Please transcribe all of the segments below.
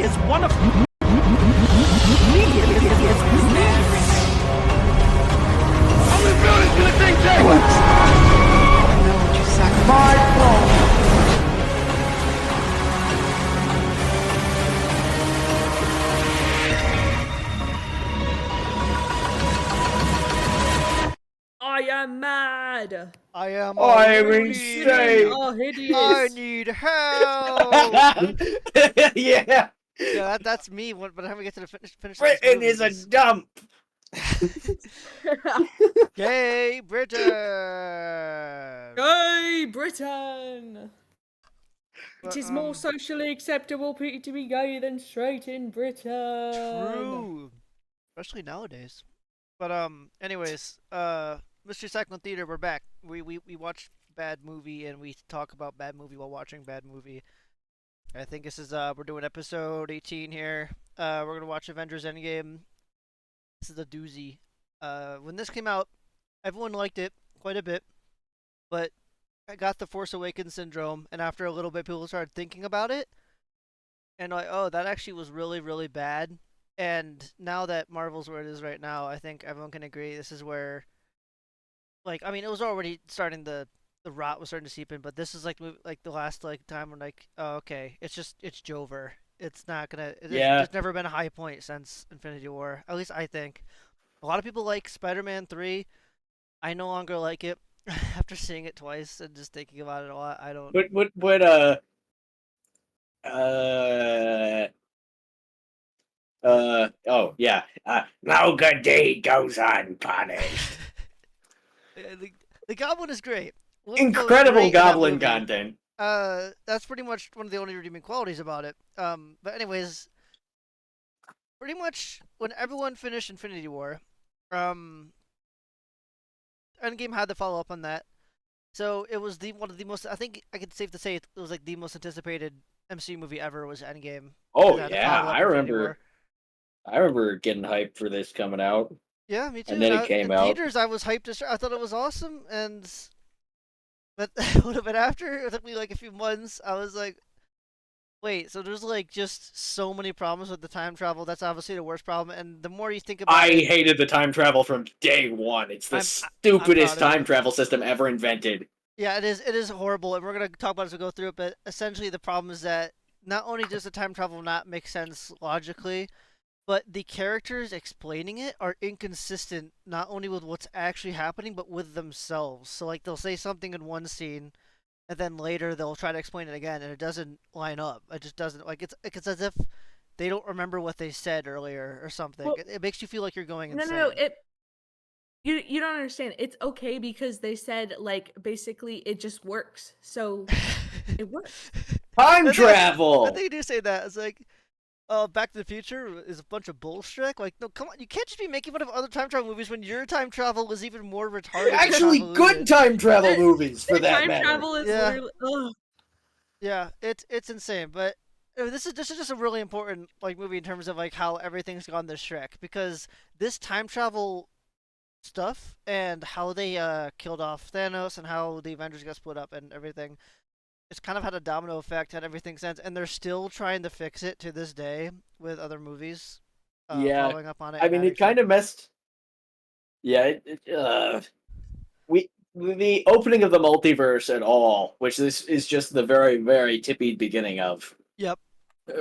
is one of me. I'm gonna build it to the thing tank! I know what you sacrificed. My fault. I am mad. I am I'm loony. insane. Oh, hideous. I need help. Yeah. Yeah, that's me. By the time we get to the finish of this Britain movie, is a just- dump. Yay, Britain! Gay Britain. But, It is more socially acceptable to be gay than straight in Britain. true, especially nowadays. But anyways, Mystery Cyclone Theater, we're back. We watch bad movie and we talk about bad movie while watching bad movie. I think this is we're doing episode 18 here. We're gonna watch Avengers Endgame. This is a doozy. When this came out, everyone liked it quite a bit, but I got the Force Awakens syndrome, and after a little bit, people started thinking about it, and like, oh, that actually was really, really bad. And now that Marvel's where it is right now, I think everyone can agree this is where, like, I mean, it was already starting the rot was starting to seep in, but this is like the last like time when like, oh, okay, it's Jover. It's not gonna. There's never been a high point since Infinity War. At least I think. A lot of people like Spider-Man 3. I no longer like it after seeing it twice and just thinking about it a lot. I don't. Oh yeah. No good deed goes unpunished. The Goblin is great. Incredible Goblin content. That's pretty much one of the only redeeming qualities about it. But anyways, pretty much when everyone finished Infinity War, Endgame had to follow up on that. So it was one of the most. I think I could safe to say it was like the most anticipated MCU movie ever was Endgame. Oh yeah, I remember getting hyped for this coming out. Yeah, me too. And then it came out. In theaters, I was hyped. I thought it was awesome, but a little bit after, it took me like a few months. I was like, wait, so there's like just so many problems with the time travel. That's obviously the worst problem. And the more you think about it, I hated the time travel from day one. It's the stupidest time travel system ever invented. Yeah, it is. It is horrible, and we're gonna talk about it as we go through it. But essentially, the problem is that not only does the time travel not make sense logically, but the characters explaining it are inconsistent, not only with what's actually happening, but with themselves. So, like, they'll say something in one scene, and then later they'll try to explain it again, and it doesn't line up. It just doesn't. Like, it's as if they don't remember what they said earlier or something. Well, it makes you feel like you're going insane. No. You don't understand. It's okay because they said like basically it just works. So it works. Time travel. I think you do say that. It's like, Back to the Future is a bunch of bullshit. Like, no, come on, you can't just be making fun of other time travel movies when your time travel is even more retarded. Actually, good time travel movies for that matter. Time travel is literally. Ugh. Yeah, it's insane. But this is just a really important like movie in terms of like how everything's gone to Shrek, because this time travel stuff and how they killed off Thanos and how the Avengers got split up and everything. It's kind of had a domino effect on everything since, and they're still trying to fix it to this day with other movies. Following up on it. I mean, it kind of messed. Yeah, the opening of the multiverse at all, which this is just the very, very tippy beginning of. Yep.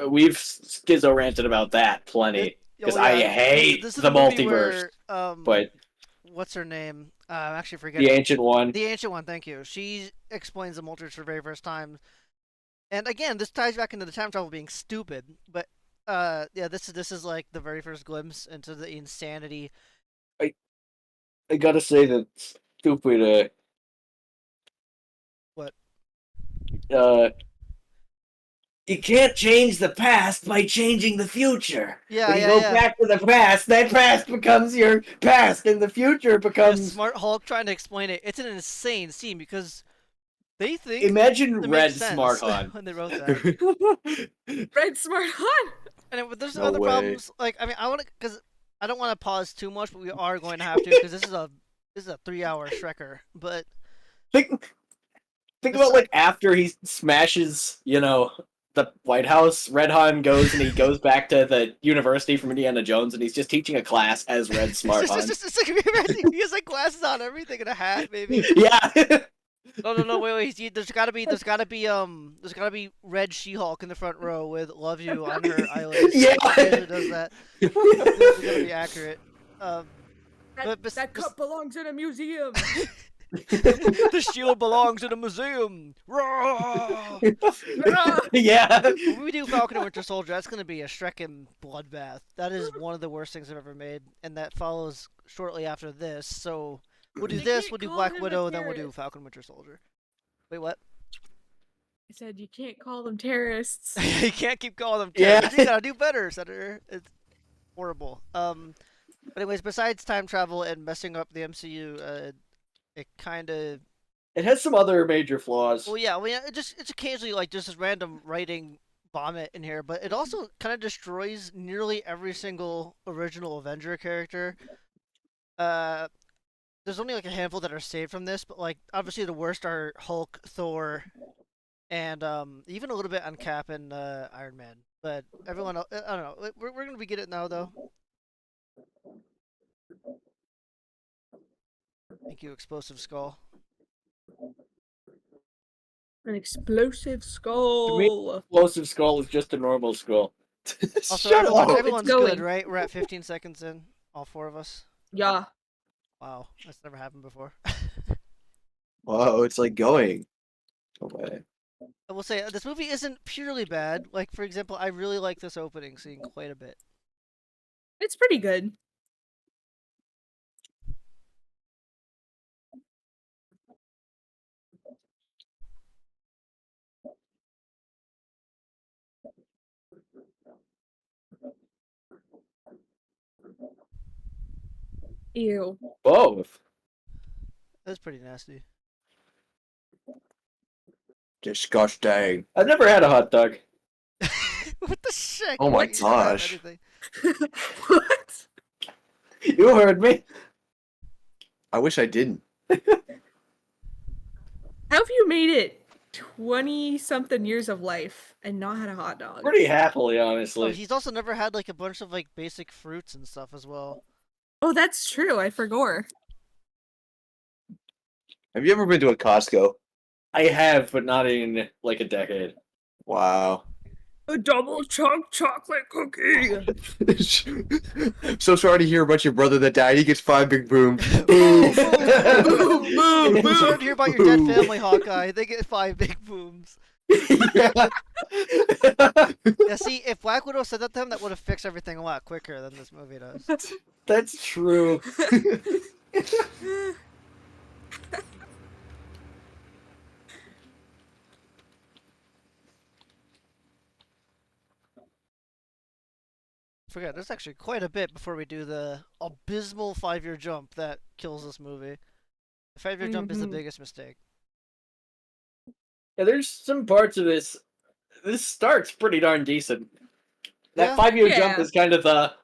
We've schizo ranted about that plenty because I hate this is the movie multiverse. Where, but what's her name? I'm actually forgetting. The Ancient One. The Ancient One, thank you. She explains the multiverse for the very first time. And again, this ties back into the time travel being stupid. But yeah, this is like the very first glimpse into the insanity. I gotta say that stupid. What? You can't change the past by changing the future. Yeah, when you go back to the past, that past becomes your past, and the future becomes... Yeah, Smart Hulk trying to explain it. It's an insane scene, because they think... Imagine Red Smart Hulk. when they wrote that. Red Smart Hulk! And there's other problems. Like, I mean, I want to... Because I don't want to pause too much, but we are going to have to, because this is a 3-hour Shrekker. But... Think about, like, after he smashes, the White House, Red Han goes and he goes back to the university from Indiana Jones and he's just teaching a class as Red Smart Han. It's like, he has like glasses on, everything, and a hat, maybe. Yeah. No, wait. There's gotta be Red She-Hulk in the front row with "Love You" on her eyelids. Yeah. She usually does that. It's gotta be accurate. That cup belongs in a museum. The shield belongs in a museum. Roar! Yeah. When we do Falcon and Winter Soldier, that's gonna be a Shrekin bloodbath. That is one of the worst things I've ever made, and that follows shortly after this. So we'll do this, we'll do Black Widow, then we'll do Falcon and Winter Soldier. Wait, what? I said you can't call them terrorists. You can't keep calling them Yeah. terrorists. You gotta do better, Senator. It's horrible. But anyways, besides time travel and messing up the MCU, it kind of. It has some other major flaws. Well, yeah, it's occasionally like just this random writing vomit in here, but it also kind of destroys nearly every single original Avenger character. There's only like a handful that are saved from this, but like obviously the worst are Hulk, Thor, and even a little bit on Cap and Iron Man. But everyone else, I don't know. We're gonna get it now though. Thank you, Explosive Skull. An explosive skull. Explosive Skull is just a normal skull. Also, Shut up. everyone's going. good, right? We're at 15 seconds in, all four of us. Yeah. Wow, that's never happened before. Whoa, it's like going away. I will say, this movie isn't purely bad. Like, for example, I really like this opening scene quite a bit. It's pretty good. Ew. Both. That's pretty nasty. Disgusting. I've never had a hot dog. What the shit? Oh my Wait, you don't have gosh. anything. What? You heard me. I wish I didn't. How have you made it 20-something years of life and not had a hot dog? Pretty happily, Oh, honestly. he's also never had like a bunch of like basic fruits and stuff as well. Oh, that's true. I forgot. Have you ever been to a Costco? I have, but not in like a decade. Wow. A double chunk chocolate cookie. So sorry to hear about your brother that died. He gets 5 big booms. Boom, Boom. boom, boom. Sorry to hear about your dead family, Hawkeye. They get 5 big booms. Yeah. Yeah, see, if Black Widow said that to him, that would have fixed everything a lot quicker than this movie does. That's true. Forget, there's actually quite a bit before we do the abysmal 5-year jump that kills this movie. The 5-year jump is the Mhm. biggest mistake. Yeah, there's some parts of this. This starts pretty darn decent. That Yeah. 5-year jump Yeah. is kind of the,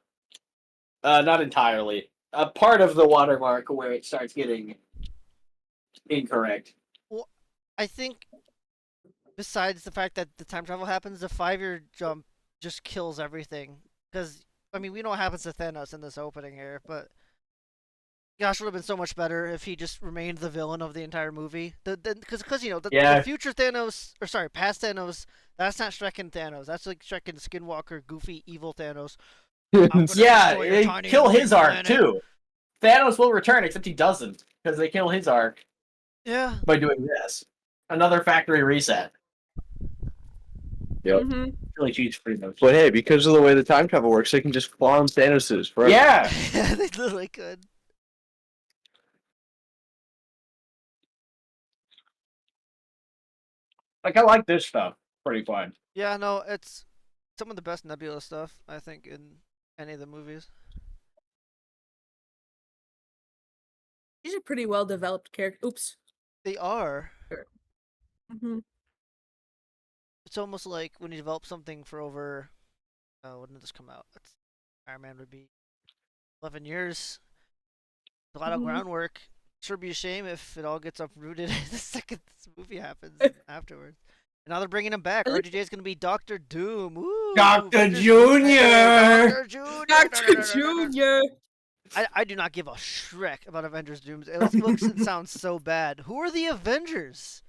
not entirely, a part of the watermark where it starts getting incorrect. I think, besides the fact that the time travel happens, the 5-year jump just kills everything. Because, I mean, we know what happens to Thanos in this opening here, but gosh, it would have been so much better if he just remained the villain of the entire movie. Because you know, Yeah. the future Thanos, or sorry, past Thanos, that's not Shrekin Thanos. That's like Shrekin Skinwalker, goofy, evil Thanos. I'm gonna Yeah, destroy your they tiny kill annoying his arc planet. too. Thanos will return, except he doesn't, because they kill his arc Yeah. by doing this. Another factory reset. Yep. Mhm. Really cheats pretty much. But hey, because of the way the time travel works, they can just farm Thanos's forever. Yeah. They literally could. Like, I like this stuff. Pretty fun. Yeah, no, it's some of the best Nebula stuff, I think, in any of the movies. These are pretty well developed characters. Oops. They are. Mhm. It's almost like when you develop something for over, when did this come out? Iron Man would be 11 years. A lot of Mhm. groundwork. Sure be a shame if it all gets uprooted the second this movie happens afterwards. Now they're bringing him back. At least- RDJ is gonna be Doctor Doom. Ooh, Dr. Avengers Junior! Dr. Junior. Dr. Junior. I do not give a shrek about Avengers Doomsday. It looks and sounds so bad. Who are the Avengers?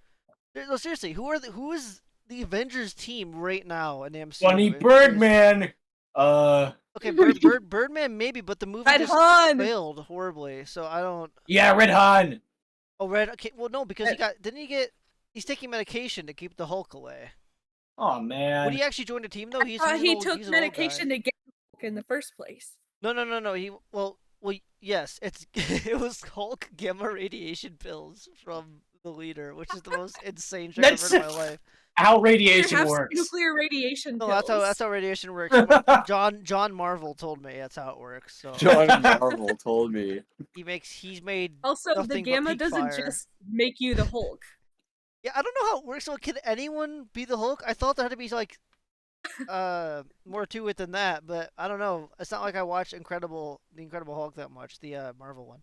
No, seriously, who is the Avengers team right now in the MCU? Funny Birdman. Okay, Birdman maybe, but the movie Red just Han. failed horribly, so I don't. Yeah, Red Han. Oh, Red. Okay, well no, because he's taking medication to keep the Hulk away. Oh man. Would he actually join the team though? He's He an took he's an old medication guy. to get Hulk in the first place. No. Well, yes, it was Hulk gamma radiation pills from the leader, which is the most insane shit I've ever heard in my life. How There radiation have works. nuclear radiation No, pills. that's how radiation works. John Marvel told me that's how it works. So John Marvel told me. he's made Also, the nothing but gamma peak doesn't fire. just make you the Hulk. Yeah, I don't know how it works. So can anyone be the Hulk? I thought there had to be like more to it than that, but I don't know. It's not like I watched the Incredible Hulk that much, the Marvel one.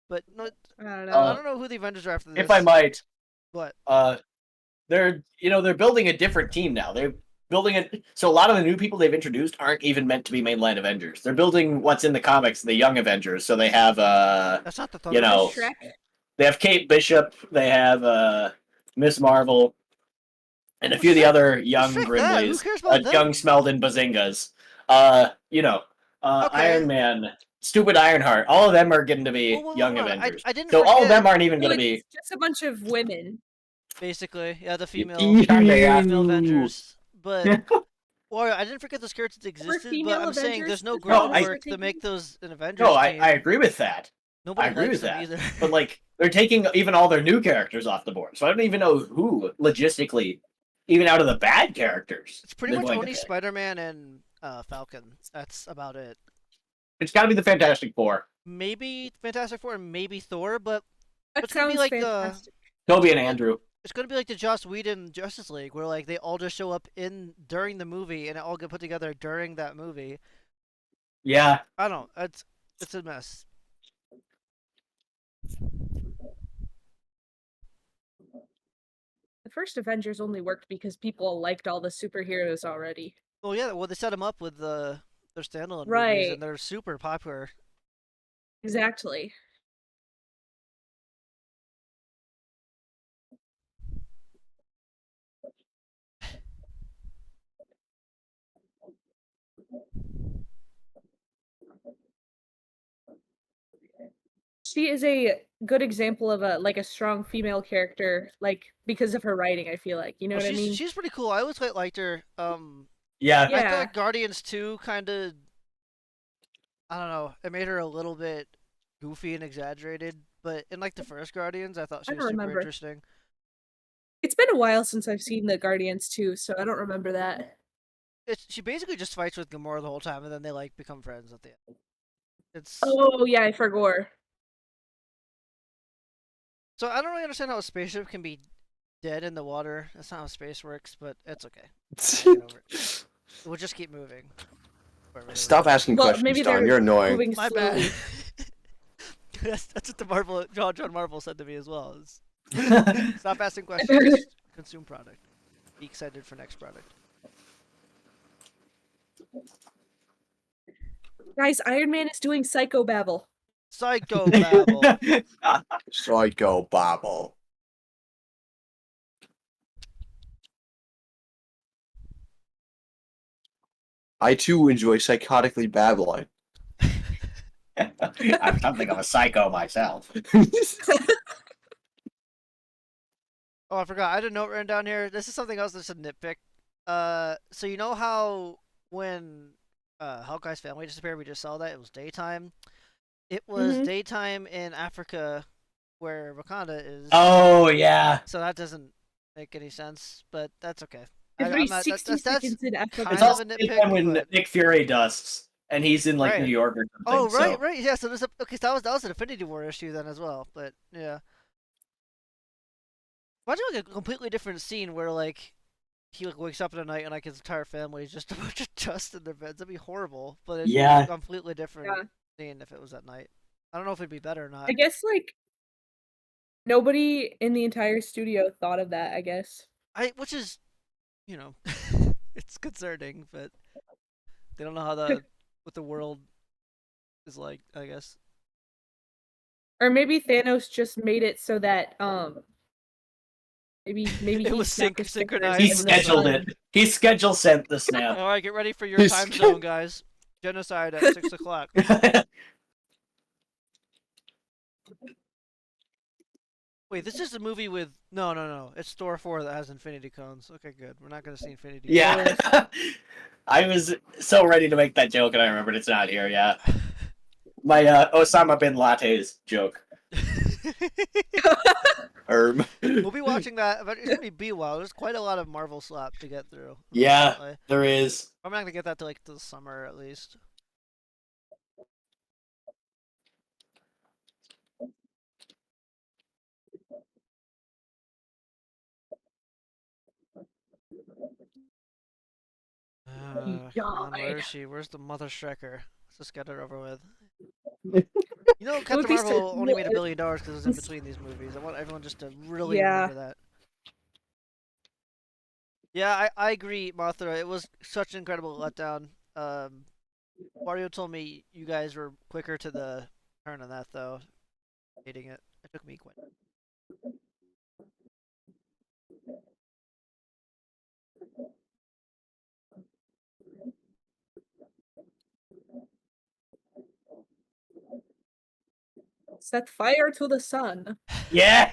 But no, I don't know. I don't know who the Avengers are after this. If I might, But they're building a different team now. They're building it so a lot of the new people they've introduced aren't even meant to be mainline Avengers. They're building what's in the comics, the Young Avengers. So they have that's not the Thunder. you know, Shrek. they have Kate Bishop, they have Miss Marvel, and a few of the other young Frick that, who Grimleys, cares about them? young Smeldon Bazingas. Okay. Iron Man, Stupid Ironheart. All of them are getting to be Well, young hold on. Avengers. I didn't So all of forget, them aren't even going Well, to be. it's just a bunch of women. basically, yeah, the female Yeah. female Avengers. But Wario, I didn't forget those characters existed, but female I'm saying there's Avengers? no Is that what groundwork you're to make those an Avengers No, team. I agree with that. Nobody I agree likes with them that. either. But like they're taking even all their new characters off the board. So I don't even know who logistically, even out of the bad characters. It's pretty they're much going to only pick. Spider-Man and Falcon. That's about it. It's got to be the Fantastic Four. Maybe Fantastic Four and maybe Thor, but That It's gonna be sounds like fantastic. Toby and Andrew. it's gonna be like the Joss Whedon Justice League, where like they all just show up during the movie and it all get put together during that movie. Yeah. I don't know. It's a mess. The first Avengers only worked because people liked all the superheroes already. Well, yeah. Well, they set them up with their standalone movies, Right. and they're super popular. Exactly. She is a good example of a strong female character, like because of her writing. I feel like you know Well, what I mean. she's pretty cool. I always quite liked her. Yeah. I Yeah. feel like Guardians 2 kind of, I don't know, it made her a little bit goofy and exaggerated, but in like the first Guardians, I thought she I was don't super remember. interesting. It's been a while since I've seen the Guardians too, so I don't remember that. She basically just fights with Gamora the whole time, and then they like become friends at the end. It's Oh yeah, I forgot. so I don't really understand how a spaceship can be dead in the water. That's not how space works, but it's okay. Get over it. We'll just keep moving. Whatever. Stop asking Well, questions, maybe John. they're You're annoying. moving My slowly. bad. that's what the John Marvel said to me as well. Is stop asking questions. Just consume product. Be excited for next product. Guys, Iron Man is doing psychobabble. Psycho Babble. Psycho Babble. I too enjoy psychotically babbling. I'm something of a psycho myself. Oh, I forgot. I had a note written down here. This is something else that's a nitpick. So you know how when Hawkeye's family disappeared, we just saw that it was daytime. It was Mhm. daytime in Africa, where Wakanda is. Oh yeah. So that doesn't make any sense, but that's okay. It's I'm very not, 60 that's seconds in It's kind Africa. of also a the nitpick, time when but- Nick Fury dusts and he's in like Right. New York or something. Oh right, so. right, yeah. So there's okay. So that was an Infinity War issue then as well, but yeah. Imagine like a completely different scene where like he like wakes up in the night and like his entire family is just a bunch of dust in their beds. That'd be horrible, but it'd Yeah. be a completely different Yeah. scene if it was at night. I don't know if it'd be better or not. I guess like nobody in the entire studio thought of that, I guess. which is, it's concerning, but they don't know how what the world is like, I guess. Or maybe Thanos just made it so that maybe It he was snapped his fingers synchronized He and with the the scheduled sun- it. He schedule sent the snap. All right, get ready for your He's time sc- zone, guys. Genocide at 6 o'clock. Wait, this is a movie with no. It's Thor 4 that has infinity cones. Okay, good. We're not gonna see infinity. Yeah. I was so ready to make that joke, and I remembered it's not here. Yeah, my Osama bin Latte's joke. We'll be watching that. But it's gonna be a while. There's quite a lot of Marvel slap to get through. Yeah, unfortunately. there is. I'm not gonna get that till like the summer at least. Come on, where is she? Where's the mother Shrekker? Let's just get it over with. Captain At least Marvel only made $1 it- billion because it was in between these movies. I want everyone just to really Yeah. remember that. Yeah, I agree, Mothra. It was such an incredible letdown. Wario told me you guys were quicker to the turn on that, though. Hating it. It took me quite. Set fire to the sun. Yeah.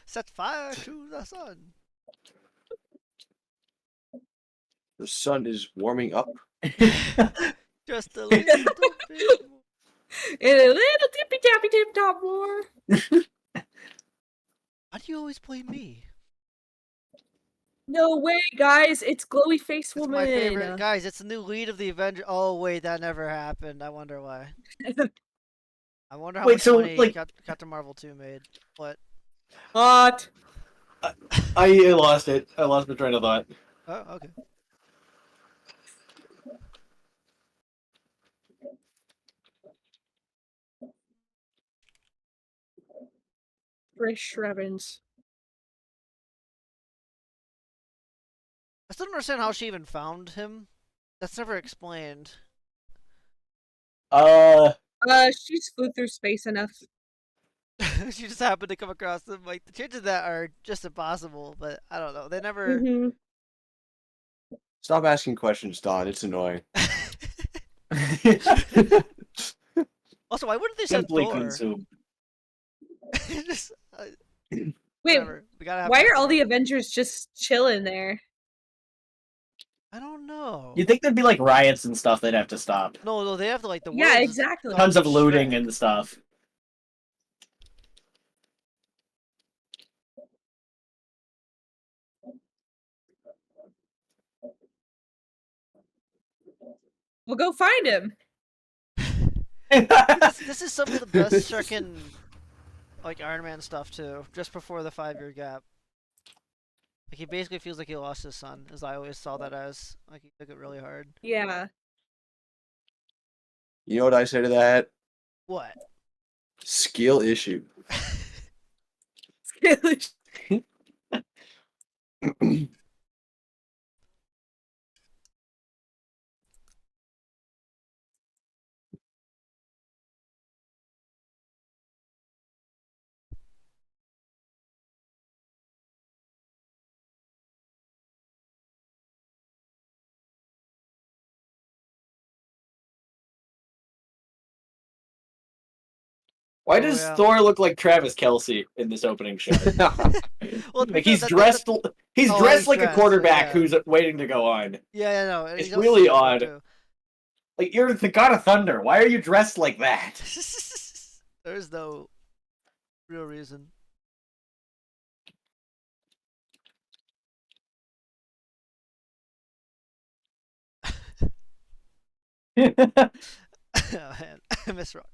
Set fire to the sun. The sun is warming up. Just a little bit more. And a little tippy tappy tip top more. Why do you always play me? No way, guys! It's glowy face That's woman. my favorite. Guys, it's the new lead of the Avengers. Oh, wait, that never happened. I wonder why. I wonder how Wait, much so, money like- Captain Marvel 2 made. What? Hot. I lost it. I lost my train of thought. Oh, okay. Fresh Revens. I still don't understand how she even found him. That's never explained. She's flew through space enough. She just happened to come across them. Like, the chances of that are just impossible, but I don't know. They never. Mm-hmm. Stop asking questions, Don. It's annoying. Also, why wouldn't they send Simply Thor? consumed. Just, Wait, whatever. We gotta have why are Captain all the Marvel. Avengers just chilling there? I don't know. You'd think there'd be like riots and stuff they'd have to stop. No, they have to like the Yeah, world's exactly. Tons of looting Shrek. and stuff. We'll go find him. This is some of the best freaking like Iron Man stuff too. Just before the 5-year gap, like he basically feels like he lost his son, as I always saw that as. Like he took it really hard. Yeah. You know what I say to that? What? Skill issue. Why Oh, does yeah. Thor look like Travis Kelsey in this opening shot? Well, Like he's that- dressed. He's Oh, dressed he's like dressed, a quarterback yeah. who's waiting to go on. Yeah, no. and It's he's also really super odd. too. Like you're the god of thunder. Why are you dressed like that? There's no real reason. Oh, man. I miss Rock.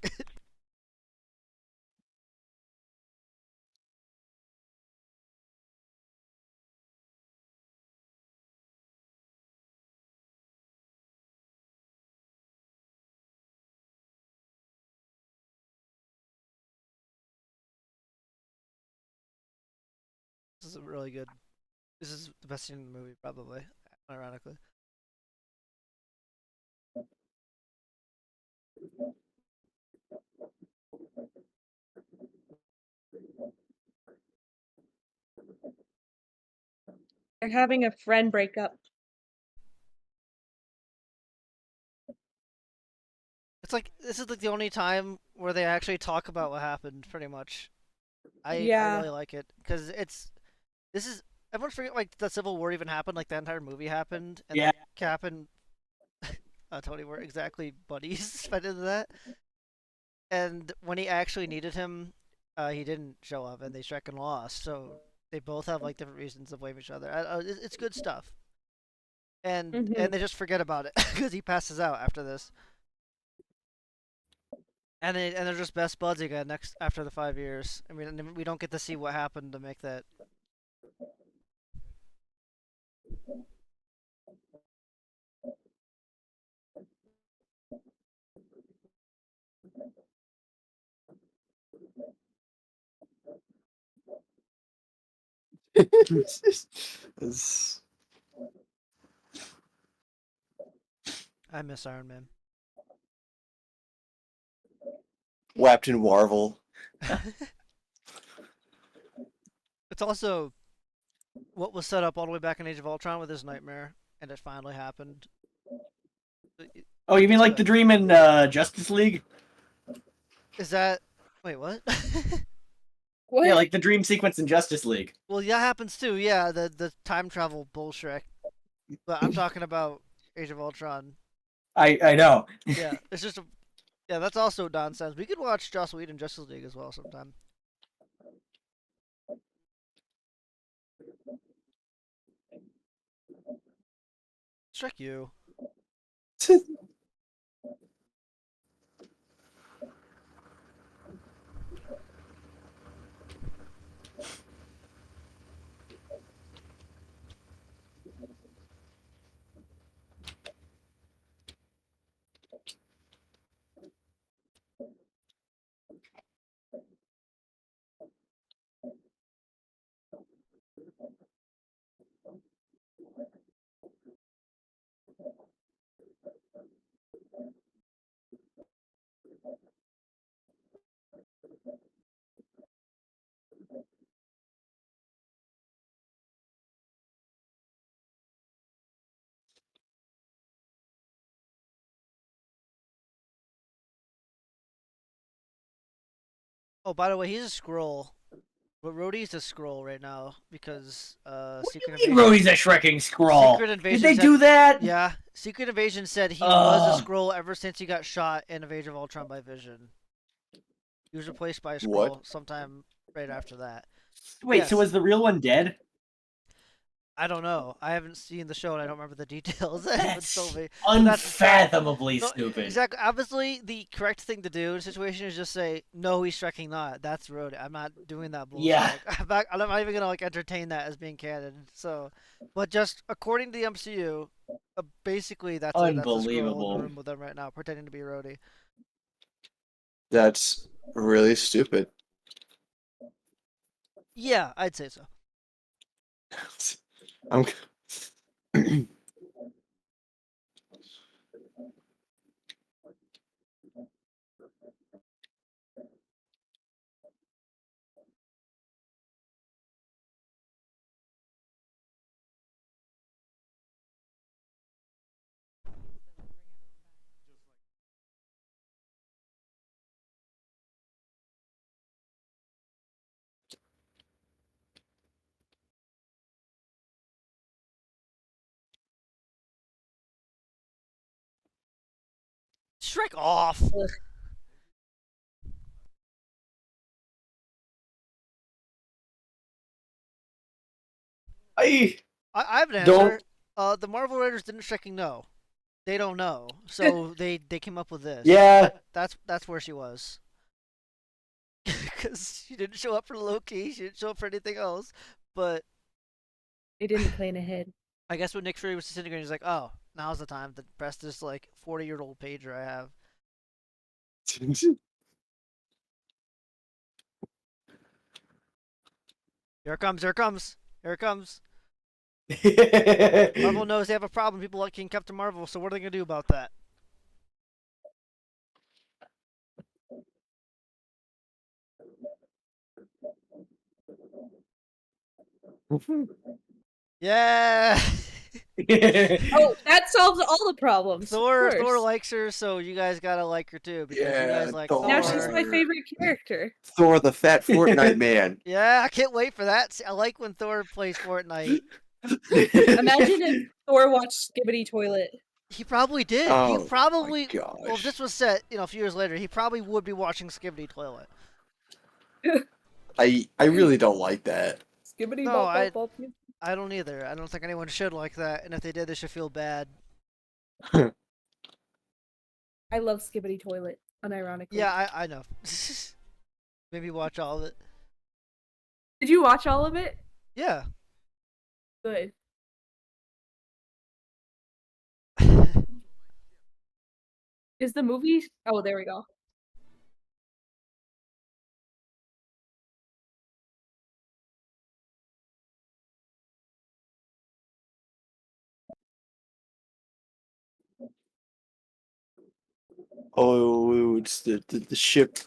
This is a really good This is the best scene in the movie, probably. Ironically. They're having a friend breakup. It's like this is like the only time where they actually talk about what happened, pretty much. I Yeah. really like it because this is everyone's forget like the Civil War even happened, like the entire movie happened, and Yeah. then Cap and Tony were exactly buddies by the end of that. And when he actually needed him, he didn't show up, and they Shrek and lost. So they both have like different reasons to blame each other. It's good stuff. And Mhm. they just forget about it because he passes out after this. And they're just best buds again next after the 5 years. I mean, we don't get to see what happened to make that. It's I miss Iron Man. Captain Marvel. It's also what was set up all the way back in Age of Ultron with his nightmare, and it finally happened. Oh, you mean It's like the good. dream in Justice League? Is that? Wait, what? What? Yeah, like the dream sequence in Justice League. Well, that happens too. Yeah, the time travel bullshrek. But I'm talking about Age of Ultron. I know. Yeah, it's just yeah. That's also nonsense. We could watch Joss Whedon Justice League as well sometime. Shrek you. Oh, by the way, he's a scroll. But Rhodey's a scroll right now because What do Secret you mean Invasion. Rhodey's a Shrekking scroll? Secret Did Invasion they said, do that? Yeah, Secret Invasion said he was a Ugh. scroll ever since he got shot in Age of Ultron by Vision. He was replaced by a What? scroll sometime right after that. Wait, so Yes. was the real one dead? I don't know. I haven't seen the show and I don't remember the details. That's told me. But that's unfathomably no, stupid. exactly. Obviously, the correct thing to do in a situation is just say, no, he's Shrekking not. That's Rhodey. I'm not doing that bullshit. Yeah. I'm not even gonna like entertain that as being canon. So, but just according to the MCU, basically that's a scroll in the Unbelievable. room with them right now, pretending to be Rhodey. That's really stupid. Yeah, I'd say so. I'm. Shrek off. I have an answer. The Marvel writers didn't Shrekking know. They don't know, so they came up with this. Yeah. That's where she was. Because she didn't show up for Loki, she didn't show up for anything else. But They didn't plan ahead. I guess when Nick Fury was disintegrating, he's like, "Oh, now's the time to press this like 40-year-old pager I have." Here it comes! Here it comes! Here it comes! Marvel knows they have a problem. People liking Captain Marvel, so what are they gonna do about that? Yeah. Oh, that solves all the problems. of Thor course. likes her, so you guys gotta like her too because you guys like Thor. Now she's my favorite character. Thor the fat Fortnite man. Yeah, I can't wait for that. See, I like when Thor plays Fortnite. Imagine if Thor watched Skibbity Toilet. He probably did. Oh, He probably. my gosh. Well, if this was set, a few years later, he probably would be watching Skibidi Toilet. I really don't like that. Skibbity No, bop, bop, bop. I don't either. I don't think anyone should like that, and if they did, they should feel bad. I love Skibbity Toilet, unironically. Yeah, I know. Maybe watch all of it. Did you watch all of it? Yeah. Good. Is the movie? Oh, there we go. Oh, it's the ship.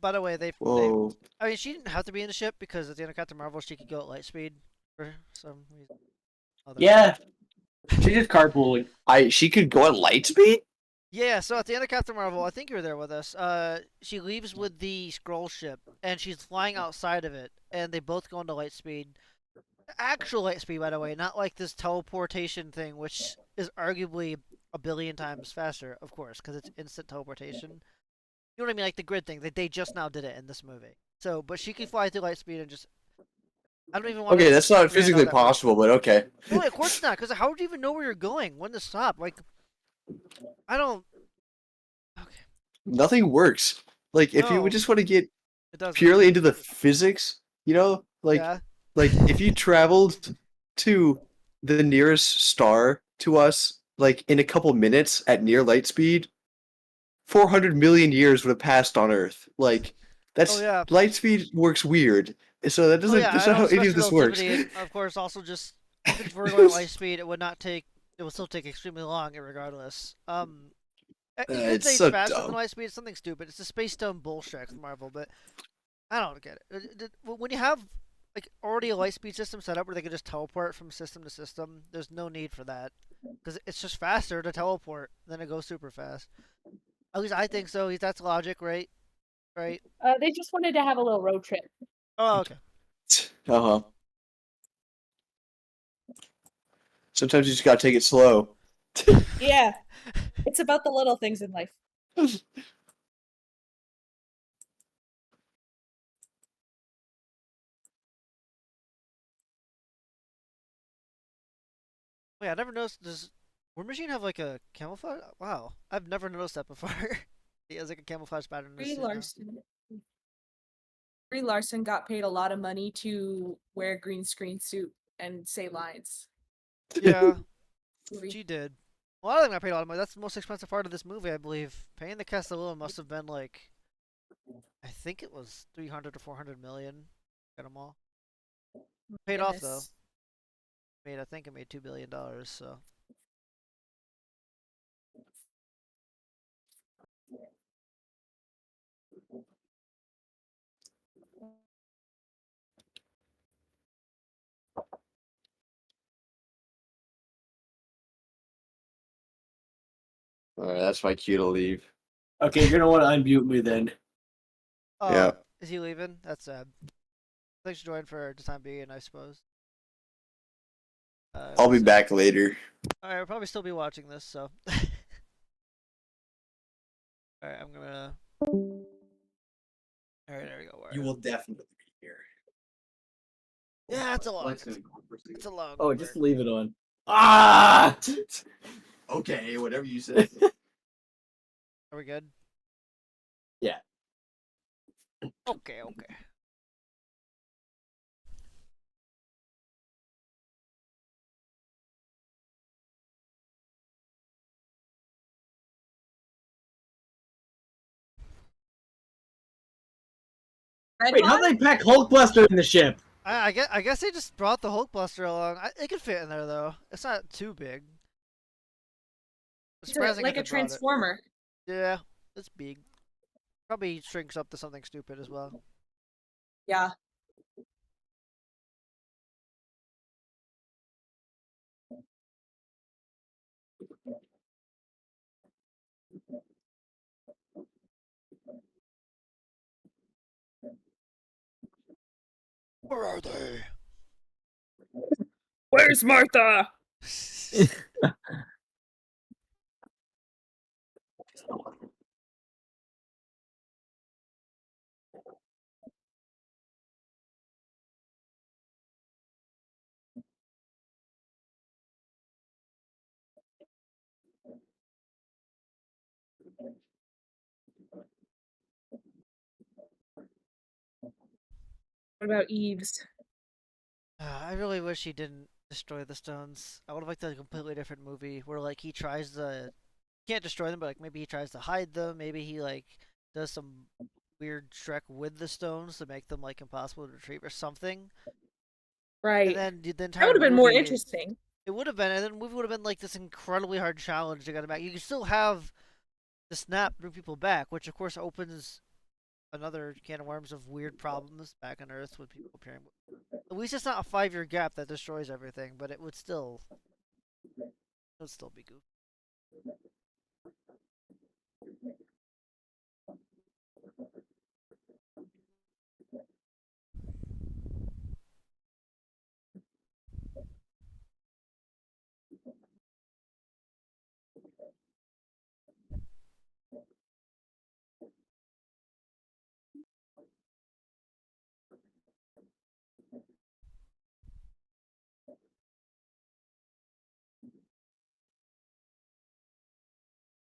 By the way, they. Whoa. I mean, she didn't have to be in the ship because at the end of Captain Marvel, she could go at light speed for some reason. Yeah. She's just carpooling. She could go at light speed? Yeah, so at the end of Captain Marvel, I think you were there with us. She leaves with the scroll ship, and she's flying outside of it, and they both go into light speed. Actual light speed, by the way, not like this teleportation thing, which is arguably a billion times faster, of course, because it's instant teleportation. You know what I mean? Like the grid thing. They just now did it in this movie. So, but she can fly through light speed and just. I don't even want. Okay, that's not physically possible, but okay. No, of course not. Because how would you even know where you're going? When to stop? Like, I don't. Okay. Nothing works. Like, if you No. just want to get It doesn't. purely into the physics, like, Yeah. like if you traveled to the nearest star to us, like in a couple minutes at near light speed, 400 million years would have passed on Earth. Like, that's Oh, yeah. light speed works weird. So that doesn't. That's not how any of this works. Of course, also just even if we're going at light speed, it would not take. It would still take extremely long, regardless. You could It's say so it's faster dumb. than light speed. It's something stupid. It's a space dumb bullshit from Marvel, but I don't get it. When you have like already a light speed system set up where they can just teleport from system to system, there's no need for that because it's just faster to teleport than to go super fast. At least I think so. That's logic, right? Right. They just wanted to have a little road trip. Oh, okay. Uh-huh. Sometimes you just gotta take it slow. Yeah. It's about the little things in life. Wait, I never noticed. Does War Machine have like a camouflage? Wow, I've never noticed that before. He has like a camouflage pattern. Brie Larson got paid a lot of money to wear a green screen suit and say lines. Yeah, she did. Well, I think I paid a lot of money. That's the most expensive part of this movie, I believe. Paying the cast alone must have been like, I think it was 300 to 400 million. Get them all. Paid off though. I think it made $2 billion. So. Alright, that's my cue to leave. Okay, you're gonna want to unmute me then. Yeah. Is he leaving? That's sad. Thanks for joining for the time being, I suppose. I'll be back later. Alright, I'll probably still be watching this, so. Alright, I'm gonna. Alright, there we go. You will definitely be here. Yeah, it's a long. It's a long. Oh, just leave it on. Ah! Okay, whatever you say. Are we good? Yeah. Okay. Wait, how'd they pack Hulkbuster in the ship? I guess they just brought the Hulkbuster along. It could fit in there though. It's not too big. It's It's surprising like if a they brought it. transformer. Yeah, it's big. Probably shrinks up to something stupid as well. Yeah. Where are they? Where's Martha? What about Eve's? I really wish he didn't destroy the stones. I would have liked a completely different movie where like he tries to can't destroy them, but like maybe he tries to hide them. Maybe he like does some weird Shrek with the stones to make them like impossible to retrieve or something. And Right. then the That entire would have been more movie, interesting. it would have been, and then the movie would have been like this incredibly hard challenge to get it back. You can still have the snap bring people back, which of course opens another can of worms of weird problems back on Earth with people appearing. At least it's not a 5-year gap that destroys everything, but it would still be goofy.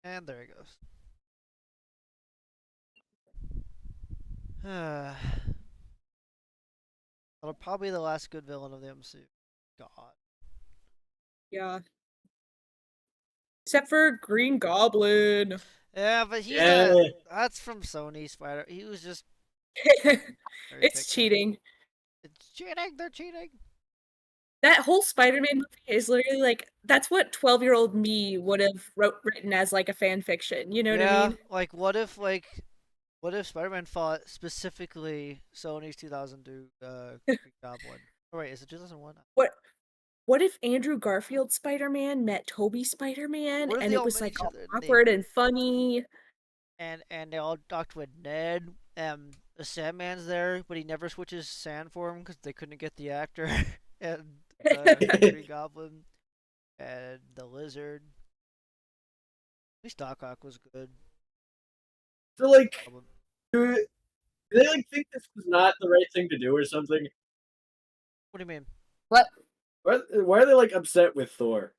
And there he goes. That'll probably be the last good villain of the MCU. God. Yeah. Except for Green Goblin. Yeah, but he's Yeah. not. That's from Sony Spider. He was just. It's cheating. It's cheating. They're cheating. That whole Spider-Man movie is literally like that's what 12-year-old me would have written as like a fan fiction. You know what I mean? Like what if Spider-Man fought specifically Sony's 2002 Green Goblin? Oh wait, is it 2001? What if Andrew Garfield Spider-Man met Toby Spider-Man What if and they it all was met like each all other awkward and funny? and they all docked with Ned? The Sandman's there, but he never switches sand form because they couldn't get the actor. And Green Goblin and the Lizard. At least Doc Ock was good. So like, do they like think this was not the right thing to do or something? What do you mean? What? Why are they like upset with Thor?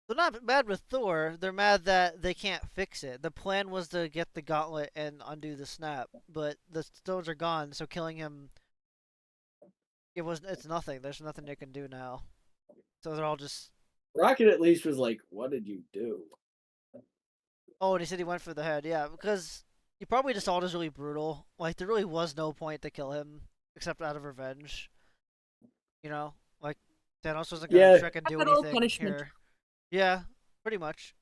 They're not mad with Thor. They're mad that they can't fix it. The plan was to get the gauntlet and undo the snap, but the stones are gone, so killing him it's nothing. There's nothing they can do now. So they're all just Rocket at least was like, "What did you do?" oh, and he said he went for the head. Yeah, because he probably just thought it was really brutal. Like there really was no point to kill him except out of revenge. You know, like Thanos wasn't gonna Yeah. trick and do Capital anything punishment. here. Yeah, pretty much.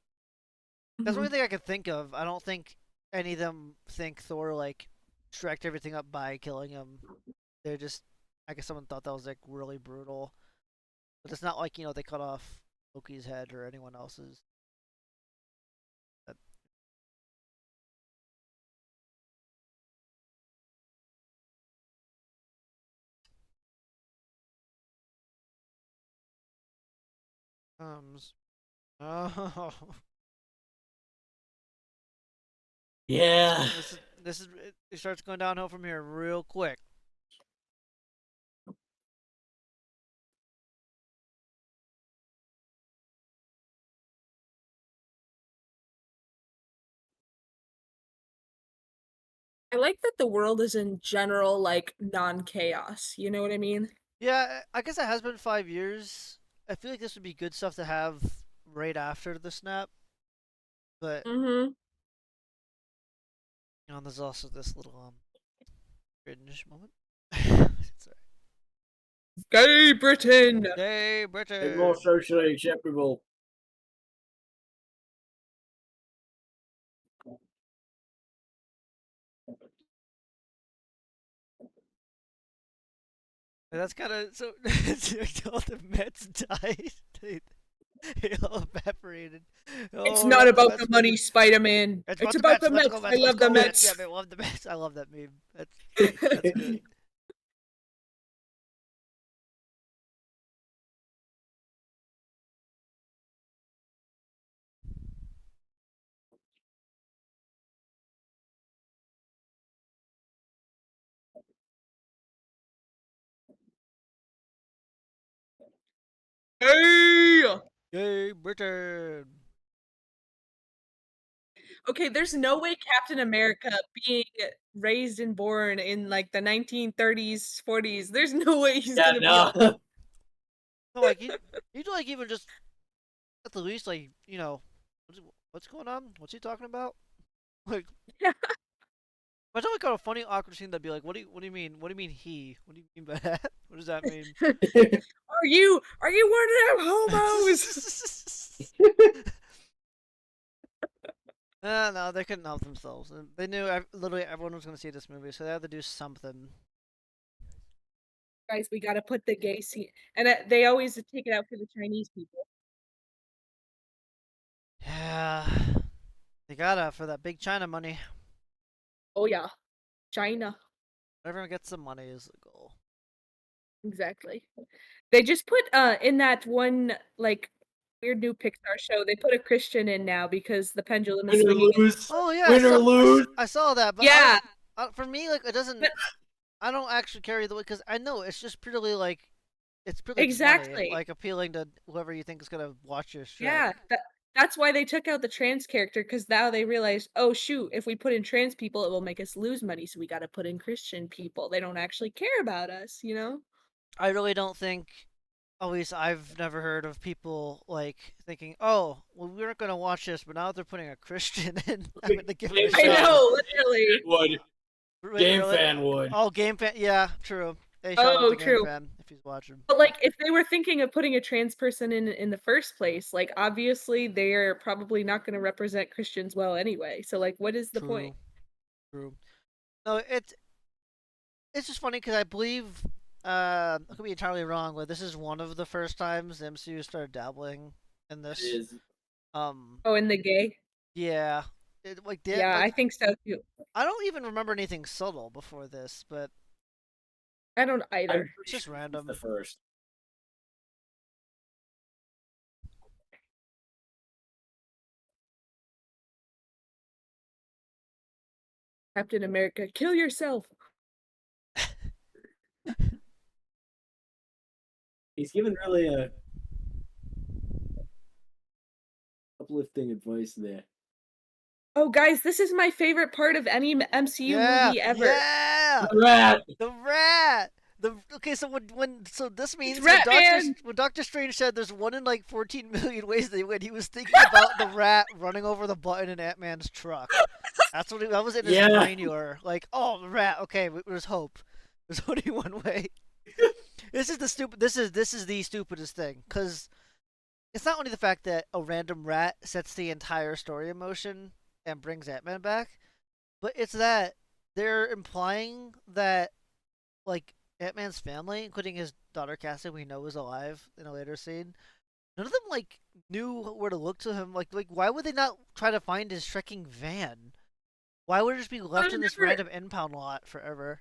That's the Mhm. only thing I could think of. I don't think any of them think Thor like tracked everything up by killing him. They're just, I guess someone thought that was like really brutal, but it's not like they cut off Loki's head or anyone else's. That- Oh, Yeah. this is it starts going downhill from here real quick. I like that the world is in general like non-chaos. You know what I mean? Yeah, I guess it has been 5 years. I feel like this would be good stuff to have right after the snap, but Mm-hmm. there's also this little cringe moment. Sorry. Gay Britain. Yay, And Britain! more socially acceptable. And that's kind of so. All the Mets died. They all evaporated. It's Oh, not rip about Mets, the money, baby. Spider-Man. It's about the Let's Mets. go I Mets. Let's love the go Mets. Mets. Yeah, I love the Mets. I love that meme. That's good. Hey! Yay, Britain! Okay, there's no way Captain America being raised and born in like the 1930s, 40s, there's no way he's Yeah, gonna be all no. No, like you like even just at the least like what's going on? What's he talking about? Like, Yeah. imagine like a funny awkward scene that'd be like, what do you mean? What do you mean he? What do you mean by that? What does that mean? Are you one of them homos? No, they couldn't help themselves. And they knew literally everyone was going to see this movie, so they had to do something. Guys, we gotta put the gay scene, and they always take it out for the Chinese people. Yeah, they gotta for that big China money. Oh yeah, China, Everyone gets some money is the goal. exactly. They just put in that one like weird new Pixar show. They put a Christian in now because the pendulum is Win or swinging. lose. Oh yeah, Win or lose. I saw that, but Yeah, for me, like it doesn't. But- I don't actually carry the weight because I know it's just purely like it's purely just exactly. money, like appealing to whoever you think is gonna watch your shit. Yeah, that's why they took out the trans character because now they realized, oh shoot, if we put in trans people, it will make us lose money. So we got to put in Christian people. They don't actually care about us, you know? I really don't think. At least I've never heard of people like thinking, "Oh, well, we weren't gonna watch this, but now they're putting a Christian in. I'm gonna give it a I shot." know, literally. Would. Wait, Game really? fan would. Oh, game fan. Yeah, true. Hey, shout out Oh, to game true. fan if he's watching. But like, if they were thinking of putting a trans person in the first place, like obviously they're probably not going to represent Christians well anyway. So like, what is the point? True. No, it's just funny because I believe I could be entirely wrong, but this is one of the first times the MCU started dabbling in this. It is. Oh, and the gay? Yeah, Yeah, I think so too. I don't even remember anything subtle before this, but I don't I'm either. it's just pretty sure random. it's the first. Captain America, kill yourself. He's given really a uplifting advice there. Oh, guys, this is my favorite part of any MCU movie ever. Yeah, Rat. the rat. Okay, so so this means Ratman! when Doctor Strange said there's one in like 14 million ways they win, he was thinking about the rat running over the button in Ant-Man's truck. That was in his brain. You were like, oh, the rat. Okay, there's hope. There's only one way. This is the stupidest thing because it's not only the fact that a random rat sets the entire story in motion and brings Ant-Man back, but it's that they're implying that like Ant-Man's family, including his daughter Cassie, we know is alive in a later scene. None of them like knew where to look to him. Like why would they not try to find his trekking van? Why would it just be left in this random impound lot forever?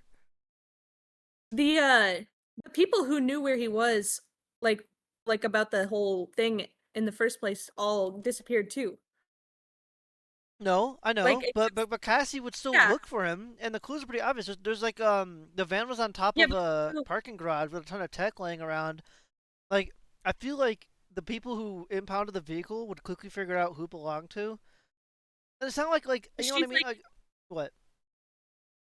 The people who knew where he was, like about the whole thing in the first place, all disappeared too. No, I know, Like, but Cassie would still Yeah. look for him, and the clues are pretty obvious. There's like the van was on top Yeah, of a but- parking garage with a ton of tech laying around. Like I feel like the people who impounded the vehicle would quickly figure out who it belonged to. And it's not like you know what I She's mean? Like what?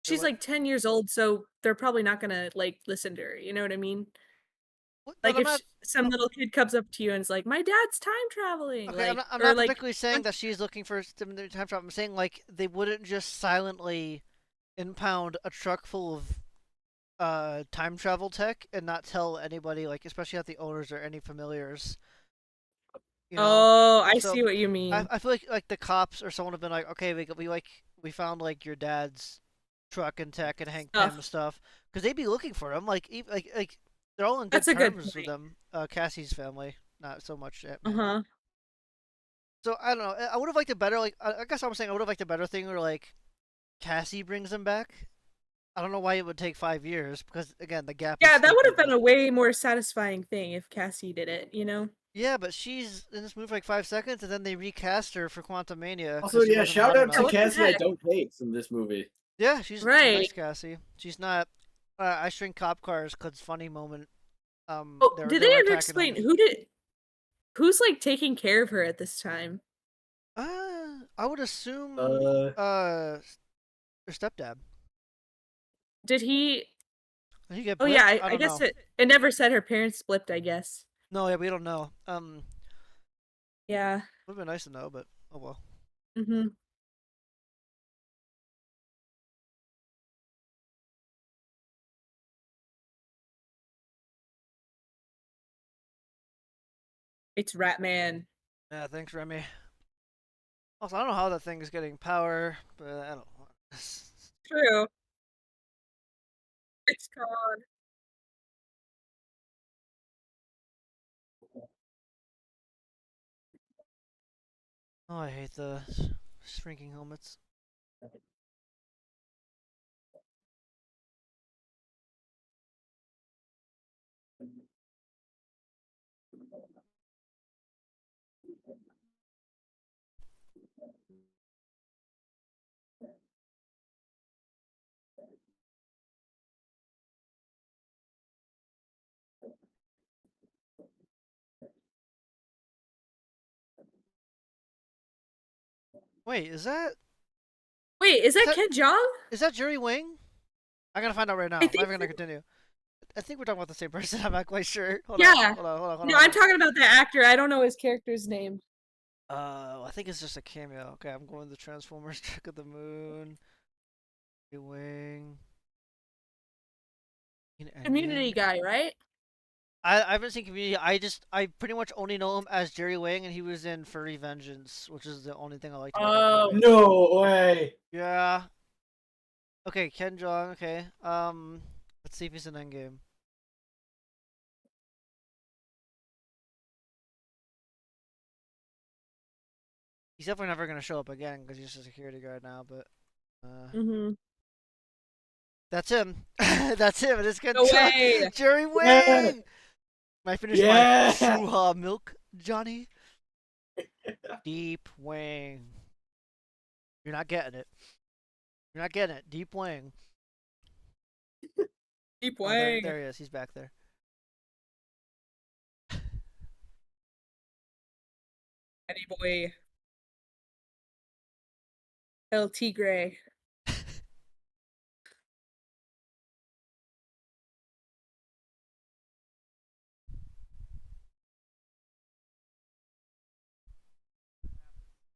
She's what? like 10 years old, so they're probably not gonna like listen to her. You know what I mean? What? Like But if some little kid comes up to you and is like, "My dad's time traveling," okay, like, I'm or not like, particularly saying that she's looking for time travel. I'm saying like they wouldn't just silently impound a truck full of time travel tech and not tell anybody, like especially not the owners or any familiars. You know. Oh, I So see what you I mean. I feel like the cops or someone have been like, okay, we found like your dad's truck and tech and Hank Pym Stuff. stuff because they'd be looking for him. Like they're all in good That's a good terms with point. them. Cassie's family, not so much Antman. Uh-huh. So I don't know. I would have liked a better like. I guess I'm saying I would have liked a better thing where like Cassie brings him back. I don't know why it would take 5 years because again the gap is Yeah, that would have stupid, been a way more satisfying thing if Cassie did it, you know? yeah, but she's in this movie for like 5 seconds and then they recast her for Quantum Mania. Also, She yeah, wasn't shout hot out Yeah, to enough. what the Cassie I heck? don't hate from this movie. Yeah, she's nice, Right. Cassie. She's not. I shrink cop cars because funny moment. Oh, They did they they were ever attacking explain them. who's like taking care of her at this time? I would assume her stepdad. Did he Did he get Oh yeah, blipped? I, I I don't guess know. it never said her parents blipped, I guess. No, yeah, we don't know. Yeah. Would have been nice to know, but oh well. Mm-hmm. It's Ratman. Yeah, thanks, Remy. Also, I don't know how that thing is getting power, but I don't know. True. It's gone. Oh, I hate the shrinking helmets. Wait, Wait, is is that that Ken Jeong? is that Jerry Wing? I gotta find out right I now. I'm think never gonna so. continue. I think we're talking about the same person. I'm not quite sure. Hold on, Yeah. hold on, hold on, hold No, on. I'm talking about the actor. I don't know his character's name. I think it's just a cameo. Okay, I'm going to Transformers Trick of the Moon. Wing. Community Endgame. guy, right? I haven't seen Community. I pretty much only know him as Jerry Wang, and he was in Furry Vengeance, which is the only thing I liked about that Oh. movie. No way. Yeah. Okay, Ken Jeong. Okay. Let's see if he's in Endgame. He's definitely never gonna show up again because he's just a security guard now. But Mm-hmm. that's him. That's him. It is Ken No Jeong. way. Jerry Yeah. Wang. I finished my Yeah. Shuha milk, Johnny. Deep Wang. You're not getting it. You're not getting it. Deep Wang. Keep Oh, Wang. there he is. He's back there. Eddie boy. El Tigre.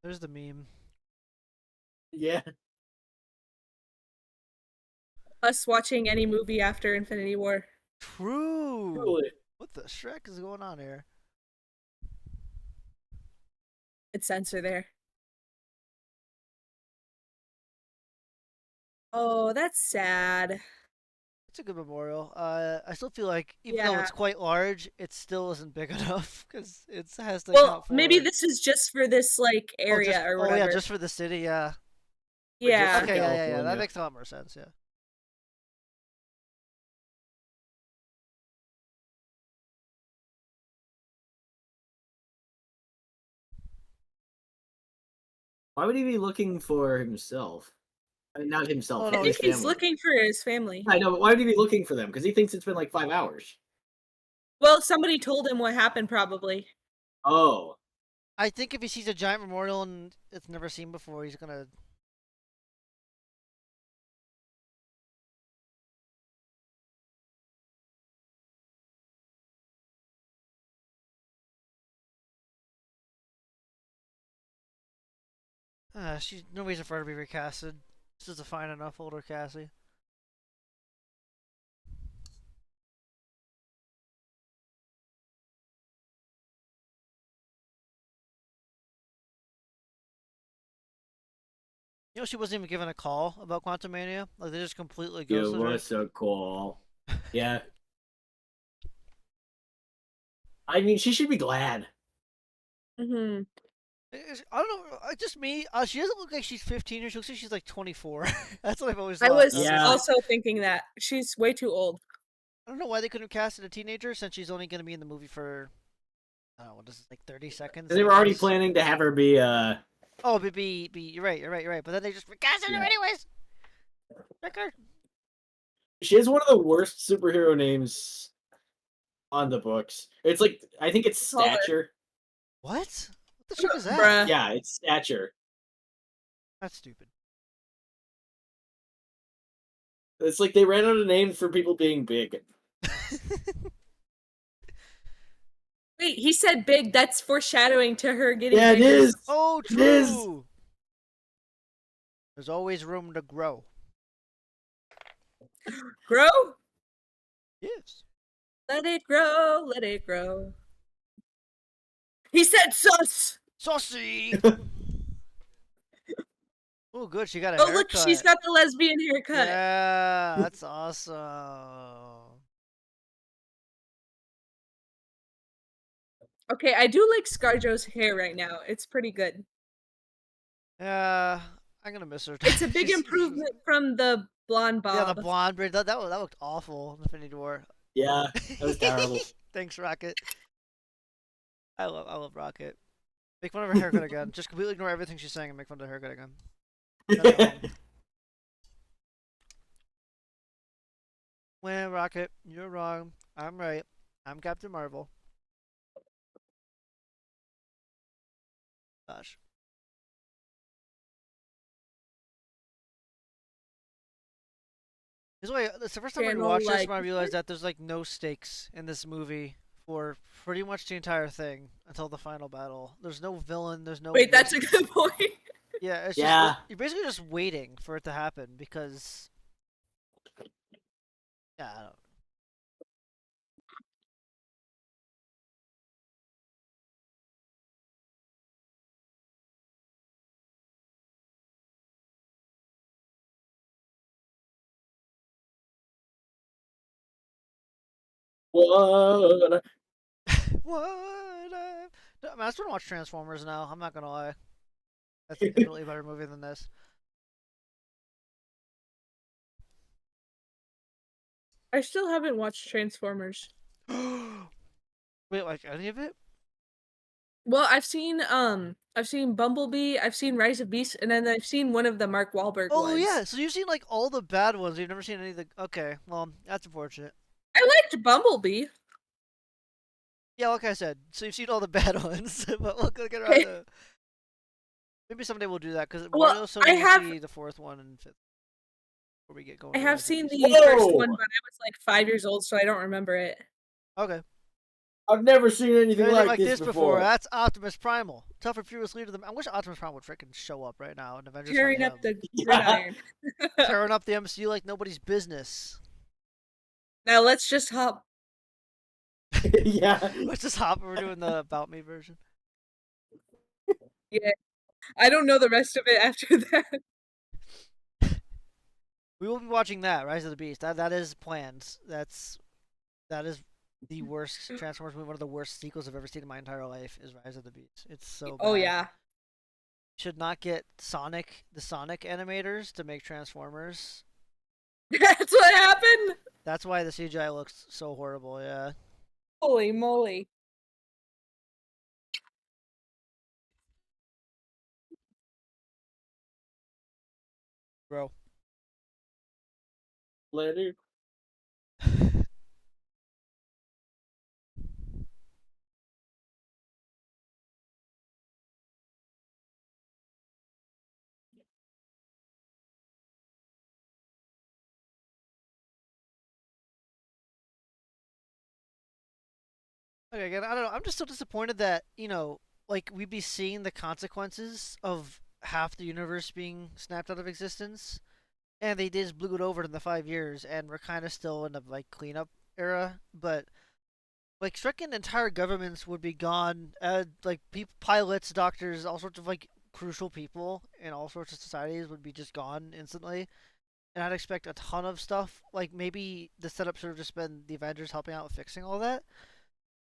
There's the meme. Yeah. Us watching any movie after Infinity War. True. Truly. What the Shrek is going on here? It's censor there. Oh, that's sad. It's a good memorial. I still feel like even though Yeah. it's quite large, it still isn't big enough because it has to Well, count for. maybe this is just for this like Oh, area just, or oh whatever. yeah, just for the city. Yeah. Yeah. Okay. Yeah. That California. makes a lot more sense. Yeah. Why would he be looking for himself? I mean, not himself, Oh, I no, his think he's family. looking for his family. I know, but why would he be looking for them? Because he thinks it's been like 5 hours. Well, somebody told him what happened, probably. Oh. I think if he sees a giant memorial and it's never seen before, he's gonna. She's no reason for her to be recasted. This is a fine enough older Cassie. You know, she wasn't even given a call about Quantum Mania. Like they just completely It ghosted her. was so cool. Yeah. I mean, she should be glad. Hmm. I don't know. Just me. She doesn't look like she's 15 or she looks like she's like 24. That's what I've always I thought. was Yeah. also thinking that she's way too old. I don't know why they couldn't have casted a teenager since she's only going to be in the movie for, I don't know, what is it, like 30 seconds? They were already planning to have her be Oh, be. You're right. But then they just casted her Yeah. anyways. Ricker. She has one of the worst superhero names on the books. It's like I think it's Call her. Stature. What? What the fuck is that? Bruh. Yeah, it's Stature. That's stupid. It's like they ran out of names for people being big. Wait, he said big. That's foreshadowing to her getting Yeah, it bigger. is. Oh, It is. true. There's always room to grow. Grow? Yes. Let it grow. Let it grow. He said sus. Saucy. Oh, good. She got a Oh, haircut. look, she's got the lesbian haircut. Yeah, that's awesome. Okay, I do like ScarJo's hair right now. It's pretty good. Yeah, I'm gonna miss her. It's a big She's- improvement from the blonde bob. Yeah, the blonde braid. That looked awful in Infinity War. Yeah, that was terrible. Thanks, Rocket. I love Rocket. Make fun of her haircut again. Just completely ignore everything she's saying and make fun of her haircut again. When Rocket, you're wrong. I'm right. I'm Captain Marvel. Gosh. This way, it's the first time I Channel watched this like- when I realized that there's like no stakes in this movie for pretty much the entire thing until the final battle. There's no villain. There's no. Wait, that's a good point. Yeah, it's Yeah. just you're basically just waiting for it to happen because. Yeah, I don't. What? What? I mean, I still want to watch Transformers now. I'm not gonna lie. That's definitely a better movie than this. I still haven't watched Transformers. Wait, like any of it? Well, I've seen Bumblebee, I've seen Rise of Beasts, and then I've seen one of the Mark Wahlberg Oh ones. yeah, so you've seen like all the bad ones. You've never seen any of the. Okay, well that's unfortunate. I liked Bumblebee. Yeah, like I said, so you've seen all the bad ones, but we'll get around to. Maybe someday we'll do that because Well, Wario so I we'll have- see the fourth one and fifth before we get going. I to have Rise of seen Beasts. the first Whoa! one, but I was like 5 years old, so I don't remember it. Okay. I've never seen anything Anything like this before. That's Optimus Primal. Tough and furious leader. I wish Optimus Primal would freaking show up right now in Avengers. Tearing fight up the Yeah. gridiron. tearing up the MCU like nobody's business. Now let's just hop. Yeah. Let's just hop. We're doing the About Me version. I don't know the rest of it after that. We will be watching that Rise of the Beast. That is planned. That is the worst Transformers movie. One of the worst sequels I've ever seen in my entire life is Rise of the Beast. It's so bad. Oh yeah. Should not get the Sonic animators to make Transformers. That's what happened? That's why the CGI looks so horrible. Yeah. Holy moly. Bro. Later. Okay, again, I don't know. I'm just so disappointed that, like we'd be seeing the consequences of half the universe being snapped out of existence, and they just blew it over in the 5 years, and we're kind of still in the like cleanup era. But like, freaking entire governments would be gone. Like pilots, doctors, all sorts of like crucial people in all sorts of societies would be just gone instantly. And I'd expect a ton of stuff. Like maybe the setup should have just been the Avengers helping out with fixing all that.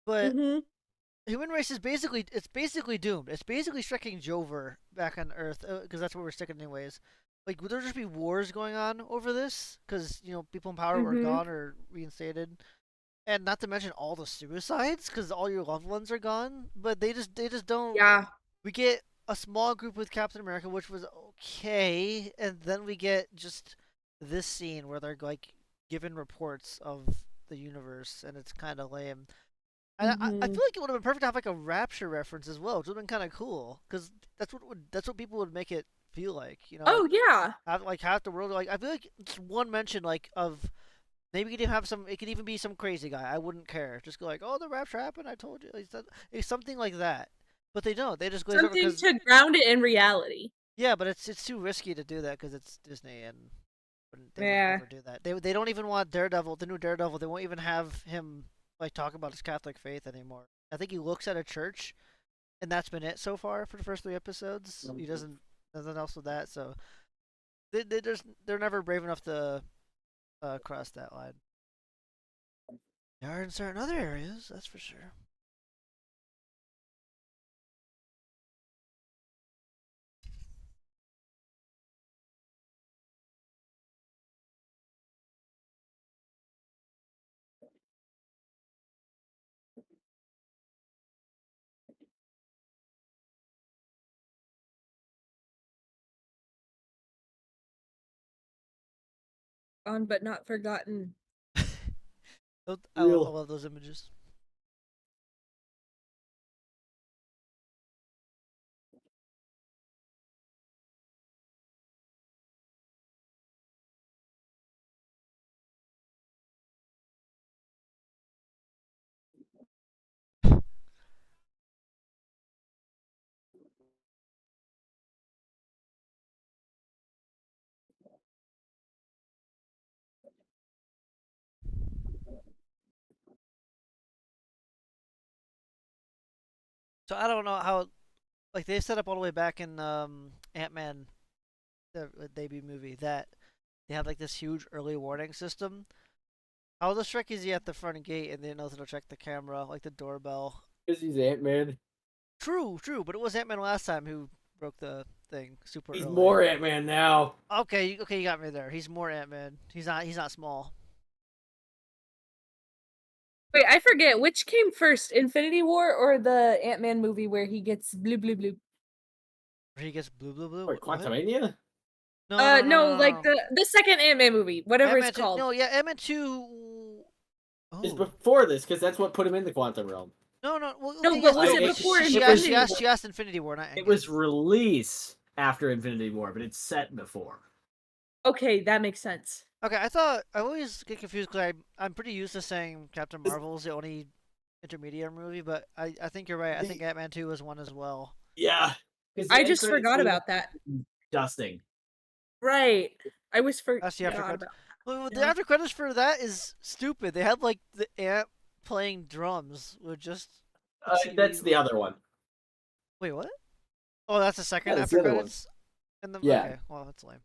But Mm-hmm. human race is basically doomed. It's basically striking Jover back on Earth because that's where we're sticking anyways. Like, would there just be wars going on over this? Because people in power were Mm-hmm. gone or reinstated, and not to mention all the suicides because all your loved ones are gone. But they just don't. Yeah. We get a small group with Captain America, which was okay, and then we get just this scene where they're like given reports of the universe, and it's kind of lame. I Mm-hmm. feel like it would have been perfect to have like a Rapture reference as well, which would have been kind of cool because that's what people would make it feel like, Oh yeah. like half the world. Like I feel like just one mention like of maybe you could even have some. It could even be some crazy guy. I wouldn't care. Just go like, oh, the Rapture happened. I told you. It's something like that. But they don't. They just glaze over Something because to ground it in reality. yeah, but it's too risky to do that because it's Disney and they would Yeah. never do that. They don't even want Daredevil, the new Daredevil. They won't even have him like talk about his Catholic faith anymore. I think he looks at a church, and that's been it so far for the first 3 episodes. He doesn't nothing else with that. So they're never brave enough to cross that line. They are in certain other areas, that's for sure. On but not forgotten. I Real. love those images. So I don't know how like they set up all the way back in Antman, the debut movie, that they have like this huge early warning system. How the Shrek is he at the front gate and they know to check the camera, like the doorbell? Because he's Ant-Man. True, but it was Ant-Man last time who broke the thing super He's early. more Ant-Man now. Okay, you got me there. He's more Ant-Man. He's not small. Wait, I forget which came first, Infinity War or the Ant-Man movie where he gets blue blue blue. He gets blue. Or What? Quantumania? No, like No. the second Ant-Man movie, whatever it's Ant-Man 2. called. No, yeah, Ant-Man 2. Is Oh. before this, because that's what put him in the quantum realm. No. Well, No, okay, but yes, was no, it it- before she- Infinity War? she asked Infinity War, not It Endgame. was release after Infinity War, but it's set before. Okay, that makes sense. Okay, I always get confused because I'm pretty used to saying Captain Marvel is the only intermediate movie, but I think you're right. I think Ant-Man 2 is one as well. Yeah. 'Cause the I end just credits forgot scene about that. is Dusting. Right. I was That's the after forgot credits. about. Well, the Yeah. after credits for that is stupid. They had like the ant playing drums with just a That's TV. the other one. Wait, what? Oh, that's the second Yeah, that's after the other one. credits. And the Yeah. okay, well that's lame.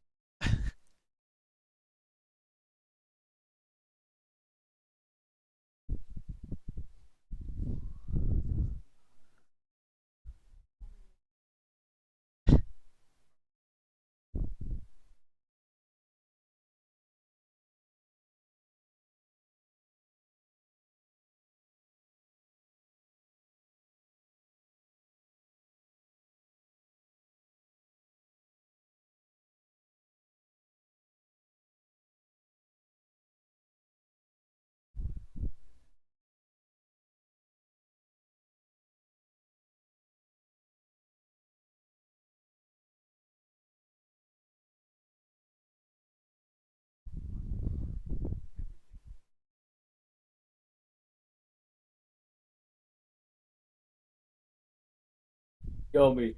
Go me.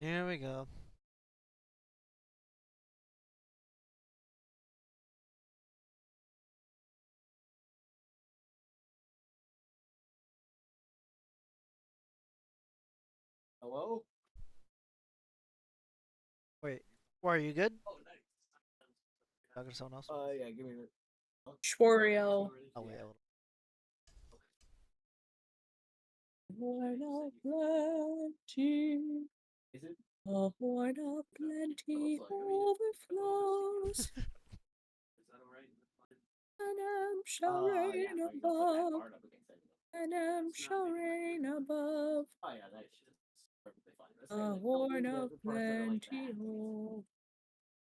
Here we go. Hello? Wait, Wario, you good? Oh, nice. Talking to someone else? Yeah, give me a Schwario. Oh wait, a little. Horn of plenty, Is it? a horn of plenty overflows, Is that alright? and am shall Yeah, reign so you can put that above, card up against it. and am shall reign above. Oh yeah, nice. Perfectly fine. Let's say, A like, horn the of parts that are like plenty that.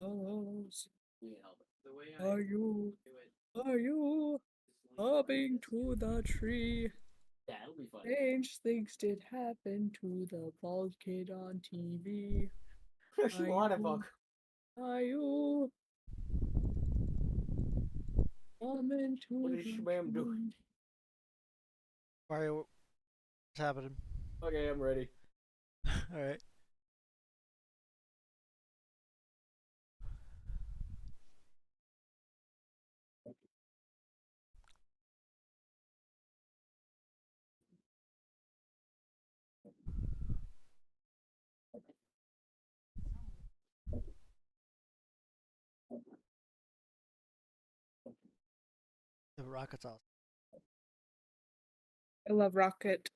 overflows. You can help it. The way Are you, do it are you is like hopping to the tree? yeah, it'll be fun. Strange things did happen to the bald kid on TV. You want it, fuck. Are you coming to What is the Shmam doing? tree? Wario, what's happening? Okay, I'm ready. All right. The rocket's off. I love Rocket.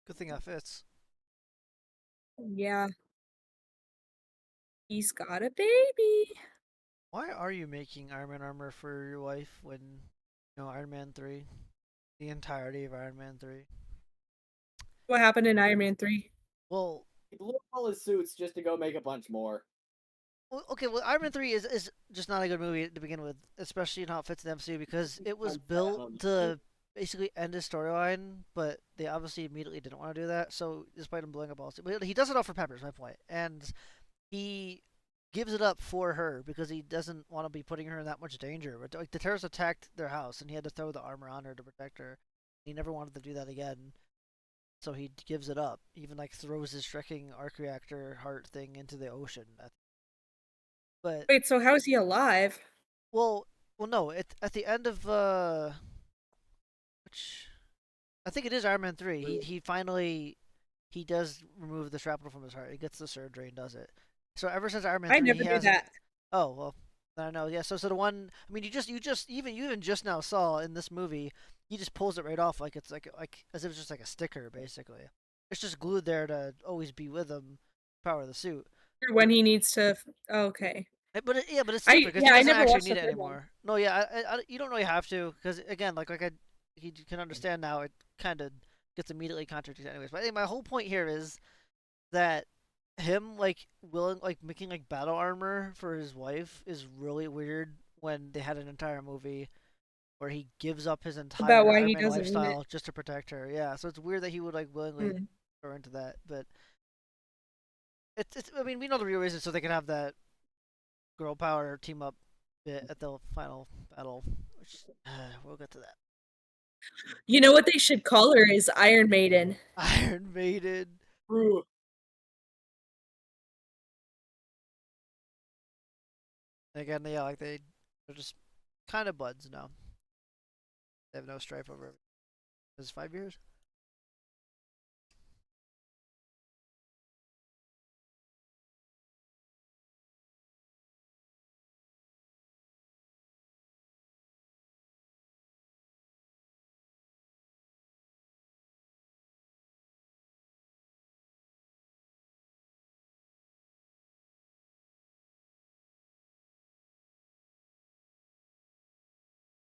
Good thing that fits. Yeah. He's got a baby. Why are you making Iron Man armor for your wife when, Iron Man 3? The entirety of Iron Man 3. What happened in Iron Man 3? Well, He blew up all his suits just to go make a bunch more. okay, well, Iron Man 3 is just not a good movie to begin with, especially in how it fits in the MCU, because it was built to basically end his storyline, but they obviously immediately didn't want to do that, so despite him blowing up all... But he does it all for Pepper, is my point, and he gives it up for her because he doesn't want to be putting her in that much danger. But like the terrorists attacked their house, and he had to throw the armor on her to protect her. He never wanted to do that again, so he gives it up. Even like throws his Shrekking arc reactor heart thing into the ocean. But Wait, so how is he alive? well, no. At the end of which I think it is Iron Man 3. He finally he does remove the shrapnel from his heart. He gets the surgery and does it. So ever since Iron Man 3, I never he knew hasn't. that. Oh well, I don't know. Yeah. So the one. I mean, you even just now saw in this movie, he just pulls it right off like it's like as if it's just like a sticker basically. It's just glued there to always be with him, power the suit. When he needs to. Okay. But but it's stupid because he I doesn't never actually watched need the it third one. anymore. No, yeah, you don't really have to because again, he can understand now. It kind of gets immediately contradicted anyways. But anyway, my whole point here is that him making like battle armor for his wife is really weird when they had an entire movie where he gives up his entire About why Iron he Man doesn't need it. lifestyle just to protect her. Yeah, so it's weird that he would like willingly Hmm. go into that, but it's I mean we know the real reason so they can have that girl power team up bit at the final battle, which we'll get to that. You know what they should call her is Iron Maiden. Iron Maiden. Again, yeah, like they're just kind of buds now. They have no strife over it. Is it 5 years?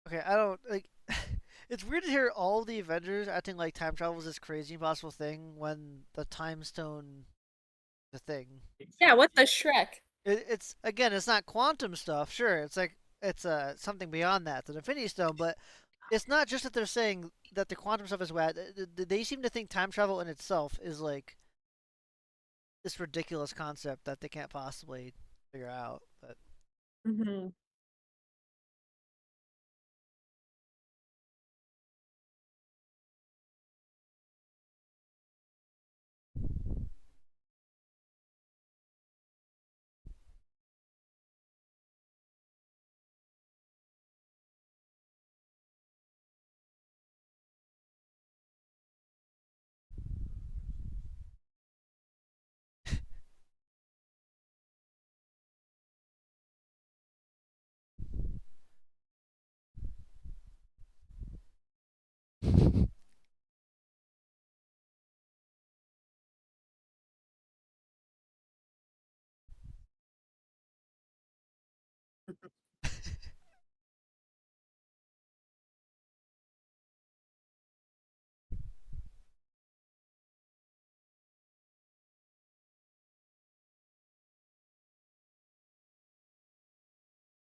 Okay, I don't like. It's weird to hear all the Avengers acting like time travel is this crazy impossible thing when the time stone, the thing. Yeah, what the Shrek? It's again, it's not quantum stuff. Sure, it's like it's something beyond that, the Infinity Stone. But it's not just that they're saying that the quantum stuff is whack. They seem to think time travel in itself is like this ridiculous concept that they can't possibly figure out. But Hmm.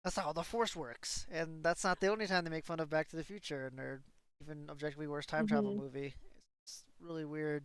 that's not how the Force works, and that's not the only time they make fun of Back to the Future and their even objectively worse time travel Hmm. movie. It's really weird.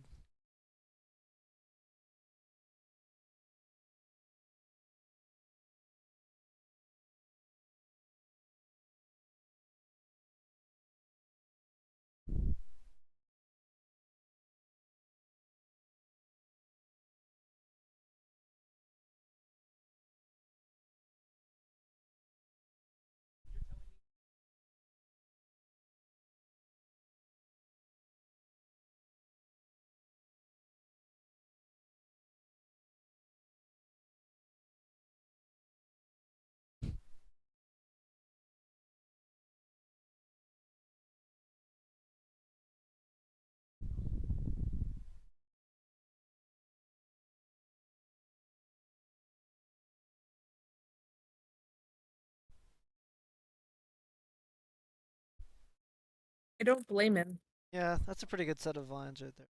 I don't blame him. Yeah, that's a pretty good set of lines right there.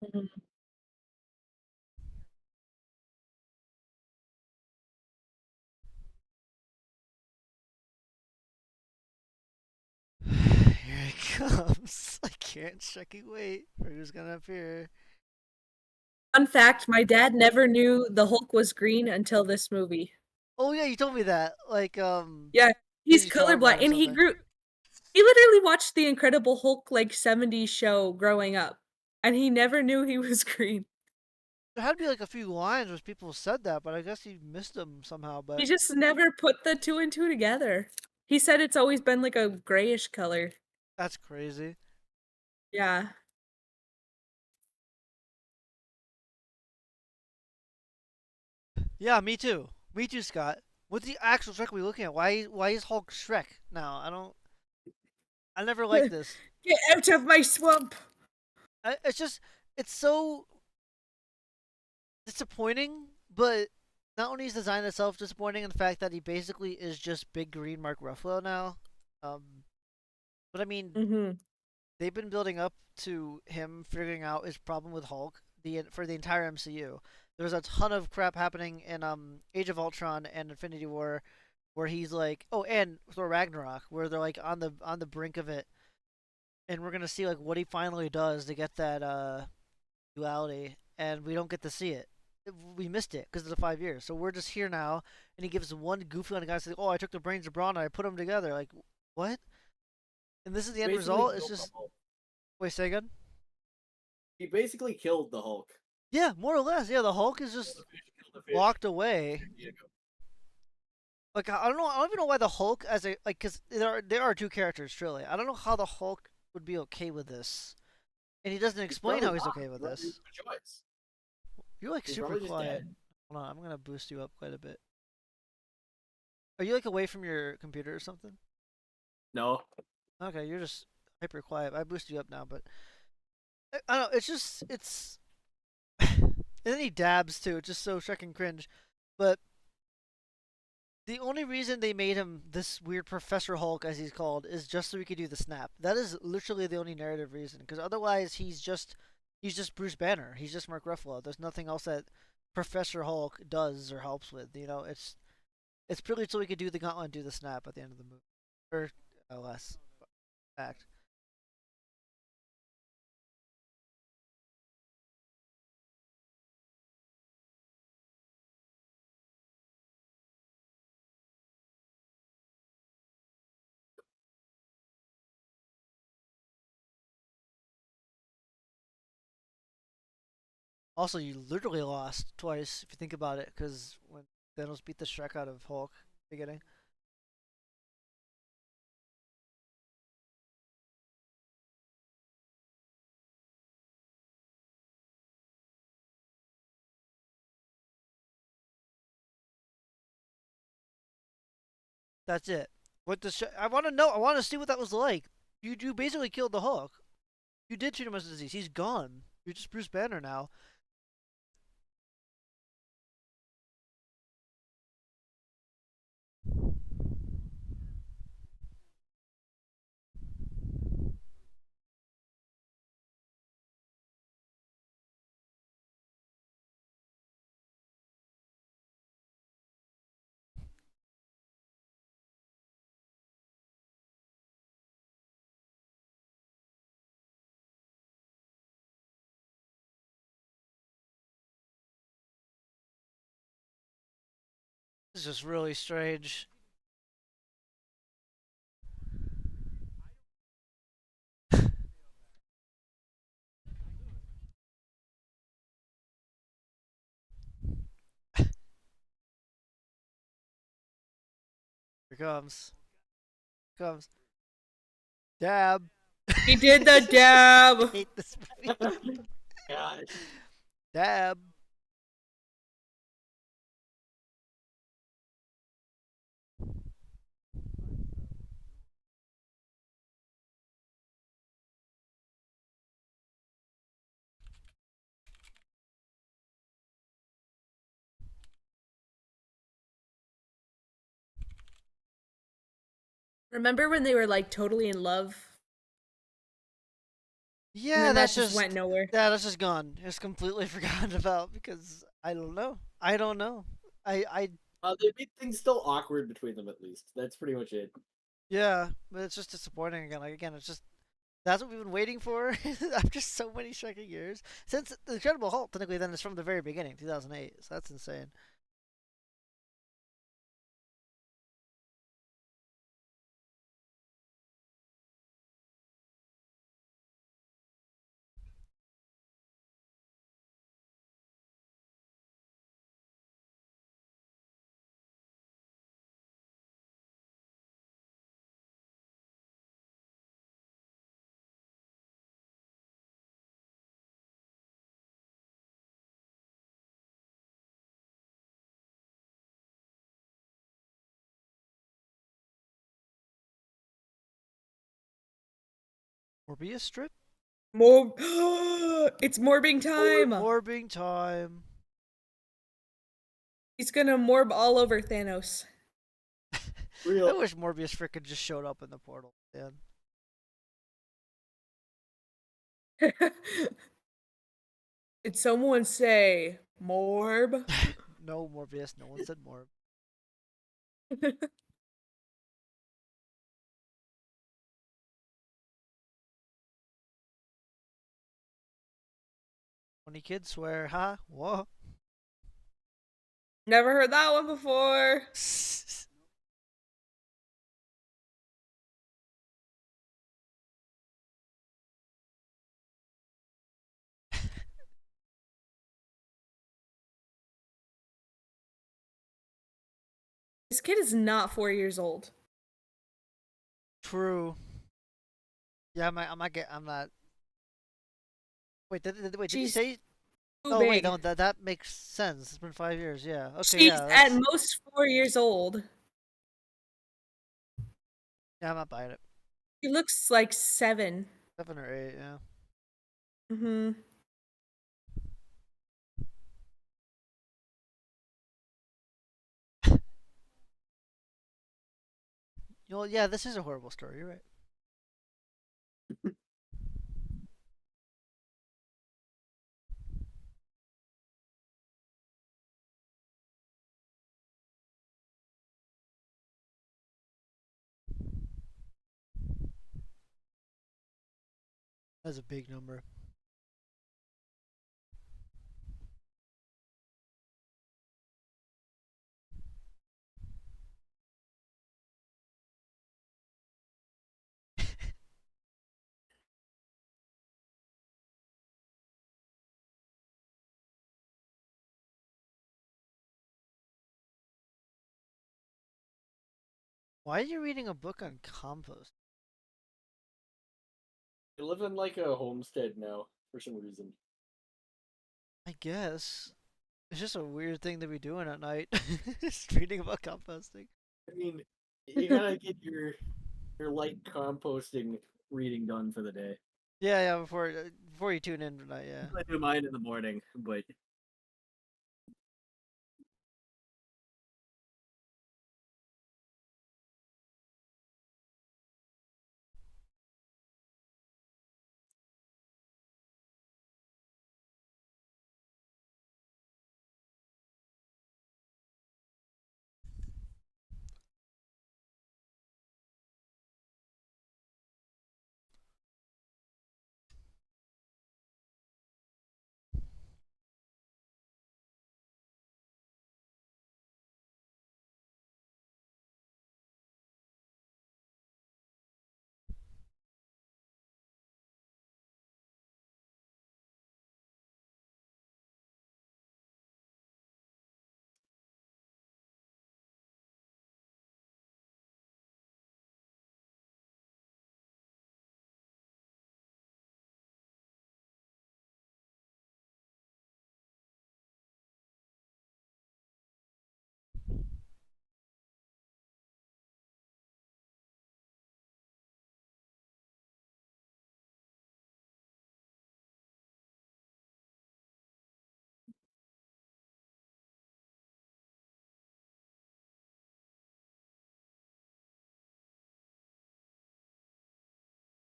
Mhm. Here it comes. I can't fucking wait for who's gonna appear. Fun fact: my dad never knew the Hulk was green until this movie. Oh yeah, you told me that. Yeah, Did he's you tell him that colorblind, or and he something? grew. He literally watched the Incredible Hulk like '70s show growing up, and he never knew he was green. There had to be like a few lines where people said that, but I guess he missed them somehow. He But just never put the two and two together. He said it's always been like a grayish color. that's crazy. Yeah. Yeah, me too. Me too, Scott. What's the actual Shrek we looking at? Why is Hulk Shrek now? I never liked this. Get out of my swamp! It's just it's so disappointing, but not only is the design itself disappointing in the fact that he basically is just big green Mark Ruffalo now. Um, but I mean, Mm-hmm. they've been building up to him figuring out his problem with Hulk for the entire MCU. There's a ton of crap happening in Age of Ultron and Infinity War, where he's like, oh, and Thor Ragnarok, where they're like on the brink of it, and we're gonna see like what he finally does to get that duality, and we don't get to see it. We missed it because of the 5 years. So we're just here now, and he gives one goofy on the guy saying, "Oh, I took the brains of Braun and I put them together." Like, what? And this is the end Basically result. It's killed the just Hulk. wait, say again. He basically killed the Hulk. Yeah, more or less. Yeah, the Hulk is just Killed the fish. walked away. Like I don't know. I don't even know why the Hulk as a like because there are two characters truly. I don't know how the Hulk would be okay with this, and he doesn't explain how he's okay with this. Choice. You're like He's super probably just quiet. dead. Hold on, I'm gonna boost you up quite a bit. Are you like away from your computer or something? No. Okay, you're just hyper quiet. I boosted you up now, but I don't know. It's just it's and then he dabs too. It's just so fucking cringe. But the only reason they made him this weird Professor Hulk, as he's called, is just so he could do the snap. That is literally the only narrative reason. Because otherwise, he's just Bruce Banner. He's just Mark Ruffalo. There's nothing else that Professor Hulk does or helps with. You know, it's purely so he could do the gauntlet and do the snap at the end of the movie, or less. Fact. Also, you literally lost twice if you think about it, because when Thanos beat the Shrek out of Hulk at the beginning. That's it. What the I want to know. I want to see what that was like. You basically killed the Hulk. You did treat him as a disease. He's gone. You're just Bruce Banner now. This is just really strange. Here comes. Here comes. Dab. He did the I dab. hate this movie. God. Dab. Remember when they were like totally in love? And Yeah, then that that's just went nowhere. yeah, that's just gone. It's completely forgotten about because I don't know. I don't know. I They made things still awkward between them at least. That's pretty much it. yeah, but it's just disappointing again. Like again, it's just that's what we've been waiting for after so many fucking years since the Incredible Hulk. Technically, then it's from the very beginning, 2008. So that's insane. Morbius strip. More. It's morbing time. Morbing time. He's gonna morb all over Thanos. I Real. wish Morbius frickin' just showed up in the portal. Man. Did someone say morb? No Morbius. No one said Morb. 20 kids swear, huh? Whoa. Never heard that one before. This kid is not 4 years old. True. Yeah, I'm not. Wait, did he She's say? too Oh wait, big. no, that makes sense. It's been 5 years. Yeah. Okay. She's Yeah. at most 4 years old. Yeah, I'm not buying it. She looks like 7. 7 or 8. Yeah. Mm-hmm. You know, yeah, this is a horrible story. You're right. That's a big number. Why are you reading a book on compost? I live in like a homestead now for some reason. I guess. It's just a weird thing to be doing at night. Just reading about composting. I mean, you gotta get your light composting reading done for the day. Yeah, before you tune in tonight, yeah. I do mine in the morning, but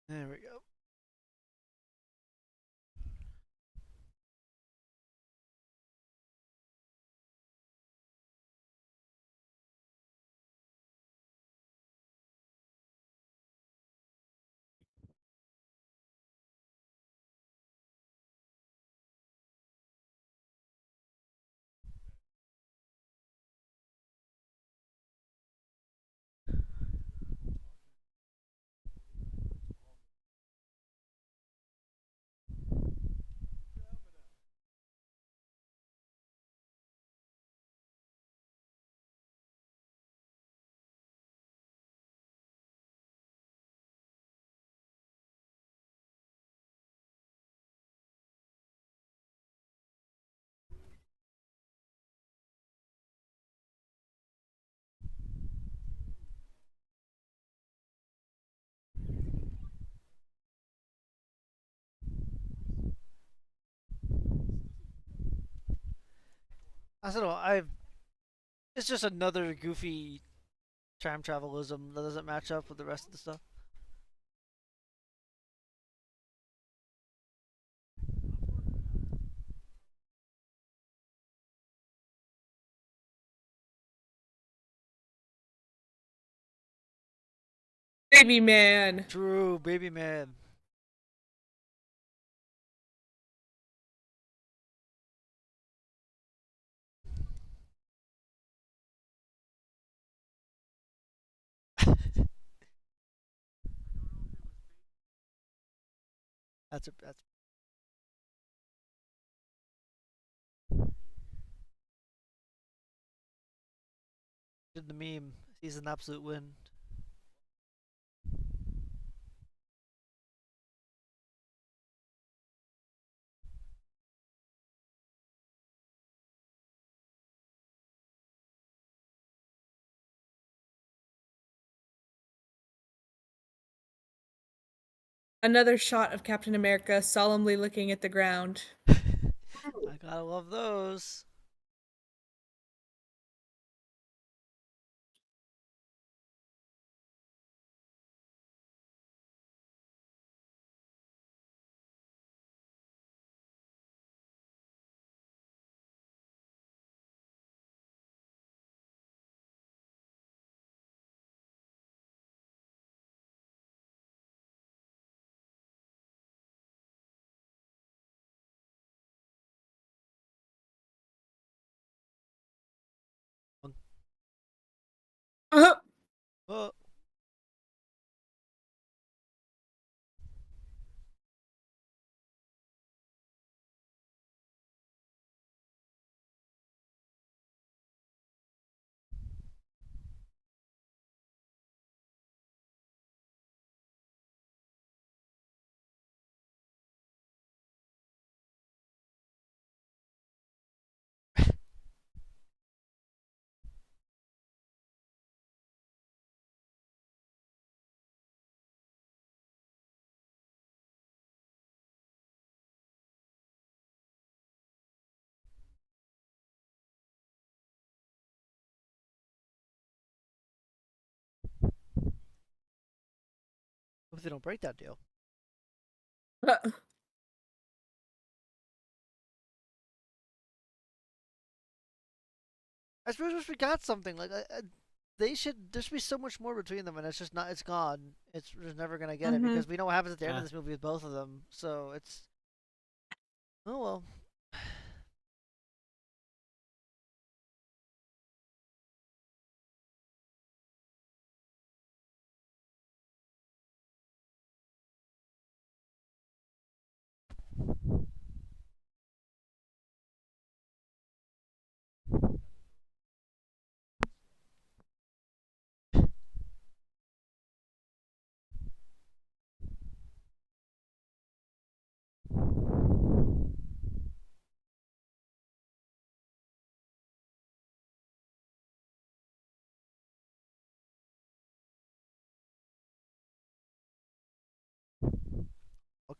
There we go. I don't know. It's just another goofy time travelism that doesn't match up with the rest of the stuff. Baby man. True, baby man. That's did the meme. He's an absolute win. Another shot of Captain America solemnly looking at the ground. I gotta love those. Oh. Hope they don't break that deal. I suppose we got something like they should. There should be so much more between them, and it's just not. It's gone. It's we're just never gonna get it because we know what happens at the end of this movie with both of them. So it's. Oh well.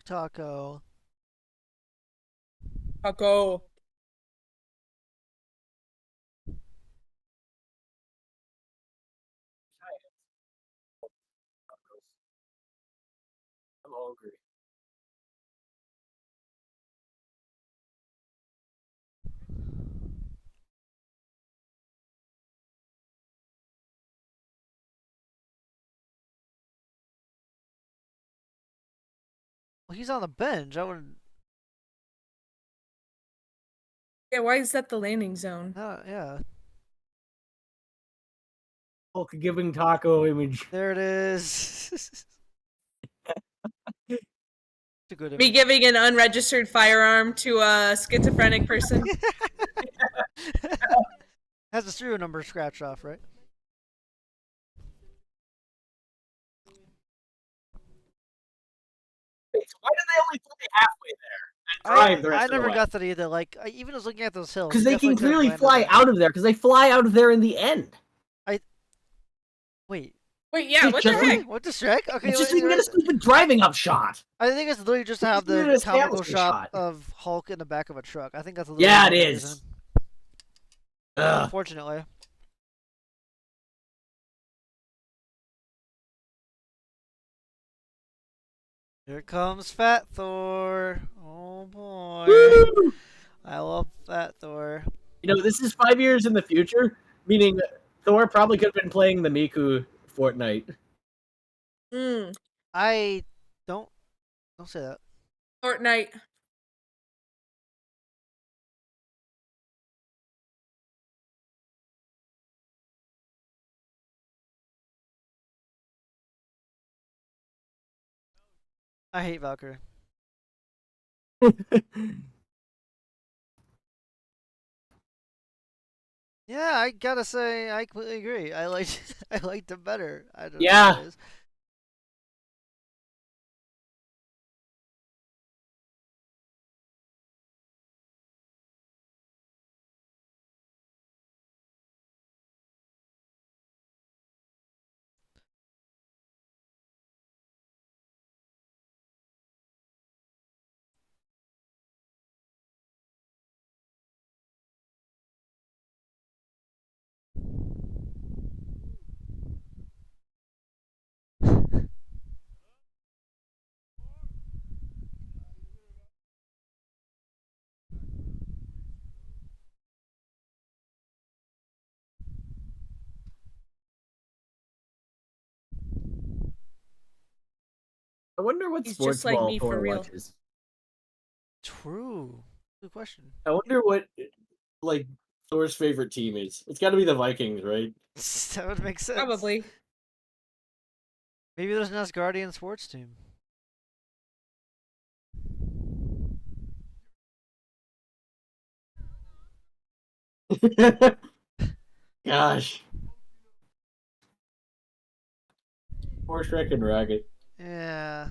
Taco. Taco. I'm hungry. Well, he's on the bench. I wouldn't. Yeah, why is that the landing zone? Yeah. Hulk giving taco image. There it is. It's a good Me image. giving an unregistered firearm to a schizophrenic person. Has the serial number scratched off, right? Wait, so why do they only fly halfway there and drive the rest I of the never way? got that either. Like, I even was looking at those hills. Because they can definitely could've clearly landed fly there. out of there. Because they fly out of there in the end. Wait. Wait, yeah, what the Just- heck? What the Shrek? Okay, It's just wait, so you can get a stupid driving up shot. I think it's literally just to have Just need the an comical establishing shot shot. of Hulk in the back of a truck. I think that's a little Yeah, bit it of the is. reason. Ugh. Unfortunately. Here comes Fat Thor. Oh boy. Woo! I love Fat Thor. You know, this is 5 years in the future, meaning Thor probably could have been playing the Miku Fortnite. I don't say that. Thortnite. I hate Valkyrie. Yeah, I gotta say, I completely agree. I liked I liked him better. I don't know Yeah. what it is. I wonder what He's sports just like ball me for Thor real. watches. True. Good question. I wonder what like Thor's favorite team is. It's got to be the Vikings, right? That would make sense. Probably. Maybe there's an Asgardian sports team. Gosh. Bullshrek and Ragged. Yeah.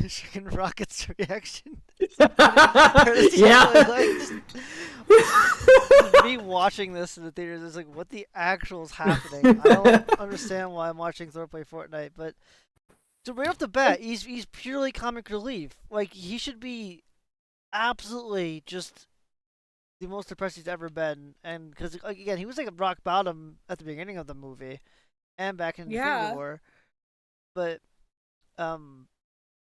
Chicken Rocket's reaction. Yeah. Me watching this in the theaters is like, what the actual is happening? I don't understand why I'm watching Thor play Fortnite, but so right off the bat, he's purely comic relief. Like he should be absolutely just the most depressed he's ever been, and because like, again, he was like a rock bottom at the beginning of the movie and back in Infinity Yeah. War, but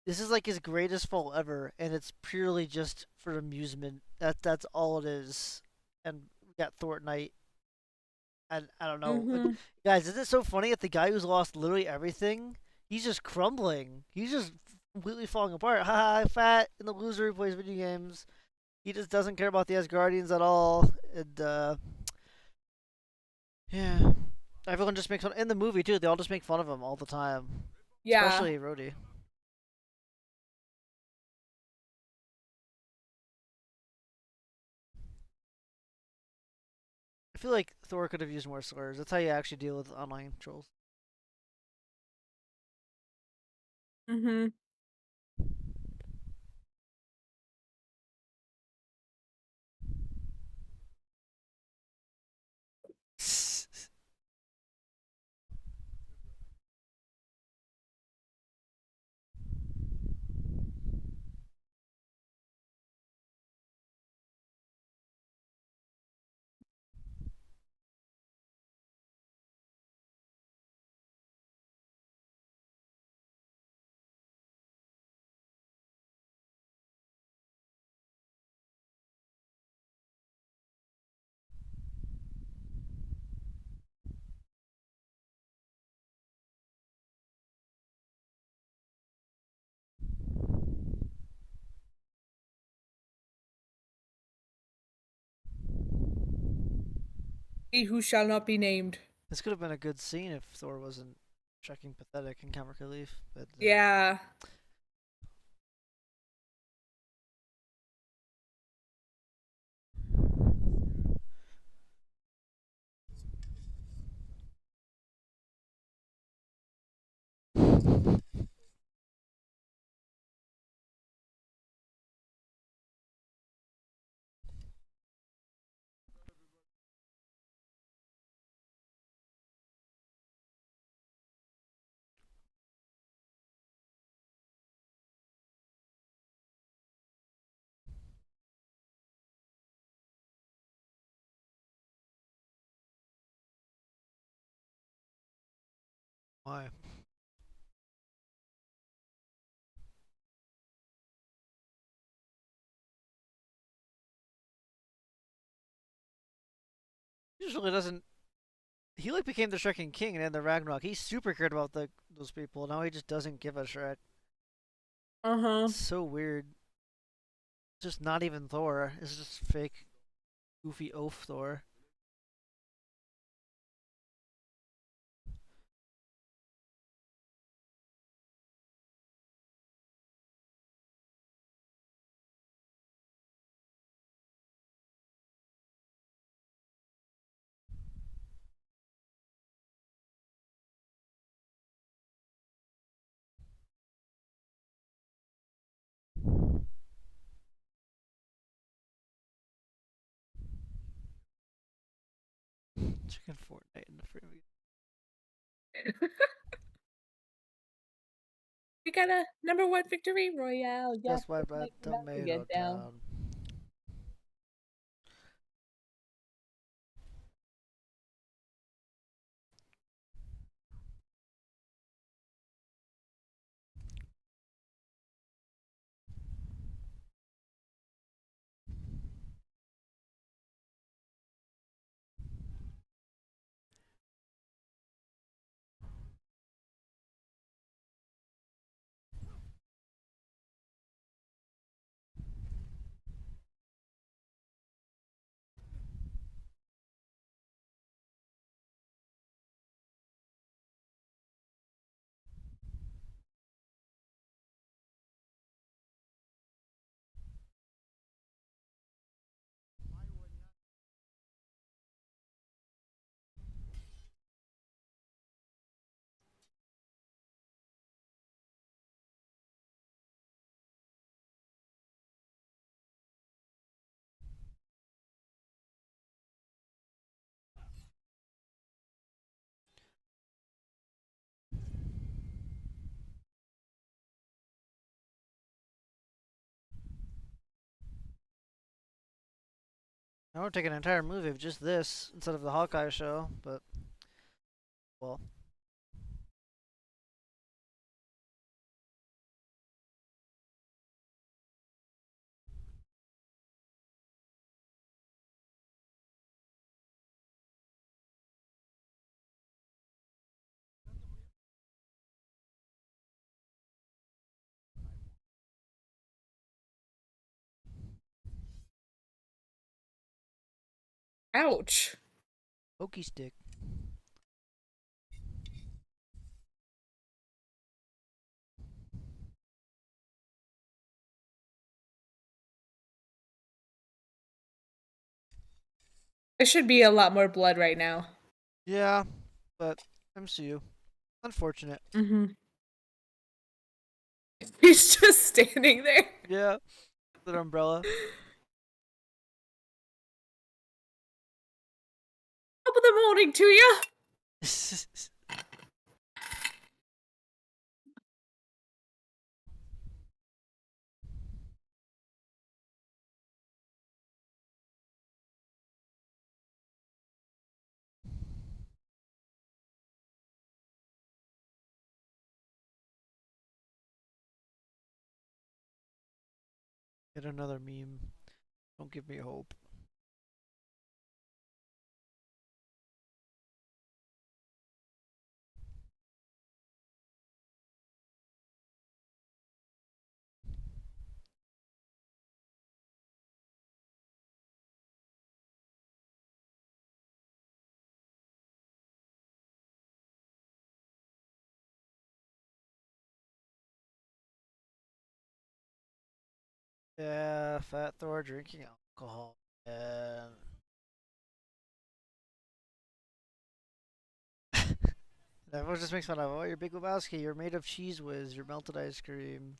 this is like his greatest fall ever, and it's purely just for amusement. That's all it is. And we got Thortnite, and I don't know, like, Mhm. guys, isn't it so funny that the guy who's lost literally everything, he's just crumbling. He's just completely falling apart. Haha, fat and the loser who plays video games. He just doesn't care about the Asgardians at all, and yeah, everyone just makes fun. In the movie too, they all just make fun of him all the time, Yeah. especially Rhodey. I feel like Thor could have used more slurs. That's how you actually deal with online trolls. Mhm. He who shall not be named. This could have been a good scene if Thor wasn't checking pathetic in comic relief, but Yeah. why? He just really doesn't. He like became the Shrekin King and in the Ragnarok. He super cared about those people. Now he just doesn't give a shit. Uh-huh. It's so weird. Just not even Thor. It's just fake, goofy oaf Thor. Chicken Fortnite in the frame. We got a #1 victory royale. Yeah. Just why by Tomato Get down. Town. I would take an entire movie of just this instead of the Hawkeye show, but well. Ouch. Pokey stick. There should be a lot more blood right now. Yeah, but MCU. Unfortunate. Mm-hmm. He's just standing there. Yeah, with an umbrella. Top of the morning to you. Get another meme. Don't give me hope. Yeah, Fat Thor drinking alcohol. And everyone just makes fun of, oh, you're Big Lebowski, you're made of cheese whiz, you're melted ice cream.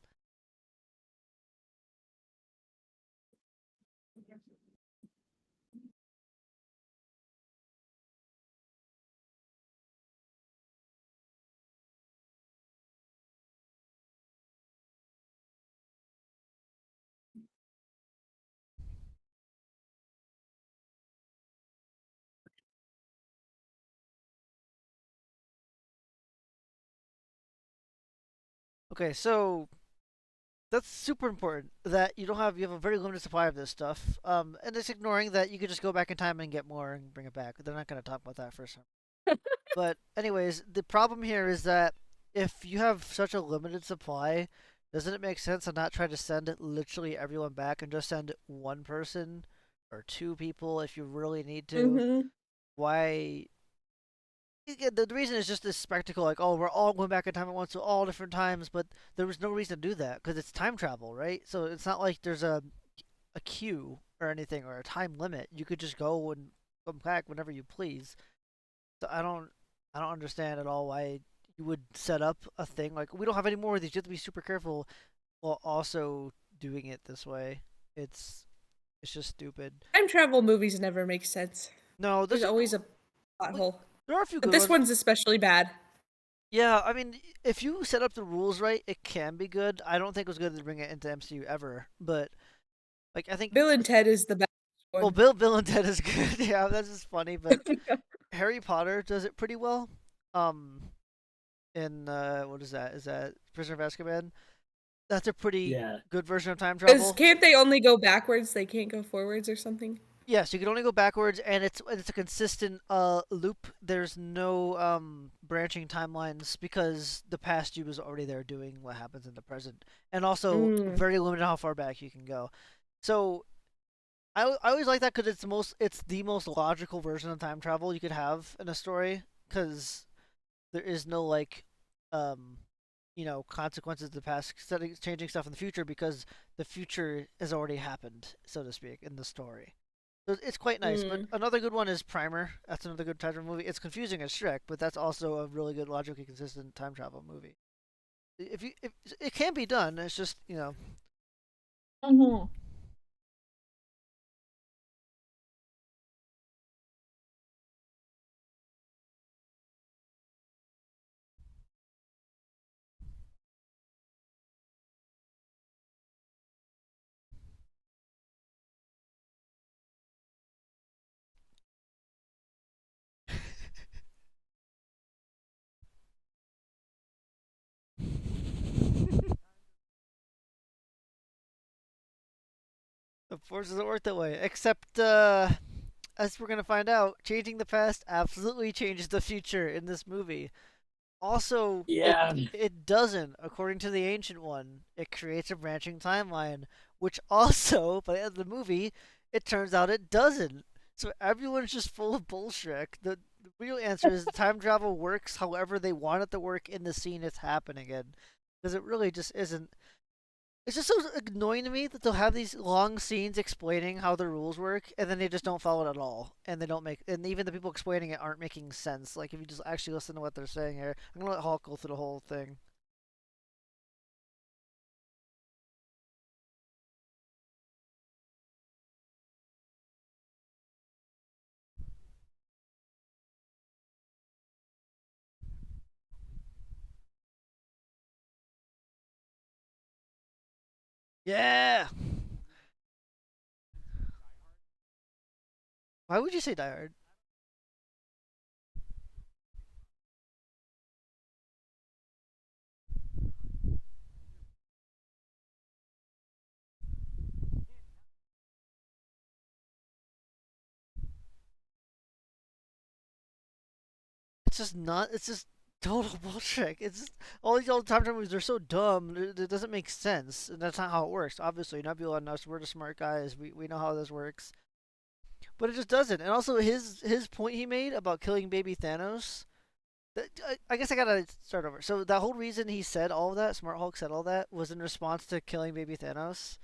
Okay, so that's super important that you have a very limited supply of this stuff. And it's ignoring that you could just go back in time and get more and bring it back. They're not going to talk about that for some. But anyways, the problem here is that if you have such a limited supply, doesn't it make sense to not try to send literally everyone back and just send one person or two people if you really need to? Mm-hmm. Why? The reason is just this spectacle, like, oh, we're all going back in time at once, so all different times, but there was no reason to do that because it's time travel, right? So it's not like there's a queue or anything or a time limit. You could just go and come back whenever you please. So I don't understand at all why you would set up a thing like we don't have any more of these. You have to be super careful while also doing it this way. It's just stupid. Time travel movies never make sense. No, There's always a plot hole. there are a few But good this ones. one's especially bad. Yeah, I mean, if you set up the rules right, it can be good. I don't think it was good to bring it into MCU ever, but like I think, Bill and Ted is the best well, one. Bill and Ted is good. Yeah, that's just funny. But Harry Potter does it pretty well. Um, in what is that? Is that Prisoner of Azkaban? That's a pretty Yeah. good version of time Because travel. can't they only go backwards? They can't go forwards or something? Yes, you can only go backwards, and it's a consistent loop. There's no branching timelines because the past you was already there doing what happens in the present, and also Mm. very limited how far back you can go. So I always like that because it's the most logical version of time travel you could have in a story because there is no like um consequences of the past changing stuff in the future because the future has already happened, so to speak, in the story. So it's quite nice. But Mm. another good one is Primer. That's another good time travel movie. It's confusing as Shrek, but that's also a really good logically consistent time travel movie. If it can be done, it's just Mm-hmm. Of course, it doesn't work that way. Except, as we're gonna find out, changing the past absolutely changes the future in this movie. Also, Yeah. it doesn't, according to the ancient one. It creates a branching timeline, which also, by the end of the movie, it turns out it doesn't. So everyone's just full of bullshit. The real answer is time travel works however they want it to work in the scene it's happening in. Because it really just isn't. It's just so annoying to me that they'll have these long scenes explaining how the rules work, and then they just don't follow it at all, and they don't make, and even the people explaining it aren't making sense. Like if you just actually listen to what they're saying here, I'm gonna let Hulk go through the whole thing. Yeah. Why would you say Die Hard? It's just not. It's just total bullshit. It's just all these old time travel movies. They're so dumb. It doesn't make sense, and that's not how it works. Obviously, Nebula and us, we're the smart guys. We know how this works, but it just doesn't. And also, his point he made about killing baby Thanos. I guess I gotta start over. So that whole reason he said all of that, Smart Hulk said all that, was in response to killing baby Thanos.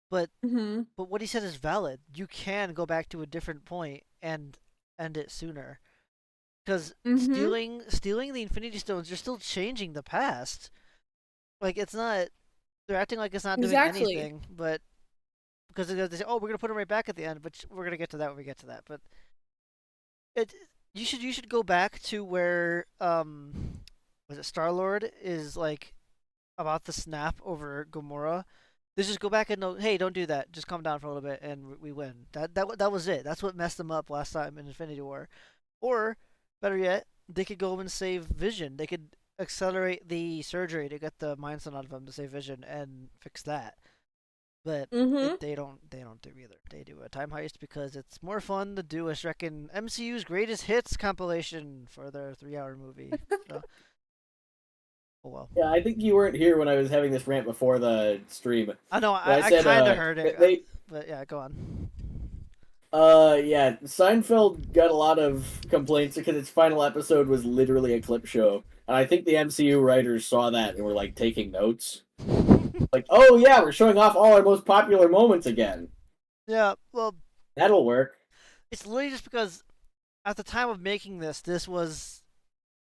But Mm-hmm. but what he said is valid. You can go back to a different point and end it sooner. Because Mm-hmm. stealing the Infinity Stones, you're still changing the past. Like it's not. They're acting like it's not doing Exactly. anything, but because they say, "Oh, we're gonna put them right back at the end," but we're gonna get to that when we get to that. But it you should go back to where was it Star Lord is like about the snap over Gamora. Let's just go back and know, hey, don't do that. Just calm down for a little bit, and we win. That was it. That's what messed them up last time in Infinity War. Or better yet, they could go and save Vision. They could accelerate the surgery to get the Mind Stone out of him to save Vision and fix that. But Mm-hmm. they don't do either. They do a time heist because it's more fun to do a Shrek and MCU's greatest hits compilation for their 3 hour movie. So, oh well. Yeah, I think you weren't here when I was having this rant before the stream. I know But I I said kind of heard it, they but yeah, go on. yeah, Seinfeld got a lot of complaints because its final episode was literally a clip show. And I think the MCU writers saw that and were like taking notes. Like, oh yeah, we're showing off all our most popular moments again. Yeah, well, That'll work. it's literally just because at the time of making this, this was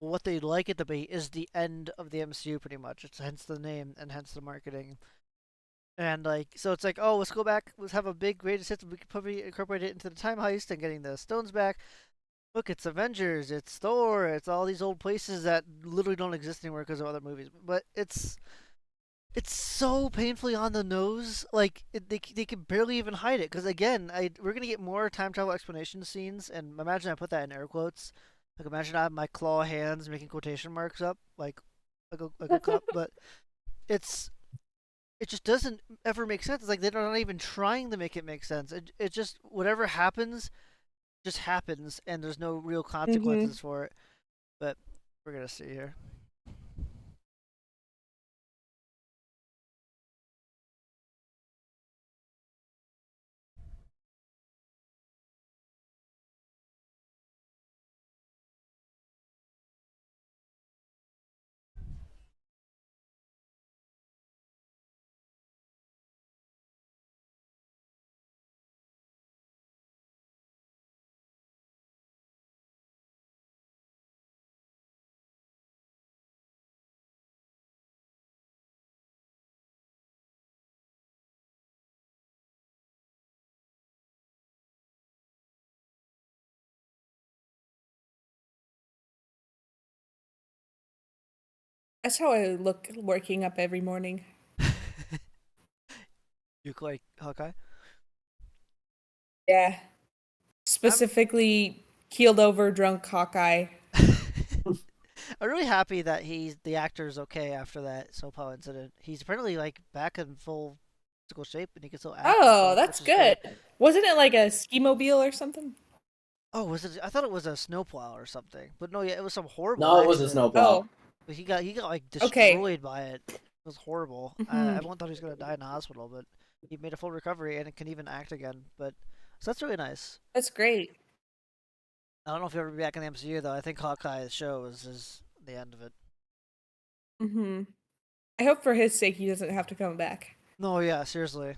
what they'd like it to be is the end of the MCU pretty much. It's hence the name and hence the marketing. And like, so it's like, oh, let's go back. Let's have a big greatest hits. We could probably incorporate it into the time heist and getting the stones back. Look, it's Avengers, it's Thor, it's all these old places that literally don't exist anymore because of other movies. But it's so painfully on the nose. Like they can barely even hide it. Because again, we're gonna get more time travel explanation scenes, and imagine I put that in air quotes. Like imagine I have my claw hands making quotation marks up, like a cup. But it's it just doesn't ever make sense. It's like they're not even trying to make it make sense. It just whatever happens just happens, and there's no real Mm-hmm. consequences for it. But we're gonna see here. That's how I look waking up every morning. You look like Hawkeye. Yeah. I'm Specifically, keeled over drunk Hawkeye. I'm really happy that the actor's okay after that Sopal incident. He's apparently like back in full physical shape, and he can still act. Oh, and stuff, that's which is great. good. Wasn't it like a ski mobile or something? Oh, was it? I thought it was a snowplow or something. But no, yeah, it was some horrible No, it was a accident. snowplow. Oh, But he got like okay. destroyed by it. It was horrible. Mhm. Everyone thought he was gonna die in the hospital, but he made a full recovery and can even act again. But so that's really nice. That's great. I don't know if he'll ever be back in the MCU though. I think Hawkeye's show is the end of it. Mhm. I hope for his sake he doesn't have to come back. No, yeah, seriously.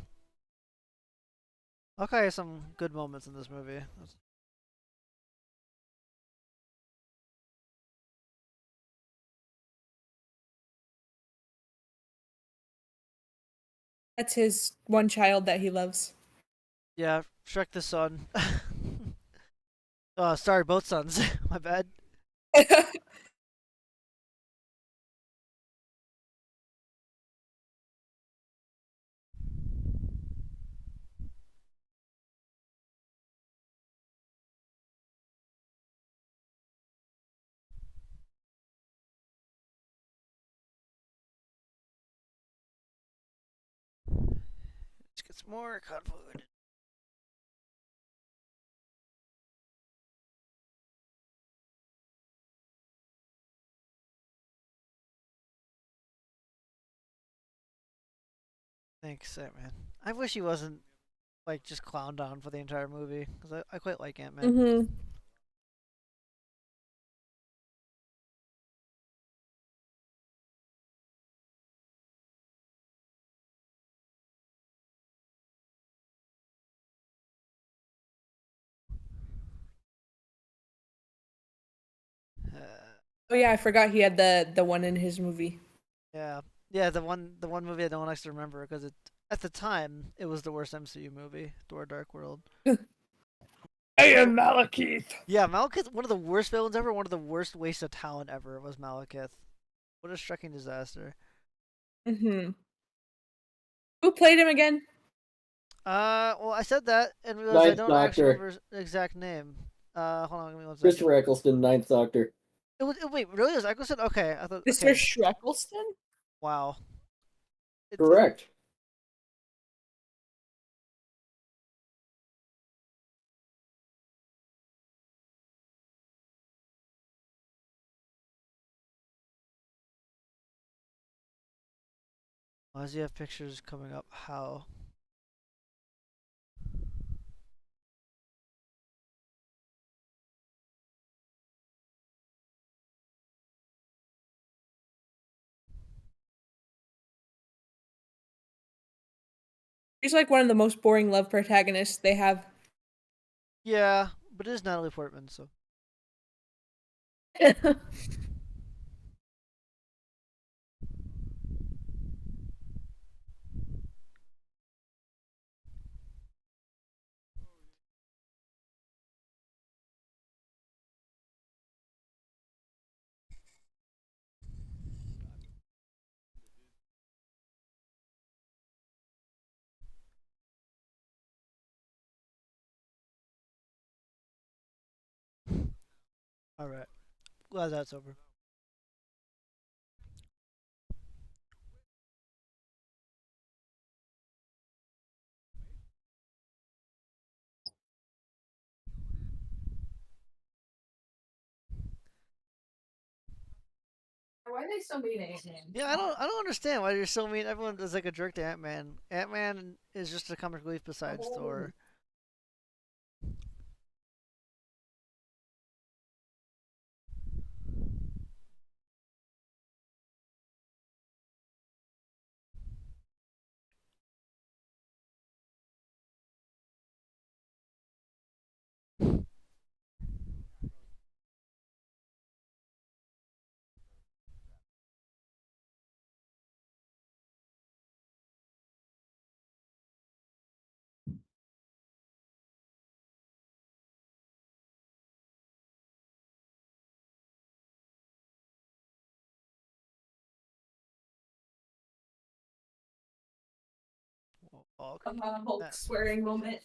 Hawkeye has some good moments in this movie. That's his one child that he loves. Yeah, Shrek the Son. Oh, sorry, both sons. My bad. Let's get some more convoluted. Thanks, Antman. I wish he wasn't like just clowned on for the entire movie because I quite like Antman. Mhm. Oh yeah, I forgot he had the one in his movie. Yeah, yeah, the one movie that no one likes to remember because it at the time it was the worst MCU movie, Thor: Dark World. I am Malekith. Yeah, Malekith, one of the worst villains ever, one of the worst waste of talent ever was Malekith. What a striking disaster. Mhm. Who played him again? Well, I said that and realized I Ninth don't actually Doctor. remember his exact name. Hold on, give me one second. Christopher Eccleston, Ninth Doctor. Wait, really? It was Eccleston? Okay, I thought. Mr. Okay, Shreckleston? wow. It's Correct. why does he have pictures coming up? How? He's like one of the most boring love protagonists they have. Yeah, but it is Natalie Portman, so. All right, glad that's over. Why are they so mean at him? Yeah, I don't understand why you're so mean. Everyone is like a jerk to Ant-Man. Ant-Man is just a comic relief besides Thor. Oh, okay. Hulk swearing moment.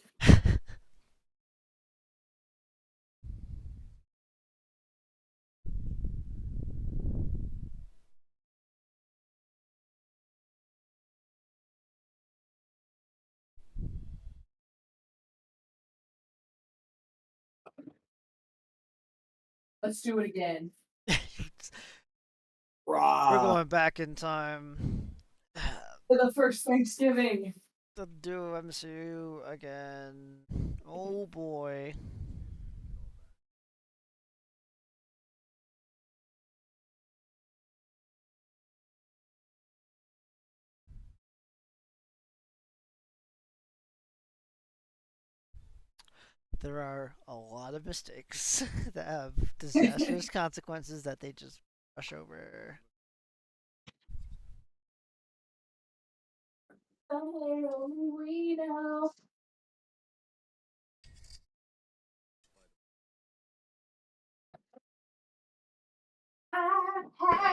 Let's do it again. We're going back in time For the first Thanksgiving. to do MCU again. Oh boy. There are a lot of mistakes that have disastrous consequences that they just brush over. I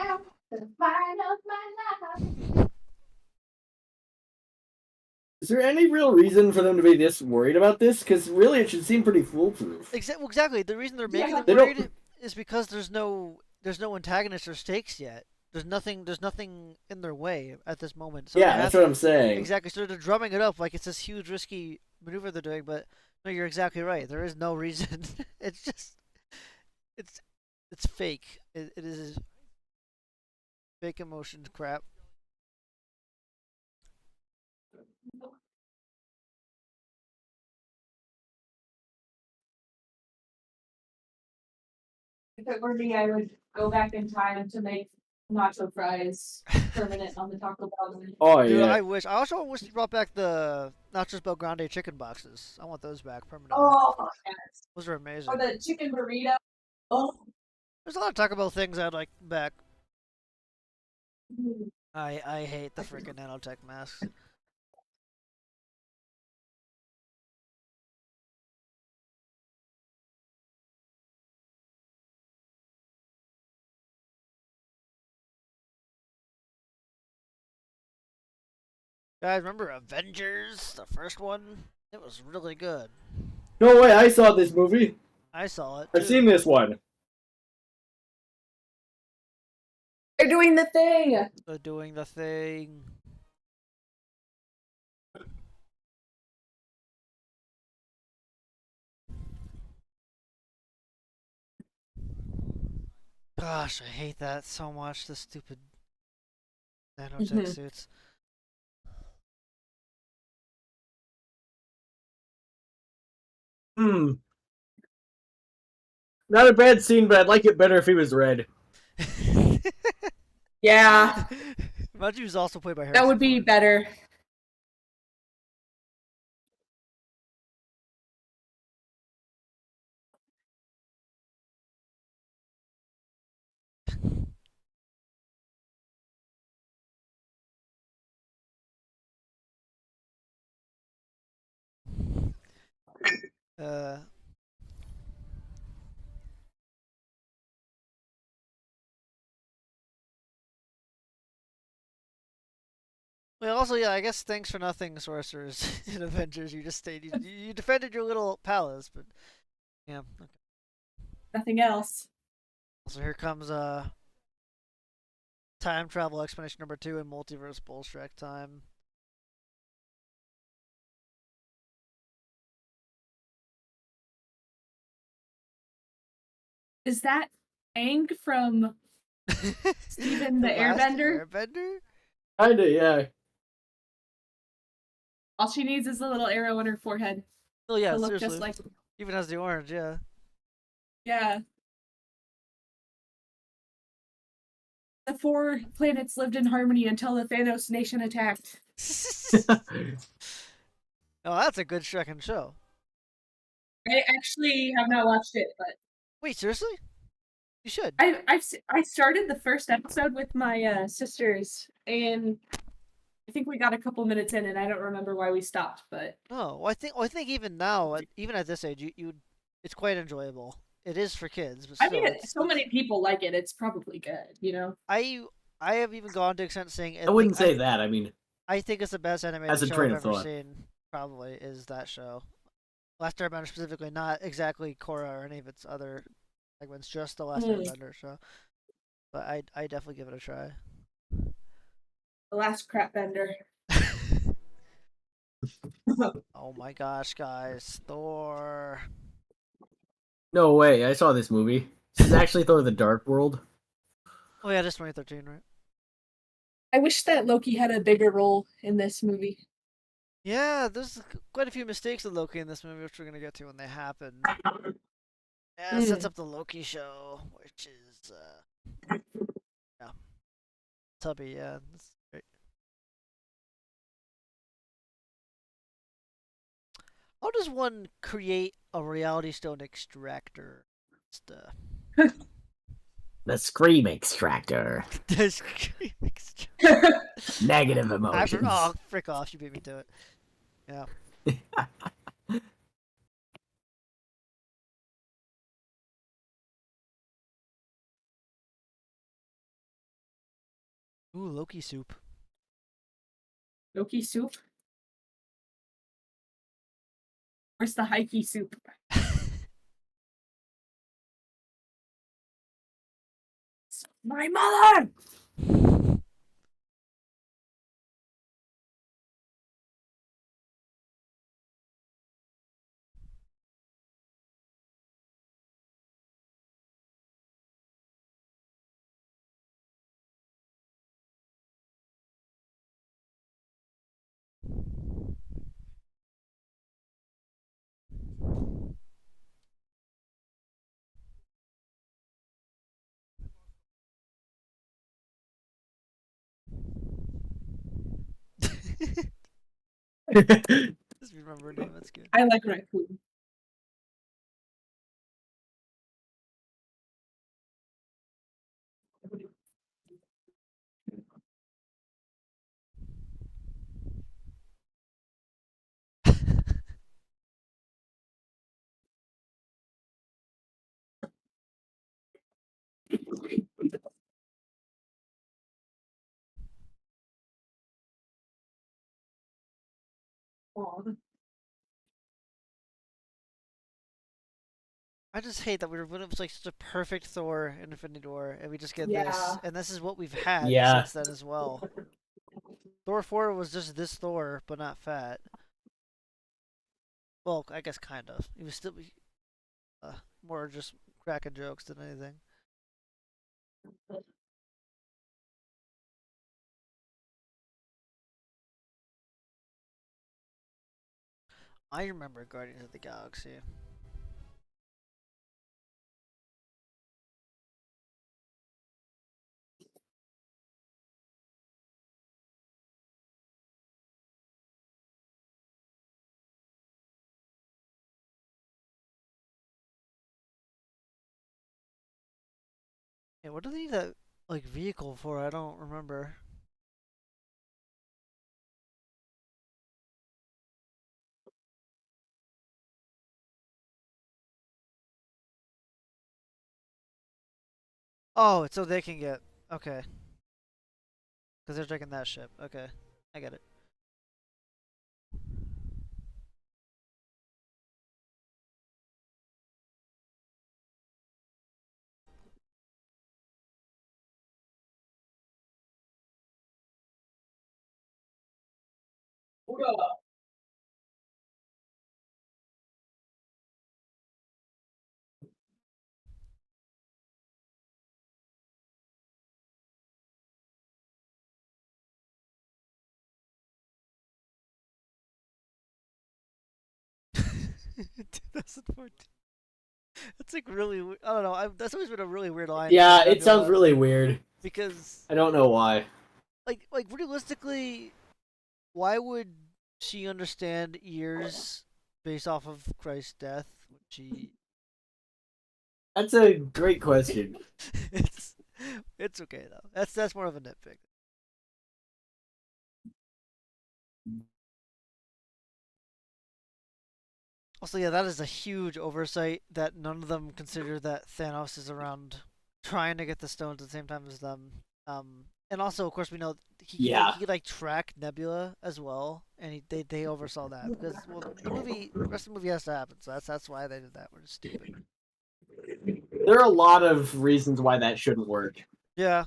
have the fight of my life. Is there any real reason for them to be this worried about this? Because really, it should seem pretty foolproof. Exactly. The reason they're making Yeah. them worried is because there's no antagonist or stakes yet. There's nothing in their way at this moment. So Yeah, that's what I'm saying. Exactly. So they're drumming it up like it's this huge risky maneuver they're doing, but no, you're exactly right. There is no reason. It's just it's fake. It is fake emotion crap. If it were me, I would go back in time to make nacho fries permanent on the Taco Bell. Oh Dude, yeah. I wish. I also wish you brought back the Nachos Bel Grande chicken boxes. I want those back permanently. Oh, yes. Those are amazing. Or the chicken burrito. Oh. There's a lot of Taco Bell things I'd like back. I hate the freaking nanotech masks. Guys, remember Avengers, the first one? It was really good. No way, I saw this movie. I saw it. I've seen this one. They're doing the thing. They're doing the thing. Gosh, I hate that so much. The stupid nanotech suits. Not a bad scene, but I'd like it better if he was red. Yeah, Imagine was also played by that would be better. Well, also, yeah, I guess thanks for nothing, sorcerers in Avengers. You just stayed. You defended your little palace, but yeah. Okay. Nothing else. So here comes time travel explanation number 2 in multiverse bullshrek time. Is that Aang from Steven the last Airbender? Airbender? Kinda, yeah. All she needs is a little arrow in her forehead. Oh yeah, To look seriously. just like. Even has the orange, yeah. Yeah. The 4 planets lived in harmony until the Thanos nation attacked. Oh, that's a good Shrek show. I actually have not watched it, but Wait, seriously? You should. I started the first episode with my sisters, and I think we got a couple minutes in, and I don't remember why we stopped. But Oh, I think even now, even at this age, it's quite enjoyable. It is for kids, but I still, mean, so many people like it; it's probably good, you know. I have even gone to extent saying I wouldn't say that. I mean, I think it's the best animated as a show train I've of ever thought. seen. Probably is that show. Last Airbender specifically, not exactly Korra or any of its other segments, just the Last Airbender show. But I definitely give it a try. The last crap bender. Oh my gosh, guys, Thor! No way, I saw this movie. This is actually Thor: The Dark World. Oh yeah, just 2013, right? I wish that Loki had a bigger role in this movie. Yeah, there's quite a few mistakes with Loki in this movie, which we're gonna get to when they happen. Yeah, it sets up the Loki show, which is yeah, Tubby. Yeah, that's great. How does one create a reality stone extractor? The Scream Extractor. Does Negative emotions. oh, frick off! You beat me to it. Yeah. Ooh, Loki soup. Loki soup? Where's the Heike soup? My mother! Just remember her name. That's good. I like raccoon. Aw. I just hate that we were it was like such a perfect Thor in Infinity War, and we just get Yeah. this, and this is what we've had Yeah. since then as well. Thor 4 was just this Thor, but not fat. Well, I guess kind of. He was still more just cracking jokes than anything. I remember Guardians of the Galaxy. Yeah, what do they need that like vehicle for? I don't remember. Oh, it's so they can get okay. Because they're taking that ship. Okay, I get it. That's like really. I don't know. That's always been a really weird line. Yeah, it sounds really weird. Because I don't know why. like realistically, why would she understand years based off of Christ's death? Would she? That's a great question. it's it's okay though. That's more of a nitpick. Also, yeah, that is a huge oversight that none of them consider that Thanos is around trying to get the stones at the same time as them. And also, of course, we know he could like track Nebula as well, and they oversaw that because well, the rest of the movie has to happen, so that's why they did that. We're just stupid. There are a lot of reasons why that shouldn't work. Yeah,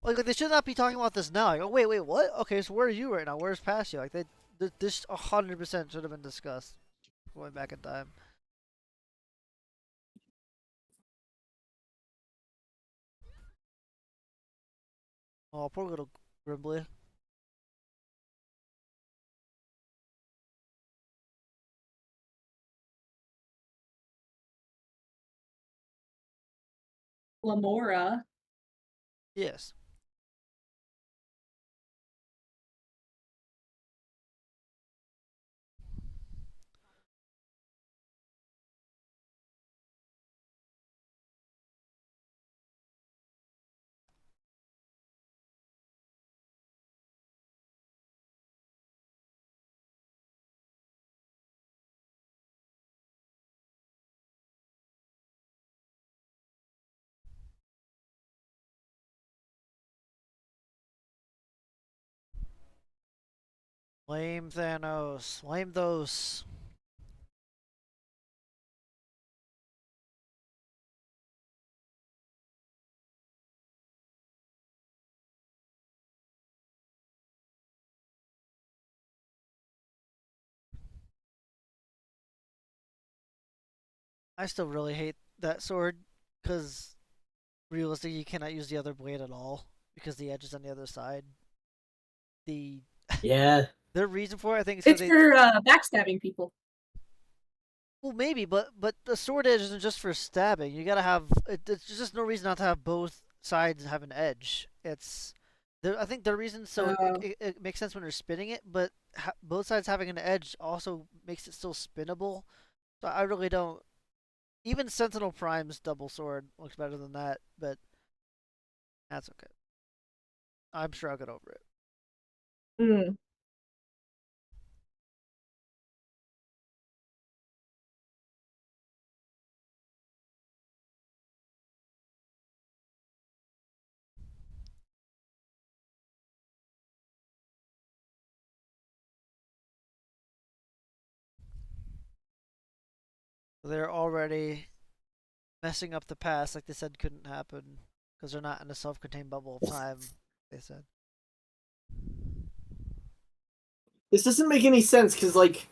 like they should not be talking about this now. Like, oh wait, what? Okay, so where are you right now? Where's past you? Like this 100% should have been discussed going back in time. Oh, poor little Grimbley. Lamora. Yes. Lame Thanos. Lame those. I still really hate that sword because realistically you cannot use the other blade at all because the edge is on the other side. The Yeah. their reason for it, I think, is It's because for backstabbing people. well, maybe, but the sword edge isn't just for stabbing. You gotta have. It's just no reason not to have both sides have an edge. I think the reason so Oh. it makes sense when you're spinning it, but both sides having an edge also makes it still spinnable. So I really don't. Even Sentinel Prime's double sword looks better than that, but that's okay. I'm sure I'll get over it. Mm. They're already messing up the past like they said couldn't happen because they're not in a self-contained bubble of time, they said. This doesn't make any sense because, like,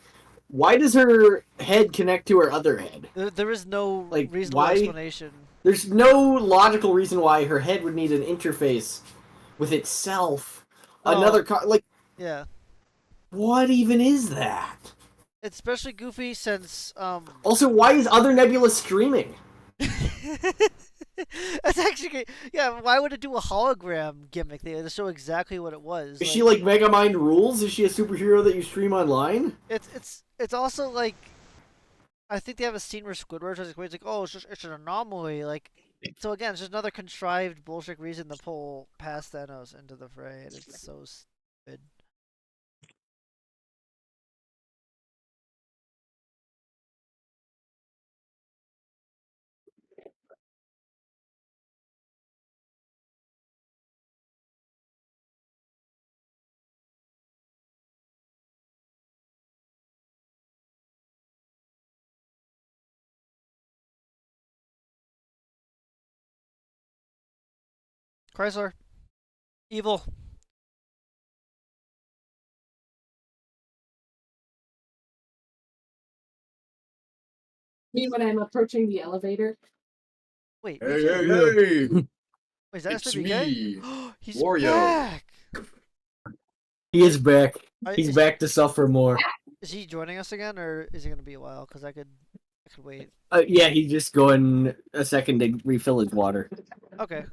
why does her head connect to her other head? There is no Like, reasonable why? explanation. There's no logical reason why her head would need an interface with itself. Well, Like, yeah. what even is that? It's especially goofy since Also, why is Other Nebula streaming? That's actually great. Yeah, why would it do a hologram gimmick? They show exactly what it was. Is she like Megamind Rules? Is she a superhero that you stream online? It's also like I think they have a scene where Squidward is like, oh, it's an anomaly. Like, so again, it's just another contrived bullshit reason to pull past Thanos into the fray. And it's so stupid. Chrysler, evil. Me when I'm approaching the elevator. Wait, Hey, me too. hey, hey! Wait, is that It's SWK? me, He's Wario. back. He is back. I- He's is- back to suffer more. Is he joining us again, or is it gonna be a while? Because I could wait. Yeah, he's just going a second to refill his water. Okay,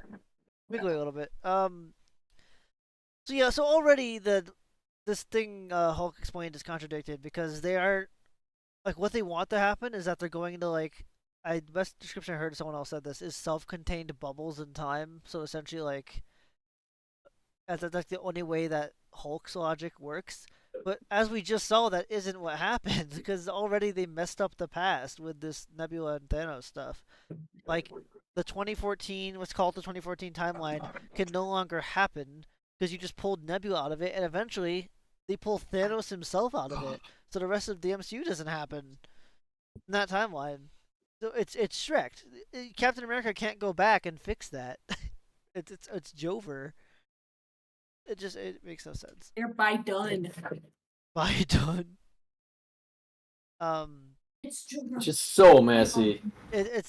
we can wait a little bit. So yeah, so already this thing Hulk explained is contradicted because they are like what they want to happen is that they're going into like the best description I heard someone else said this is self-contained bubbles in time. So essentially like that's like the only way that Hulk's logic works. But as we just saw, that isn't what happened because already they messed up the past with this Nebula and Thanos stuff. Like the 2014, what's called the 2014 timeline, can no longer happen because you just pulled Nebula out of it, and eventually they pull Thanos himself out of it, so the rest of the MCU doesn't happen in that timeline. So it's strict. Captain America can't go back and fix that. It's Jover. It makes no sense. Thereby done. By done. It's Just so messy. It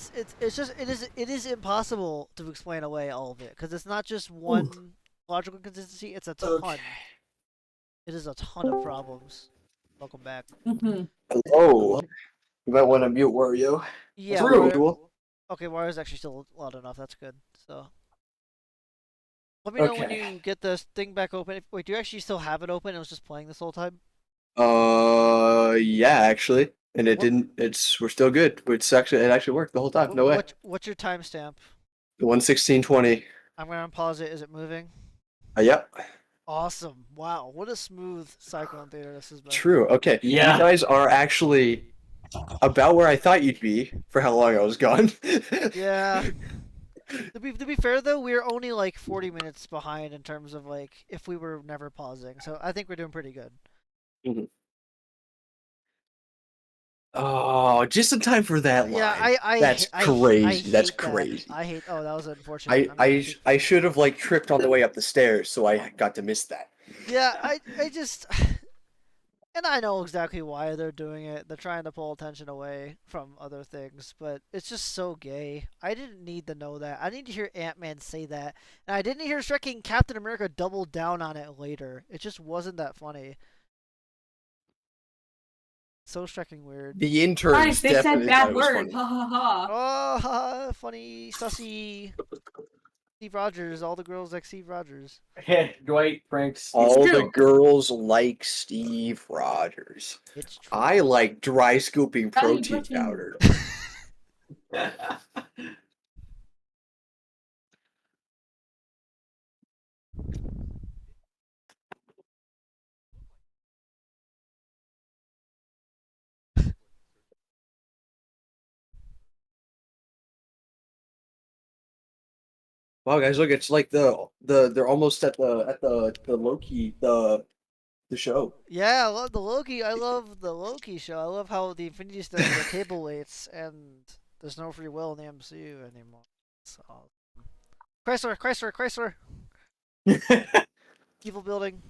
is impossible to explain away all of it because it's not just one logical consistency, it's a ton. Okay. It is a ton of problems. Welcome back. Hello. You might want to mute Wario. Yeah, True. Wario, okay, Wario's actually still loud enough. That's good. So let me know when Okay. you get this thing back open. Wait, do you actually still have it open? It was just playing this whole time. Yeah, actually, and it What- didn't. We're still good. It actually worked the whole time. No way. What's your timestamp? 1:16:20. I'm gonna unpause it. Is it moving? Yep. Awesome. Wow, what a smooth Cyclone Theater this has been. True. Okay. Yeah. You guys are actually about where I thought you'd be for how long I was gone. Yeah. To be fair though, we're only like 40 minutes behind in terms of like if we were never pausing. So I think we're doing pretty good. Oh, just in time for that line. Yeah, That's I crazy. That's hate that. crazy. I hate. Oh, that was unfortunate. I should have like tripped on the way up the stairs, so I got to miss that. Yeah, I just. And I know exactly why they're doing it. They're trying to pull attention away from other things, but it's just so gay. I didn't need to know that. I didn't hear Ant-Man say that. And I didn't hear Shrek and Captain America double down on it later. It just wasn't that funny. So Shreking weird. The interns Guys, they said definitely thought bad it was word. funny. Ha ha ha. Oh, haha, funny, sussy. Steve Rogers, all the girls like Steve Rogers. Dwight Franks. All the true. girls like Steve Rogers. It's true. I like dry scooping Johnny protein Griffin. powder. Wow, guys, look! It's like they're almost at the Loki the show. Yeah, I love the Loki. I love the Loki show. I love how the Infinity Stones are table weights, and there's no free will in the MCU anymore. It's awesome. Chrysler. Evil building.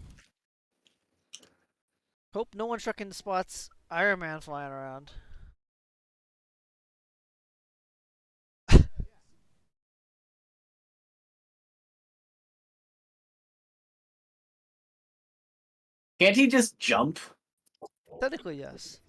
Hope no one struck into spots. Iron Man flying around. Can't he just jump? Technically, yes.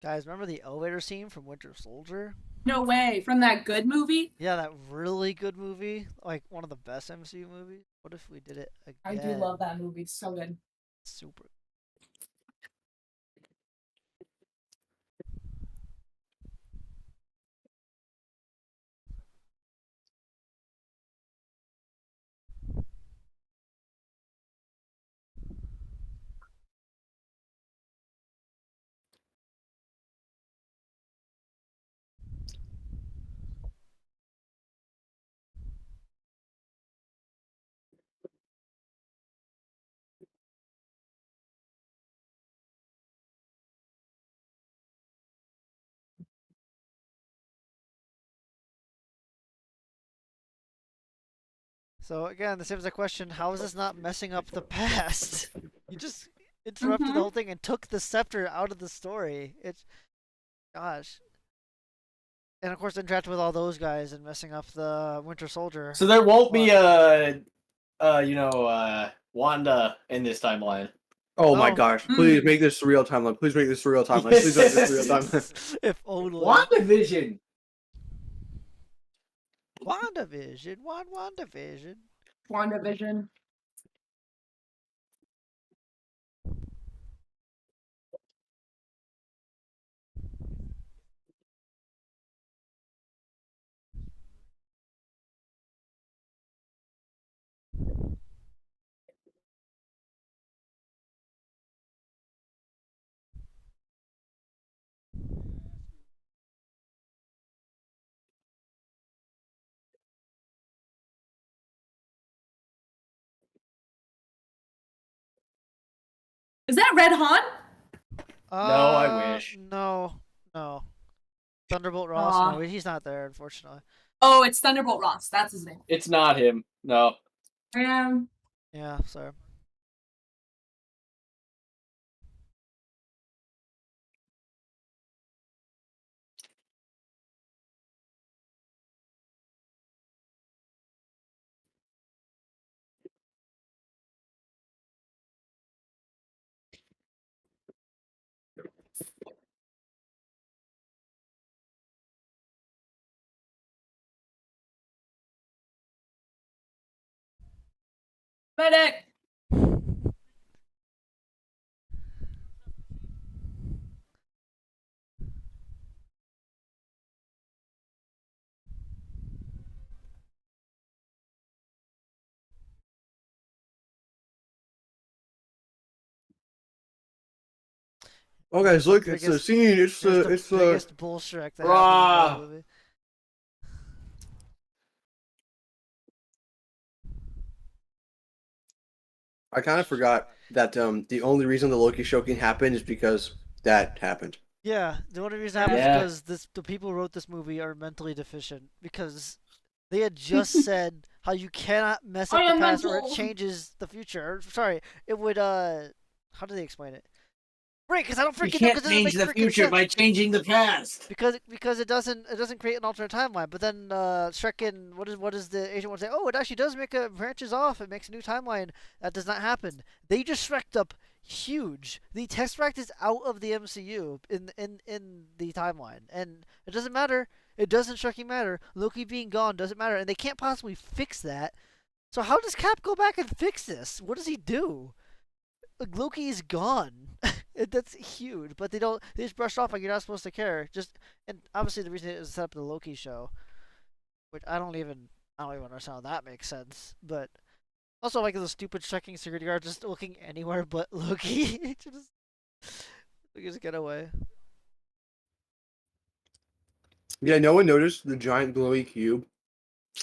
Guys, remember the elevator scene from Winter Soldier? No way. From that good movie? Yeah, that really good movie. Like, one of the best MCU movies. What if we did it again? I do love that movie. It's so good. Super. So again, the same as a question, how is this not messing up the past? You just interrupted the whole thing and took the scepter out of the story. It's gosh. And of course interacting with all those guys and messing up the Winter Soldier. So there won't be Wanda in this timeline. Oh my Oh. gosh! Please make this a real timeline. Please make this a real timeline. Please make this a real timeline. If only. WandaVision. WandaVision. WandaVision. WandaVision. Is that Red Han? I wish. No. Thunderbolt Ross? Aw. No, he's not there, unfortunately. Oh, it's Thunderbolt Ross. That's his name. It's not him. No. Yeah, sorry. Medic. Oh guys, look, it's the Biggest- scene. It's Here's it's the biggest bullshrek that Rah! happened in the movie. I kind of forgot that the only reason the Loki show can happen is because that happened. Yeah, the only reason it happens Yeah. is because the people who wrote this movie are mentally deficient because they had just said how you cannot mess up I the am past or it mental. changes the future. Or, sorry, it would how do they explain it? Right, because I don't You freaking know can't 'cause it doesn't change make the freaking future sense. by changing the past. Because it doesn't create an alternate timeline. But then Shrek and what is the agent want to say? Oh, it actually does make a branches off. It makes a new timeline. That does not happen. They just Shrek'd up huge. The Tesseract is out of the MCU in the timeline, and it doesn't matter. It doesn't Shrekking matter. Loki being gone doesn't matter, and they can't possibly fix that. So how does Cap go back and fix this? What does he do? Like, Loki is gone. That's huge, but they don't. They just brush off like you're not supposed to care. And obviously the reason it was set up the Loki show, which I don't even understand how that makes sense. But also like the stupid checking security guard just looking anywhere but Loki. Just get away. Yeah, no one noticed the giant glowy cube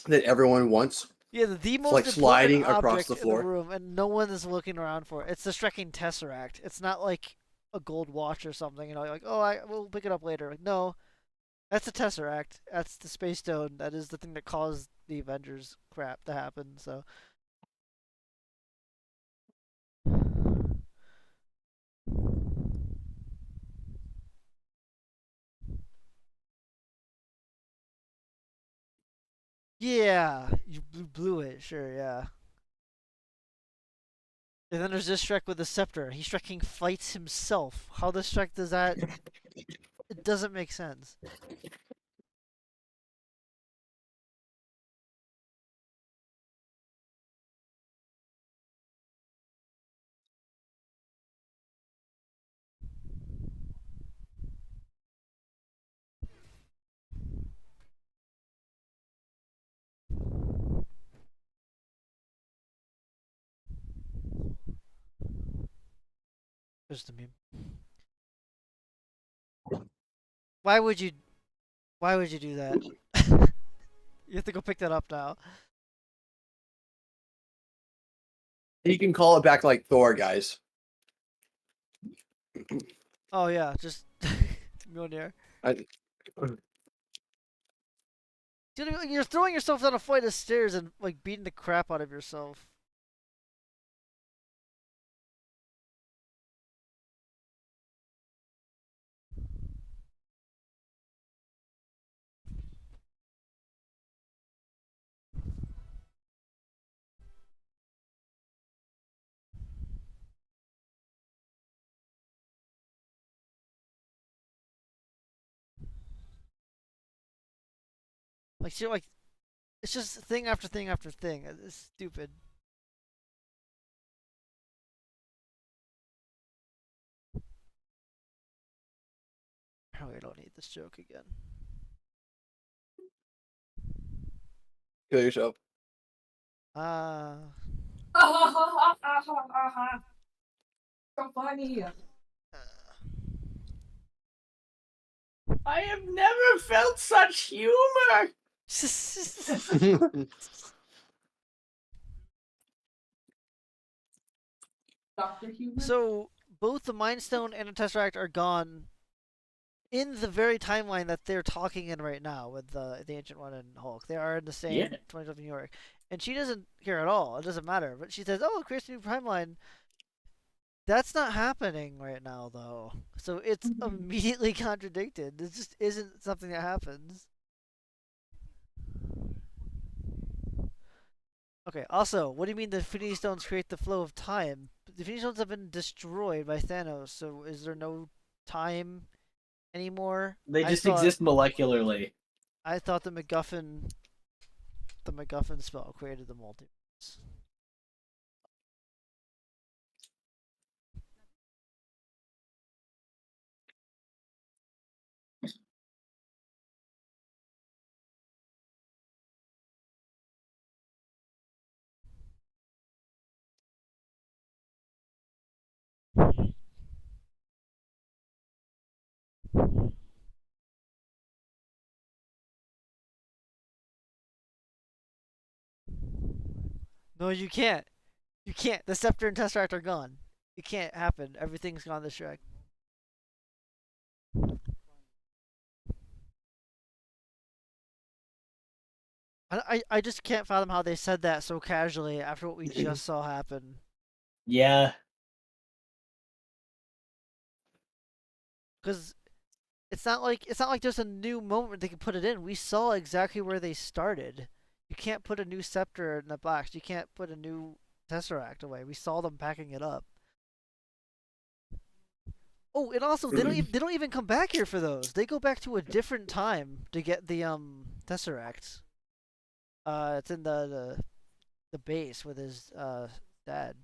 that everyone wants. Yeah, the most like important sliding across object the in floor. the room, and no one is looking around for it. It's the Shrekking Tesseract. It's not like a gold watch or something. You know, like we'll pick it up later. Like no, that's the Tesseract. That's the Space Stone. That is the thing that caused the Avengers crap to happen. So. Yeah, you blew it. Sure, yeah. And then there's this Shrek with the scepter. He Shrekking fights himself. How the Shrek does that? It doesn't make sense. There's the meme. Why would you? Why would you do that? You have to go pick that up now. You can call it back like Thor, guys. Oh yeah, just Mjolnir. Dude, you're throwing yourself down a flight of stairs and like beating the crap out of yourself. Like, see, like, it's just thing after thing after thing. It's stupid. Oh, I don't need this joke again. Kill yourself. So funny. I have never felt such humor. Dr. Human. So both the Mind Stone and the Tesseract are gone in the very timeline that they're talking in right now with the Ancient One and Hulk. They are in the same Yeah. 2012 New York, and she doesn't care at all. It doesn't matter. But she says, "Oh, it creates a new timeline." That's not happening right now, though. So it's immediately contradicted. This just isn't something that happens. Okay, also, what do you mean the Infinity Stones create the flow of time? The Infinity Stones have been destroyed by Thanos, so is there no time anymore? They I just thought exist molecularly. the MacGuffin spell created the multiverse. No, you can't. You can't. The Scepter and Tesseract are gone. It can't happen. Everything's gone this Shrek. I just can't fathom how they said that so casually after what we just saw happen. Yeah. Because it's not like there's a new moment they can put it in. We saw exactly where they started. You can't put a new scepter in the box. You can't put a new Tesseract away. We saw them packing it up. Oh, and also they don't even come back here for those. They go back to a different time to get the Tesseract. It's in the base with his dad.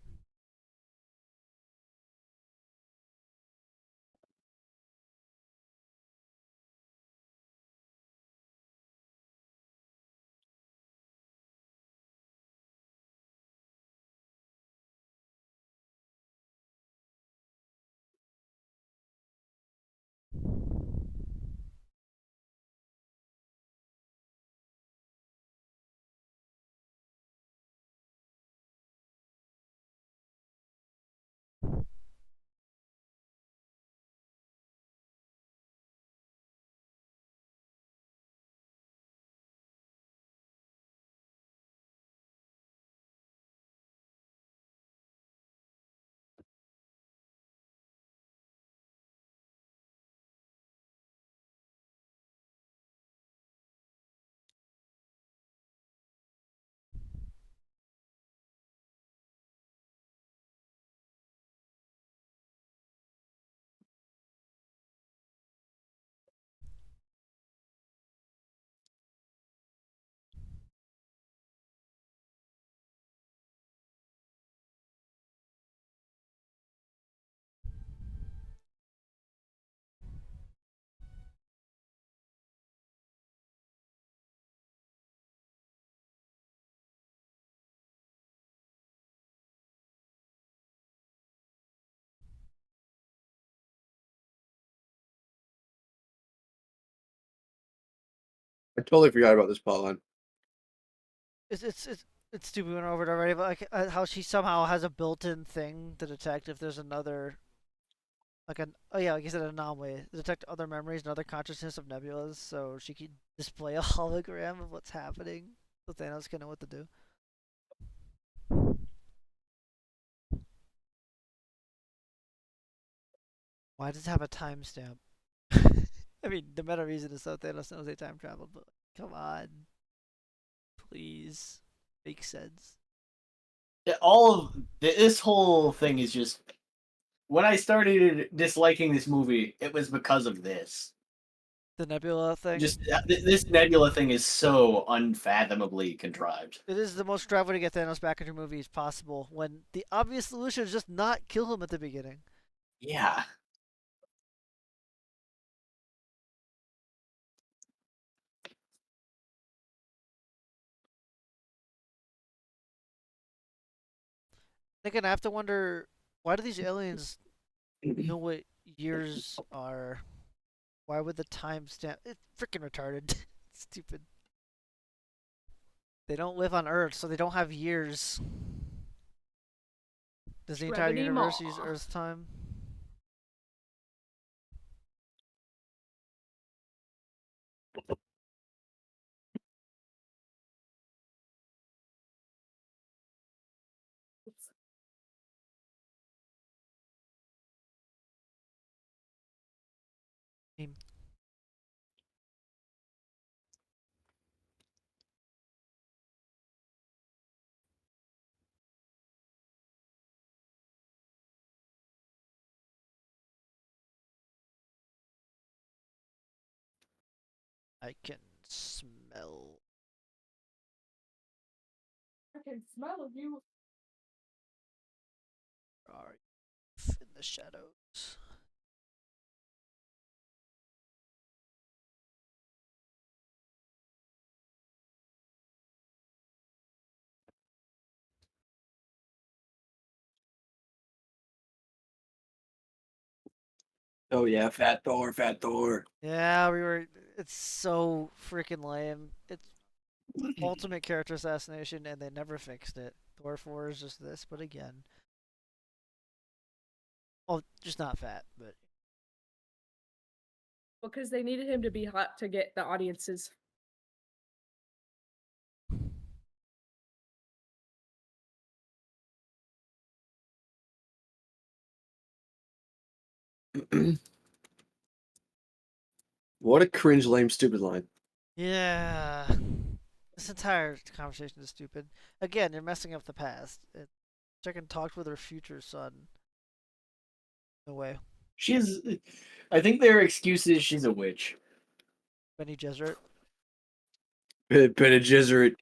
I totally forgot about this plotline. It's stupid. We went over it already, but like how she somehow has a built-in thing to detect if there's another, like an like you said, an anomaly, detect other memories and other consciousness of Nebulas, so she can display a hologram of what's happening, so Thanos can know what to do. Why does it have a timestamp? I mean, the meta reason is so Thanos knows they time traveled, but come on, please, make sense. All of this whole thing is just. When I started disliking this movie, it was because of this. The Nebula thing. Just this Nebula thing is so unfathomably contrived. It is the most strive way to get Thanos back into movies possible when the obvious solution is just not kill him at the beginning. Yeah. Again, I have to wonder, why do these aliens know what years are? Why would the timestamp? It's freaking retarded. Stupid. They don't live on Earth, so they don't have years. Does the entire Shrebbity universe maw. use Earth time? Meme. I can smell. I can smell you. Are you in the shadows? Oh yeah, Fat Thor, Fat Thor. Yeah, we were. It's so freaking lame. It's ultimate character assassination, and they never fixed it. Thor 4 is just this, but again. Oh, just not fat, but. Because they needed him to be hot to get the audiences. What a cringe, lame, stupid line. Yeah. This entire conversation is stupid. Again, you're messing up the past. Chicken talked with her future son. No way. I think their excuse is she's a witch. Benny Gesserit. Bene Gesserit.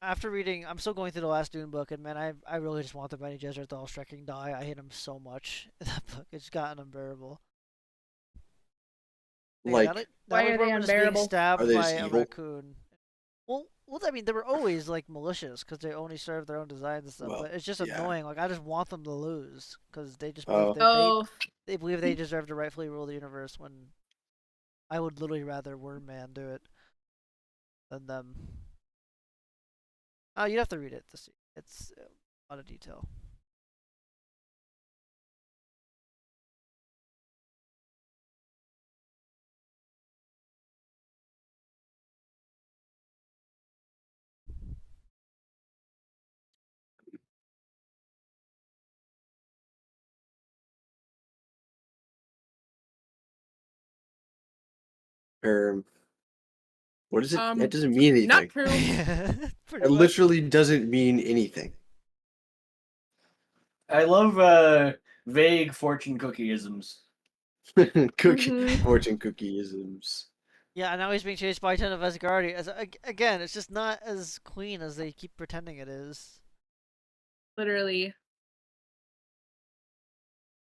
After reading, I'm still going through the last Dune book, and man, I really just want the Benny Gesserit to all Shreking die. I hate him so much in that book. It's gotten unbearable. Like, Why are they Just being unbearable? stabbed Are they by just a evil? raccoon. Well, I mean, they were always like malicious because they only served their own designs and stuff. Well, but it's just yeah. annoying. Like I just want them to lose because they just Oh. believe Oh, they believe they deserve to rightfully rule the universe. When I would literally rather Worm Man do it than them. Oh, you'd have to read it to see. It's a lot of detail. What is it? That doesn't mean anything. not true. Pretty It much. literally doesn't mean anything. I love vague fortune cookie-isms. Fortune cookie-isms. Yeah, and now he's being chased by a ton of Asgardi. Again, it's just not as clean as they keep pretending it is. Literally.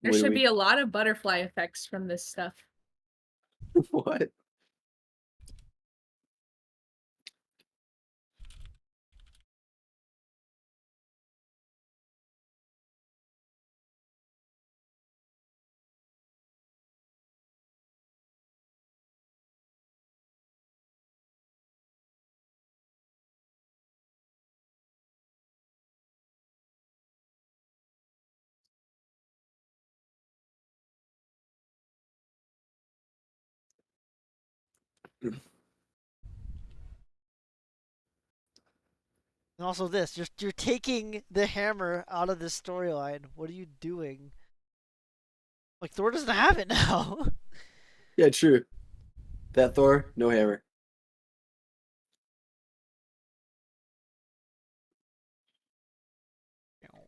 There What do should we- be a lot of butterfly effects from this stuff. What? And also this, you're taking the hammer out of this storyline. What are you doing? Like Thor doesn't have it now. Yeah, true. That Thor, no hammer.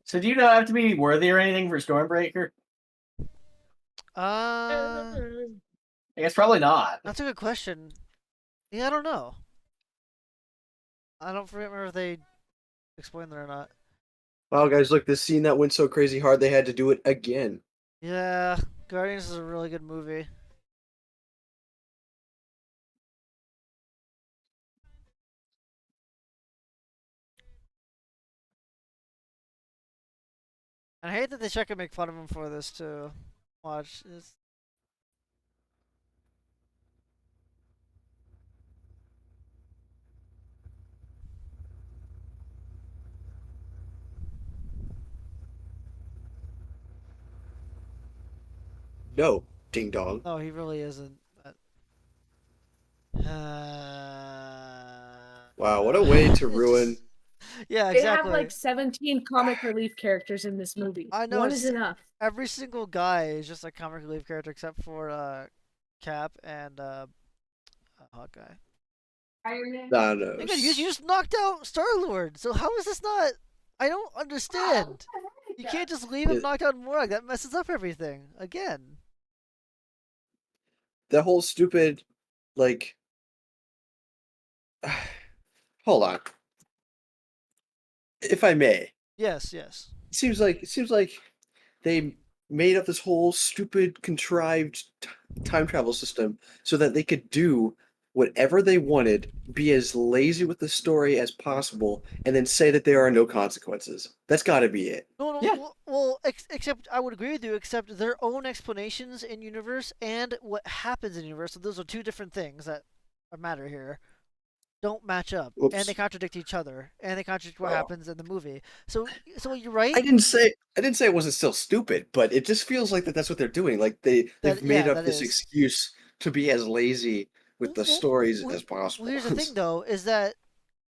So do you not have to be worthy or anything for Stormbreaker? Uh, I guess probably not. that's a good question. Yeah, I don't know. I don't remember if they explained that or not. Wow, guys, look, this scene that went so crazy hard they had to do it again. Yeah, Guardians is a really good movie. And I hate that they try to make fun of him for this too. Watch this. No, ding dong. No, he really isn't. Wow, what a way to It's ruin. just- Yeah, They have exactly. like 17 comic relief characters in this movie. I know, One is it's- enough. Every single guy is just a comic relief character except for Cap and Hawkeye. Iron Man. Thanos. Again, you just knocked out Star Lord. So how is this not? I don't understand. You can't just leave him It- knocked out in Morag. That messes up everything again. That whole stupid, like, hold on, if I may. Yes, yes. It seems like they made up this whole stupid contrived time travel system so that they could do whatever they wanted, be as lazy with the story as possible, and then say that there are no consequences. That's got to be it. No, no. Yeah. Well, except I would agree with you. Except their own explanations in universe and what happens in universe. So those are two different things that matter here. Don't match up, and Whoops. they contradict each other, and they contradict what Oh. happens in the movie. So you're right. I didn't say it wasn't still stupid, but it just feels like that's what they're doing. Like they've made up that this is. excuse to be as lazy with the stories as possible. Well, here's the thing, though, is that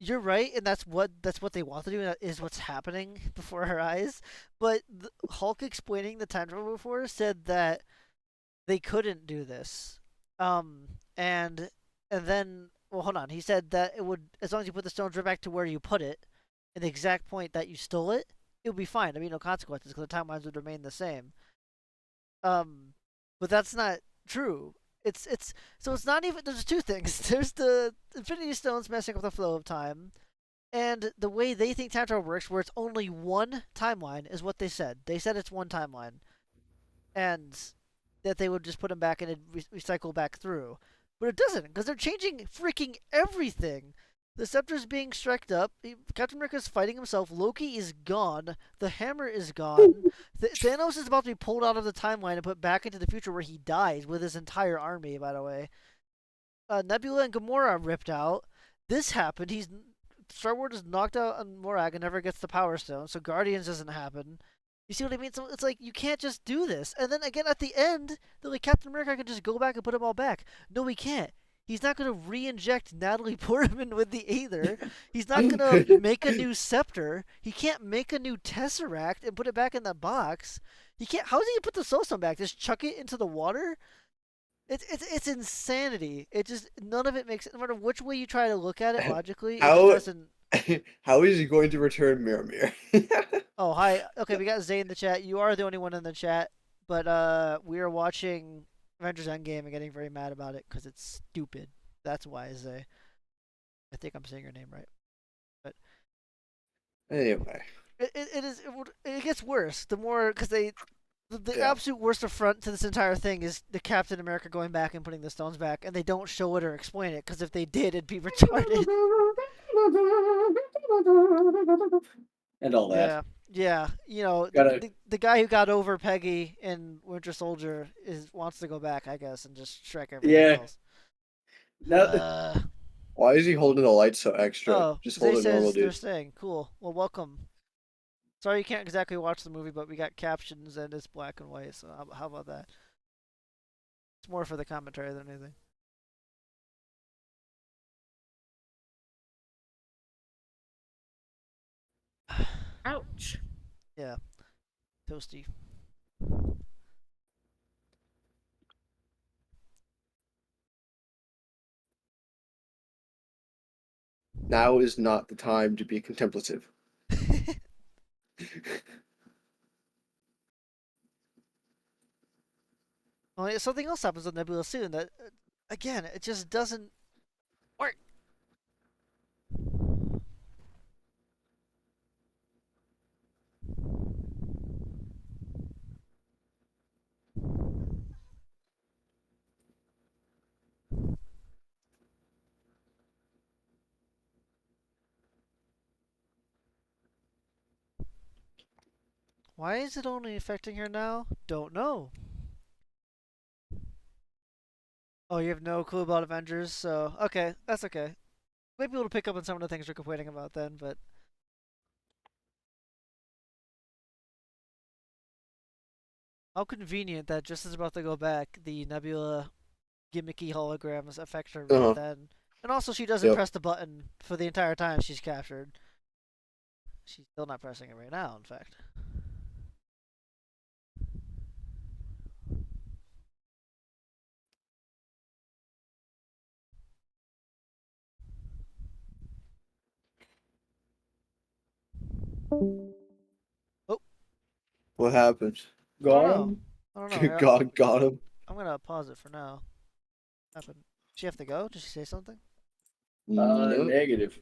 you're right, and that's what they want to do, and that is what's happening before our eyes. But Hulk explaining the time travel before said that they couldn't do this, and then well, hold on. He said that it would, as long as you put the stone right back to where you put it, in the exact point that you stole it, it would be fine. I mean, no consequences because the timelines would remain the same. But that's not true. It's so it's not even. There's two things. There's the Infinity Stones messing up the flow of time, and the way they think time travel works, where it's only one timeline, is what they said. They said it's one timeline, and that they would just put them back and it'd recycle back through. But it doesn't, because they're changing freaking everything. The scepter's being stretched up. Captain America's fighting himself. Loki is gone. The hammer is gone. Thanos is about to be pulled out of the timeline and put back into the future where he dies with his entire army, by the way. Nebula and Gamora are ripped out. This happened. Star-Lord is knocked out on Morag and never gets the Power Stone, so Guardians doesn't happen. You see what I mean? So it's like, you can't just do this. And then again, at the end, they're like, Captain America can just go back and put them all back. No, he can't. He's not going to re-inject Natalie Portman with the Aether. He's not going to make a new scepter. He can't make a new Tesseract and put it back in the box. He can't. How is he going to put the Soul Stone back? Just chuck it into the water? It's insanity. It just, none of it makes, no matter which way you try to look at it logically, it doesn't. How is he going to return Mirror? Oh, hi. Okay, we got Zay in the chat. You are the only one in the chat, but we are watching Avengers Endgame and getting very mad about it because it's stupid. That's why, Zay. I think I'm saying your name right. But Anyway, it gets worse the more, because the Yeah. absolute worst affront to this entire thing is the Captain America going back and putting the stones back, and they don't show it or explain it, because if they did, it'd be retarded. And all that. Yeah. You know, Gotta- the guy who got over Peggy in Winter Soldier wants to go back, I guess, and just Shrek everything Yeah. else. No, why is he holding the light so extra? Oh, Just Zay hold it normal, says they're dude. staying. Cool. Well, welcome. Sorry you can't exactly watch the movie, but we got captions and it's black and white, so how about that? It's more for the commentary than anything. Ouch. Yeah. Toasty. Now is not the time to be contemplative. Well, yeah, something else happens with Nebula soon that, again, it just doesn't work. Why is it only affecting her now? Don't know. Oh, you have no clue about Avengers, so okay, that's okay. Maybe we'll pick up on some of the things we're complaining about then, but how convenient that just as about to go back, the Nebula gimmicky holograms affect her right then. And also, she doesn't Yep. press the button for the entire time she's captured. She's still not pressing it right now, in fact. Oh, What happened? I don't Got know. him. I don't know. Here, Got him. I'm gonna pause it for now. What happened? Does she have to go? Did she say something? Nope. Negative.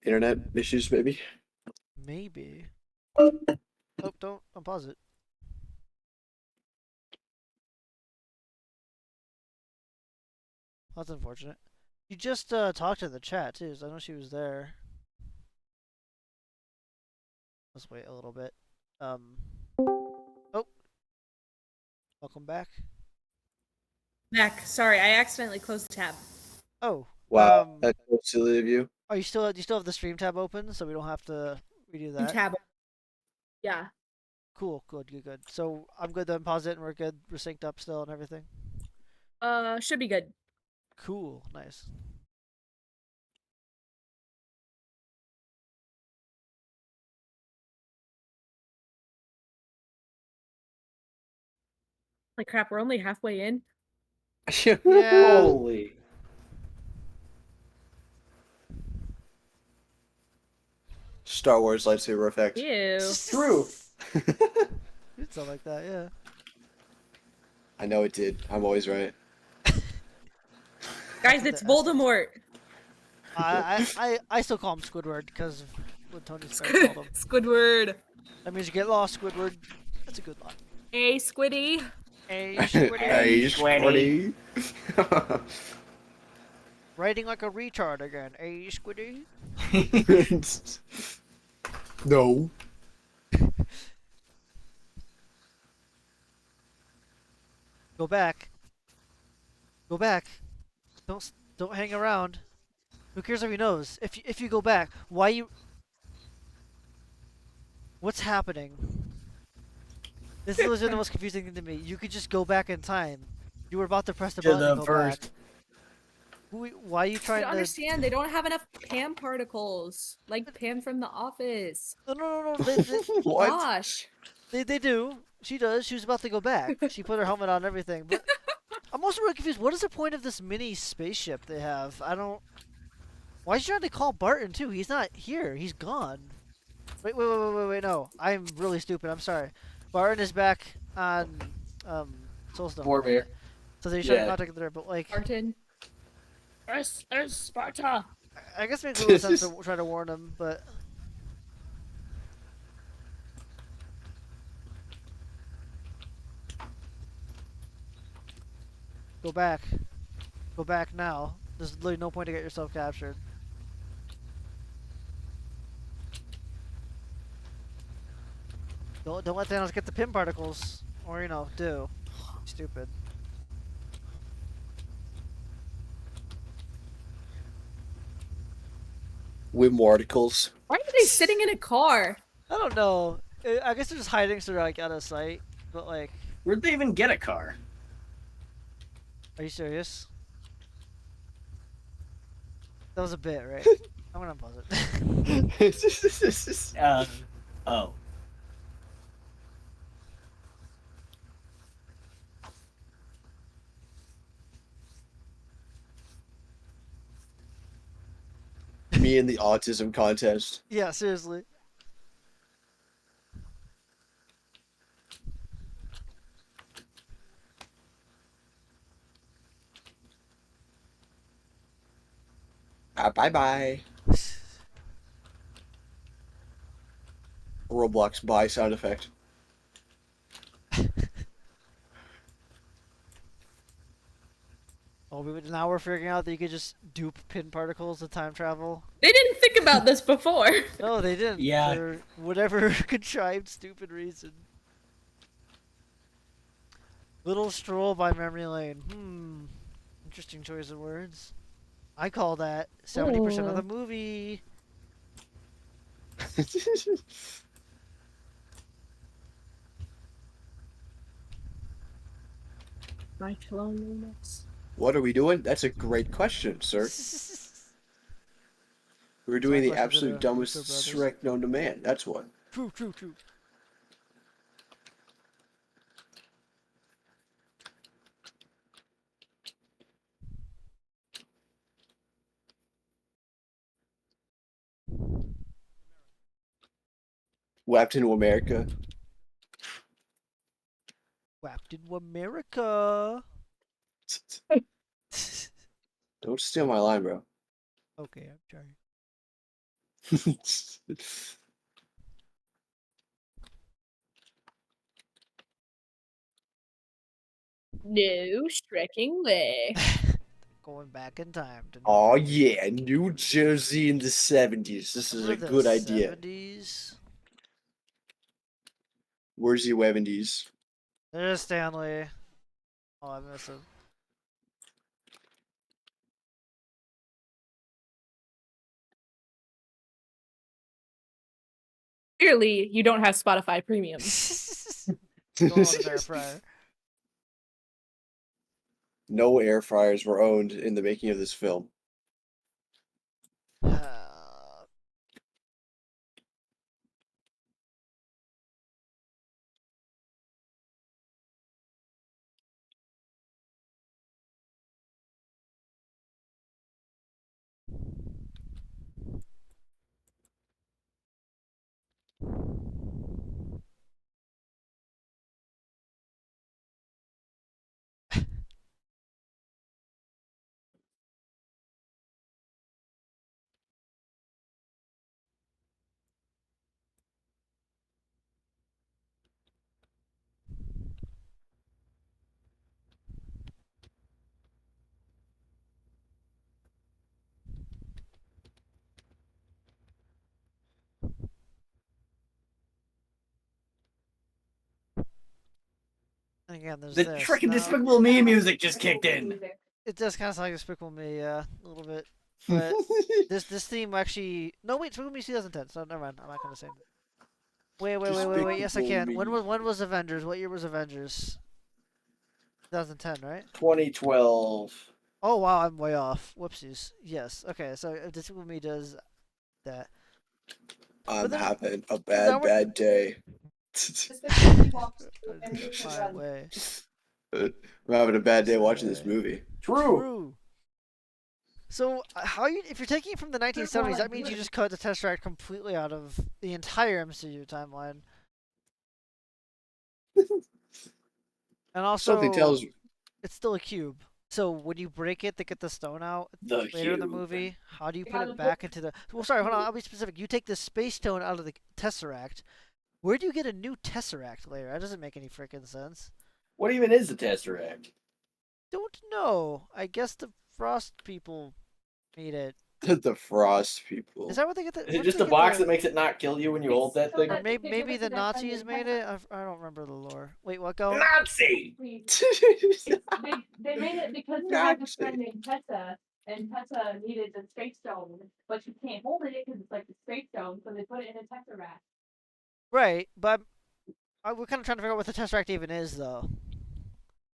Internet issues, maybe. Maybe. Oh, don't unpause it. That's unfortunate. You just talked to the chat too, so I know she was there. Let's wait a little bit. Oh, welcome back. Mac, sorry, I accidentally closed the tab. Oh, Wow, that's so silly of you. are you still? Do you still have the stream tab open, so we don't have to redo that? Tab. Yeah. Cool, good. So I'm good then. Pause it, and we're good. We're synced up still and everything. Should be good. Cool, nice. Like crap, we're only halfway in. Yeah. Holy. Star Wars lightsaber effect. Ew. True. It's something like that, yeah. I know it did. I'm always right. Guys, it's Voldemort. I still call him Squidward because of what Tony Stark called him. Squidward. That means you get lost, Squidward. That's a good line. Hey, Squiddy. Hey, Squidward. Hey, Squiddy. Writing like a retard again. Hey, Squiddy. No. Go back. Go back. Don't hang around. Who cares if he knows? If you go back, why you? What's happening? This is legitimately the most confusing thing to me. You could just go back in time. You were about to press the To button the and go first. back. Why are you I trying don't to? understand. They don't have enough Pam particles. Like Pam from The Office. No. What? Gosh. They do. She does. She was about to go back. She put her helmet on and everything. But I'm also really confused. What is the point of this mini spaceship they have? I don't. Why is she trying to call Barton too? He's not here. He's gone. Wait. No, I'm really stupid. I'm sorry. Barton is back on Soulstone. Boromir. So they should have Yeah. contacted her, but like, Martin. Sparta. I guess it makes a little sense to try to warn him, but. Go back. Go back now. There's literally no point to get yourself captured. Don't let Thanos get the pin particles, or do. Stupid. Wim articles. Why are they sitting in a car? I don't know. I guess they're just hiding so they're like out of sight. But like, Where'd they even get a car? are you serious? That was a bit, right? I'm gonna pause it. Oh. Me in the autism contest. Yeah, seriously. Bye. Roblox buy sound effect. Oh, now we're figuring out that you could just dupe pin particles to time travel. They didn't think about this before. No, they didn't. Yeah. For whatever contrived stupid reason. Little stroll by memory lane. Interesting choice of words. I call that 70% of the movie. My loneliness. What are we doing? That's a great question, sir. We're doing the Side questions absolute of the dumbest Russo brothers. Shrek known to man. That's what. True. Wrapped into America. Wrapped into America. Don't steal my line, bro. Okay, I'm sorry. No stretching way. Going back in time to Oh yeah, New Jersey in the 70s. This is a good idea. 70s. Where's the 70s? There's Stanley. Oh, I miss him. Clearly, you don't have Spotify Premium. Going on the air fryer. No air fryers were owned in the making of this film. And again, there's The this. Shrek and Now, Despicable Me music just kicked in. it does kind of sound like Despicable Me, yeah, a little bit. But this theme actually. No, wait, Despicable Me 2010. So never mind. I'm not gonna say that. Wait. Yes, I can. When was Avengers? What year was Avengers? 2010, right? 2012. Oh wow, I'm way off. Whoopsies. Yes. Okay, so Despicable Me does that. I'm then- having a now we're- bad day. My way. I'm having a bad day watching this movie. True. So if you're taking it from the 1970s, that means you just cut the Tesseract completely out of the entire MCU timeline. And also, Something tells it's still a cube. So when you break it to get the stone out the later in the cube. movie, how do you put it back into the? Well, sorry, hold on. I'll be specific. You take the space stone out of the Tesseract. Where do you get a new Tesseract later? That doesn't make any freaking sense. What even is the Tesseract? Don't know. I guess the Frost people made it. The Frost people. Is that what they get? Is it just a box that makes it not kill you when you hold that thing? Or maybe the Nazis made it. I don't remember the lore. Wait, what? Go. Nazi! They made it because they had this friend named Tessa, and Tessa needed the space stone, but you can't hold it because it's like the space stone, so they put it in a Tesseract. Right, but we're kind of trying to figure out what the Tesseract even is, though.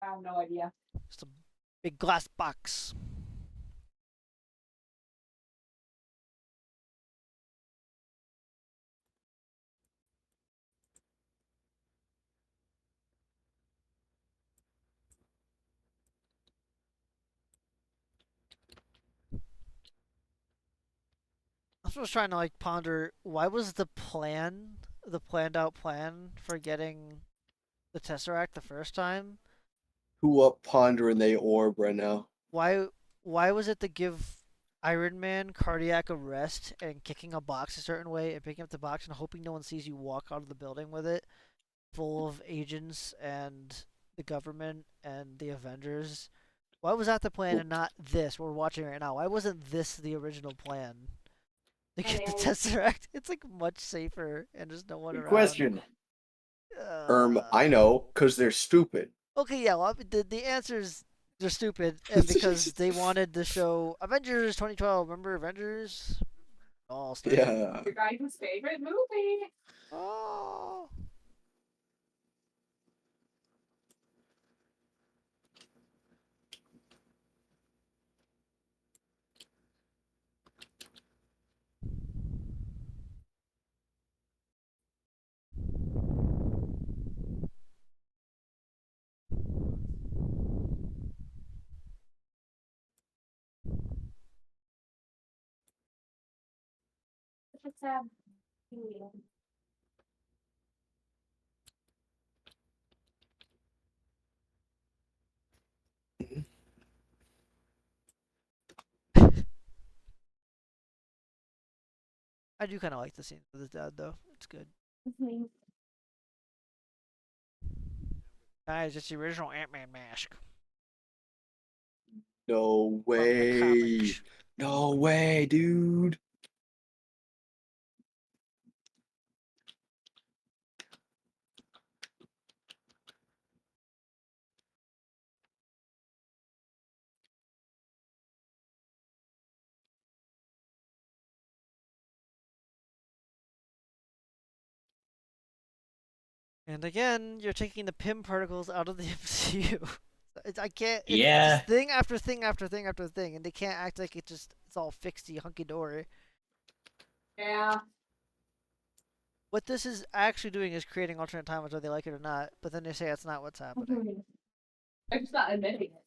I have no idea. Just a big glass box. I was just trying to like ponder why was the planned out plan for getting the Tesseract the first time? Who up pondering they orb right now? Why was it to give Iron Man cardiac arrest and kicking a box a certain way and picking up the box and hoping no one sees you walk out of the building with it, full of agents and the government and the Avengers? Why was that the plan and not this we're watching right now? Why wasn't this the original plan? To get the Tesseract, it's like much safer and there's no one Good around. question. I know, because they're stupid. Okay, yeah, well, the answers they're stupid and because they wanted to show Avengers 2012. Remember Avengers? All started. Yeah. Your guys' favorite movie. Oh. just have helium. I do kind of like the scene with his dad, though. It's good. Mhm. Guys, it's the original Ant-Man mask No from the way. comics. No way, dude. And again, you're taking the Pym particles out of the MCU. I can't. It's Yeah. just thing after thing after thing after thing, and they can't act like it's all fixy, hunky dory. Yeah. What this is actually doing is creating alternate timelines, whether they like it or not. But then they say it's not what's happening. Mhm. They're just not admitting it.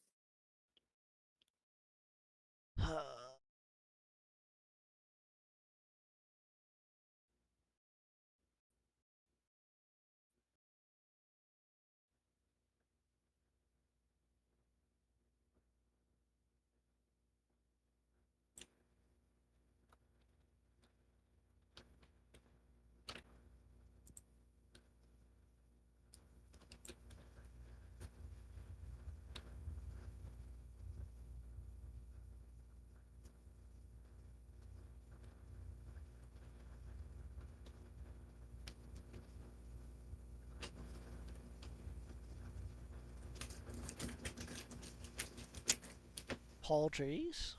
Paul trees.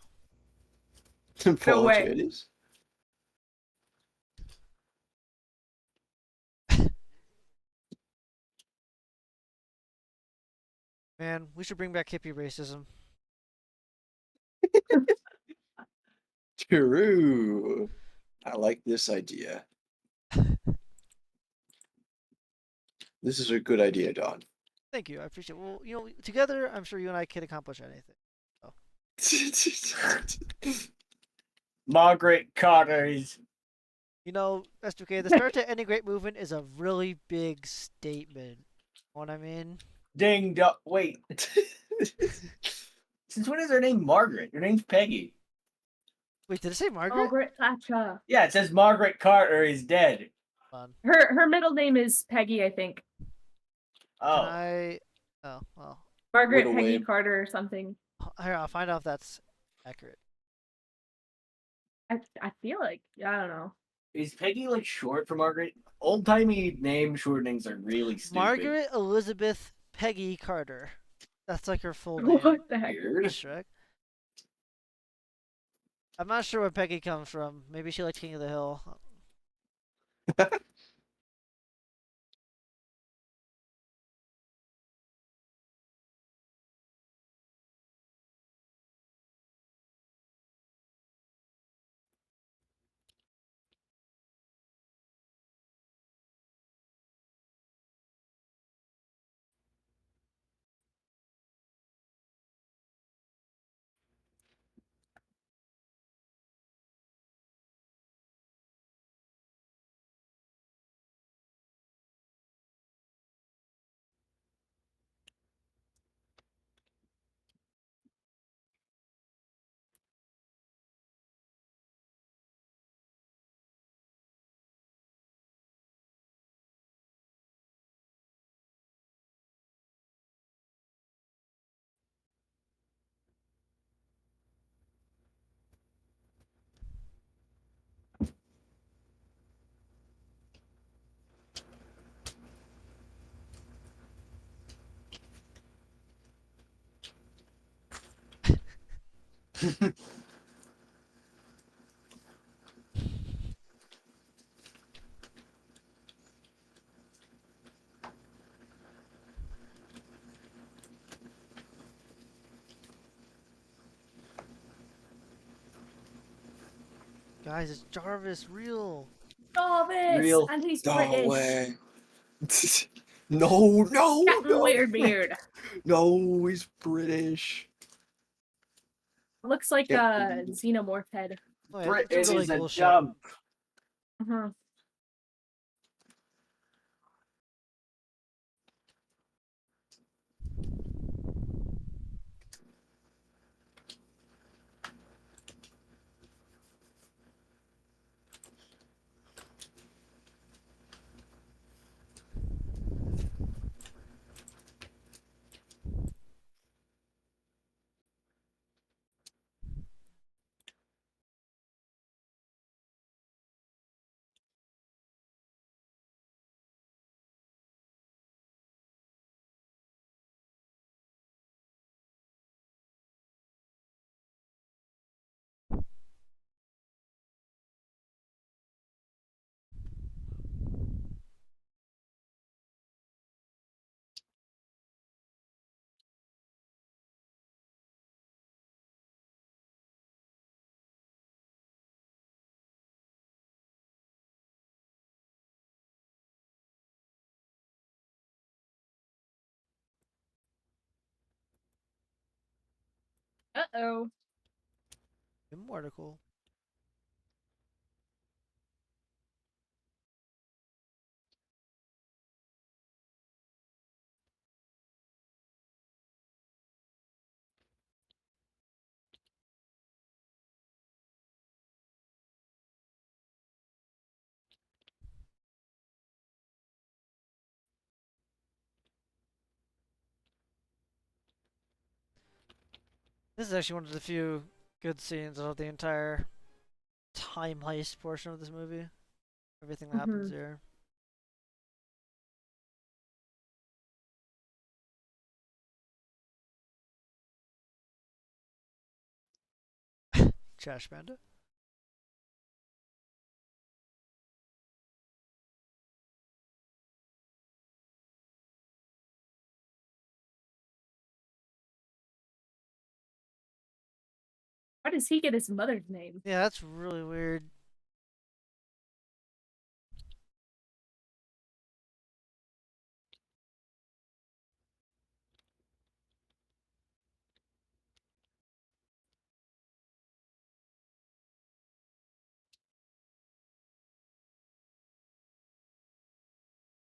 Paul way. Atreides? Man, we should bring back hippie racism. True. I like this idea. This is a good idea, Don. Thank you, I appreciate it. Well, you know, together, I'm sure you and I can accomplish anything. Margaret Carter's. You know, SWK, the start to any great movement is a really big statement. Know what I mean? Ding dong. Wait. Since when is her name Margaret? Her name's Peggy. Wait, did it say Margaret? Margaret Thatcher. Yeah, it says Margaret Carter is dead. Her middle name is Peggy, I think. Oh. Oh, well. Margaret Whittle Peggy Wayne. Carter or something. Here, I'll find out if that's accurate. I feel like, I don't know. Is Peggy like short for Margaret? Old timey name shortenings are really stupid. Margaret Elizabeth Peggy Carter. That's like her full name. What the heck? Weird. Shrek. I'm not sure where Peggy comes from. Maybe she liked King of the Hill. Guys, it's Jarvis, real. Jarvis! Real. And he's No British. way. No, Captain Weirdbeard. No, he's British. Looks like Can't a believe it. xenomorph head. Oh, yeah, Brit it's a really is a cool shot. jump. Mhm. Uh-oh. Immortal. This is actually one of the few good scenes of the entire time heist portion of this movie. Everything that happens Mhm. here. Trash Panda. Why does he get his mother's name? Yeah, that's really weird.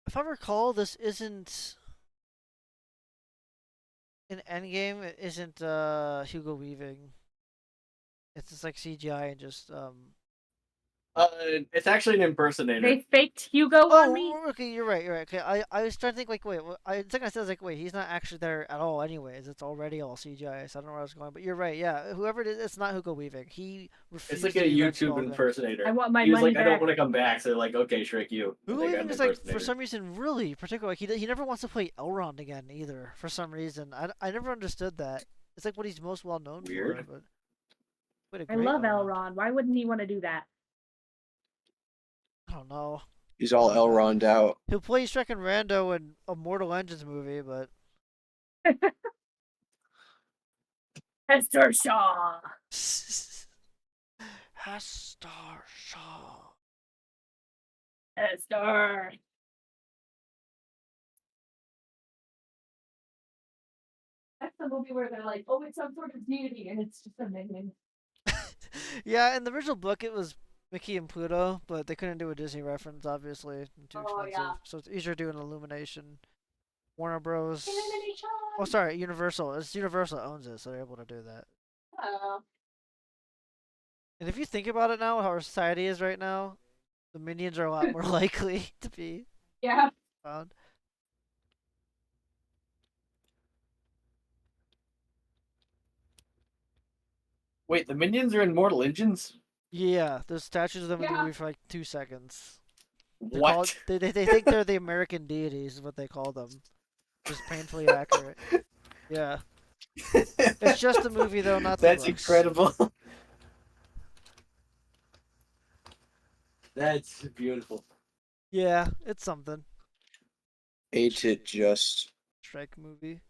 If I recall, this isn't in Endgame. It isn't Hugo Weaving. It's just like CGI and just It's actually an impersonator. They faked Hugo on me. Oh, okay, you're right. You're right. Okay, I was trying to think like, wait, I think I said like, wait, he's not actually there at all. Anyways, it's already all CGI. So I don't know where I was going, but you're right. Yeah, whoever it is, it's not Hugo Weaving. He It's refused like to a be Red YouTube Skull again. impersonator. I want my He was money like, I don't back. want to come back. So they're like, okay, Shrek, you. And Hugo they got Weaving an is like, for impersonator. some reason, really particular. Like he never wants to play Elrond again either. For some reason, I never understood that. It's like what he's most well known Weird. for. But what a I great love Elrond. Elrond. Why wouldn't he want to do that? I don't know. He's all Elrond out. He'll play Shrek and Rando in a Mortal Engines movie, but Hester Shaw. Hester Shaw. Hester. That's the movie where they're like, oh, it's some sort of deity, and it's just a minion. Yeah, in the original book it was Mickey and Pluto, but they couldn't do a Disney reference, obviously. Too expensive. Yeah. So it's easier doing Illumination. Warner Bros. Illumination. Oh, sorry, Universal. It's Universal owns it, so they're able to do that. Oh. And if you think about it now, how our society is right now, the minions are a lot more likely to be Yeah. found. Wait, the minions are in Mortal Engines? Yeah, there's statues of them in the Yeah. movie for like 2 seconds. What? They think they're the American deities, is what they call them. Just painfully accurate. Yeah. It's just the movie, though, not the That's books. incredible. That's beautiful. Yeah, it's something. Ain't it just? Shrek movie.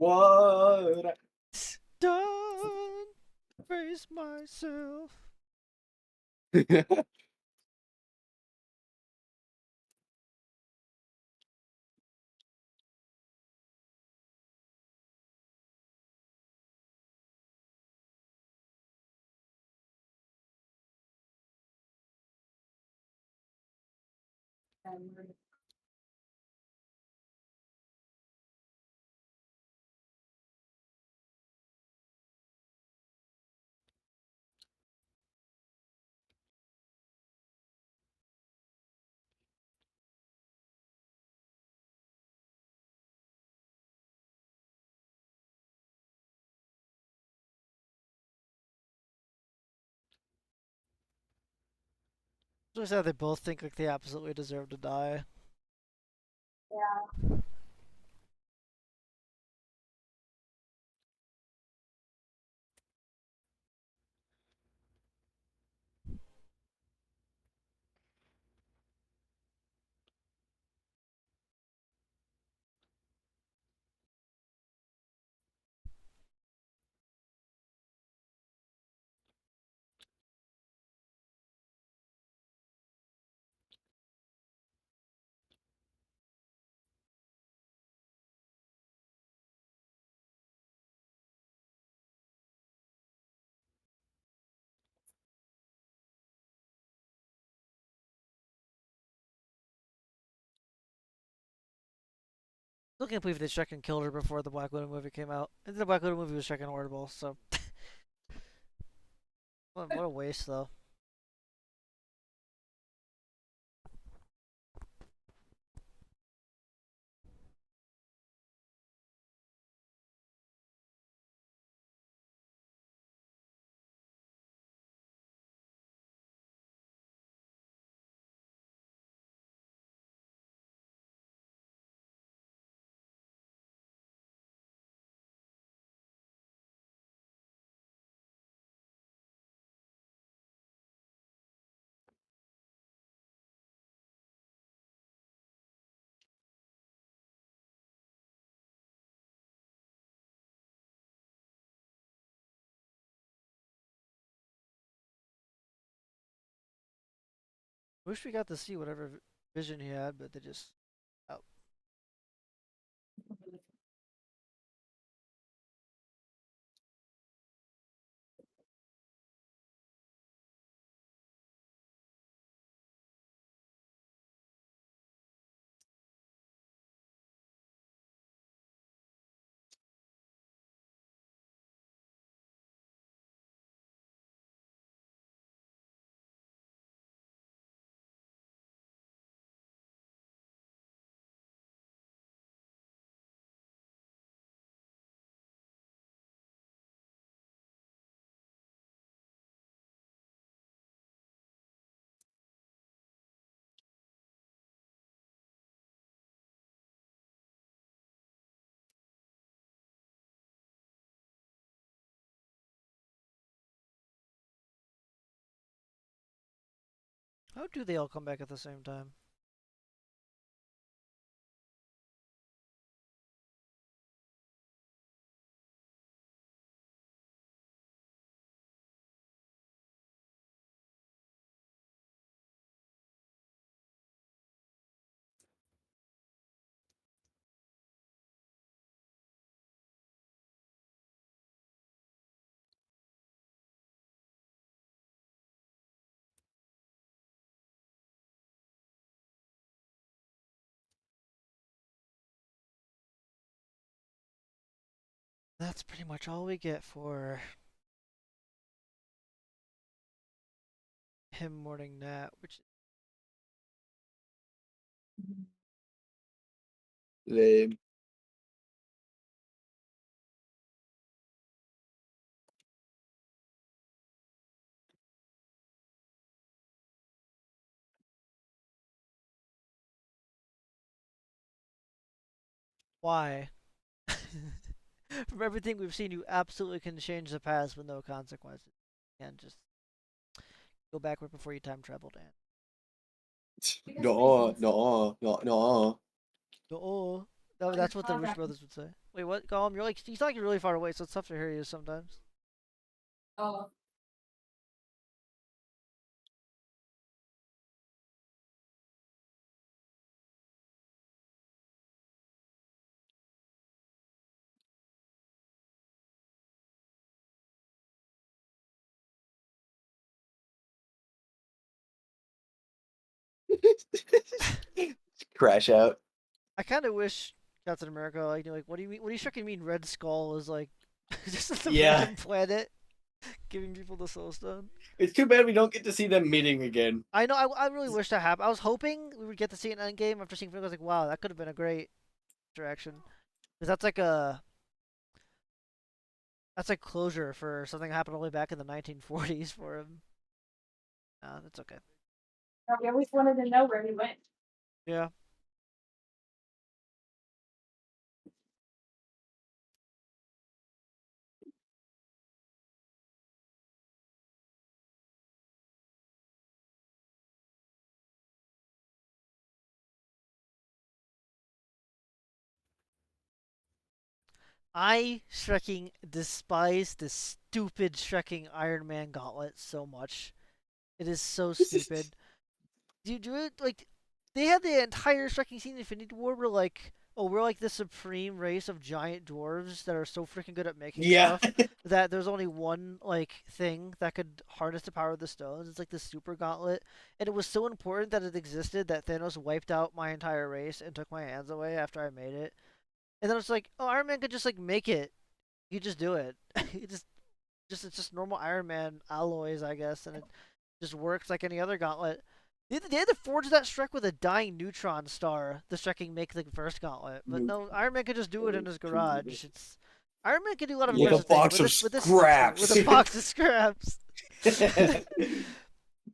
What? Don't raise myself. So sad they both think like they absolutely deserve to die. Yeah. Still can't believe they Shrek killed her before the Black Widow movie came out. And the Black Widow movie was Shrek horrible, so what a waste though. Wish we got to see whatever vision he had, but they just out. How do they all come back at the same time? That's pretty much all we get for him morning nap, which Lame. why? From everything we've seen, you absolutely can change the past with no consequences. You can't just go backward before you time traveled, and No, no, no, no. oh, that's what the Rush brothers would say. Wait, what, Gollum? You sound like you're really far away, so it's tough to hear you sometimes. Oh. Crash out. I kind of wish Captain America, like, what do you mean? What do you fucking mean? Red Skull is like just a Yeah. random planet giving people the Soul Stone. It's too bad we don't get to see them meeting again. I know. I really wish that happened. I was hoping we would get to see an Endgame after seeing. I was like, wow, that could have been a great interaction. Because that's like closure for something that happened all the way back in the 1940s for him. That's okay. We always wanted to know where he went. Yeah. I Shrekking despise this stupid Shrekking Iron Man gauntlet so much. It is so stupid. Do you do it like they had the entire Shrekking scene in Infinity War where like, oh, we're like the supreme race of giant dwarves that are so freaking good at making Yeah. stuff that there's only one like thing that could harness the power of the stones. It's like the super gauntlet. And it was so important that it existed that Thanos wiped out my entire race and took my hands away after I made it. And then it's like, oh, Iron Man could just like make it. He could just do it. He it's just normal Iron Man alloys, I guess, and it just works like any other gauntlet. They had to forge that Shrek with a dying neutron star. The Shrek can make the first gauntlet, but no, Iron Man could just do it in his garage. It's Iron Man can do a lot of With a impressive box things of with scraps. with a box of scraps.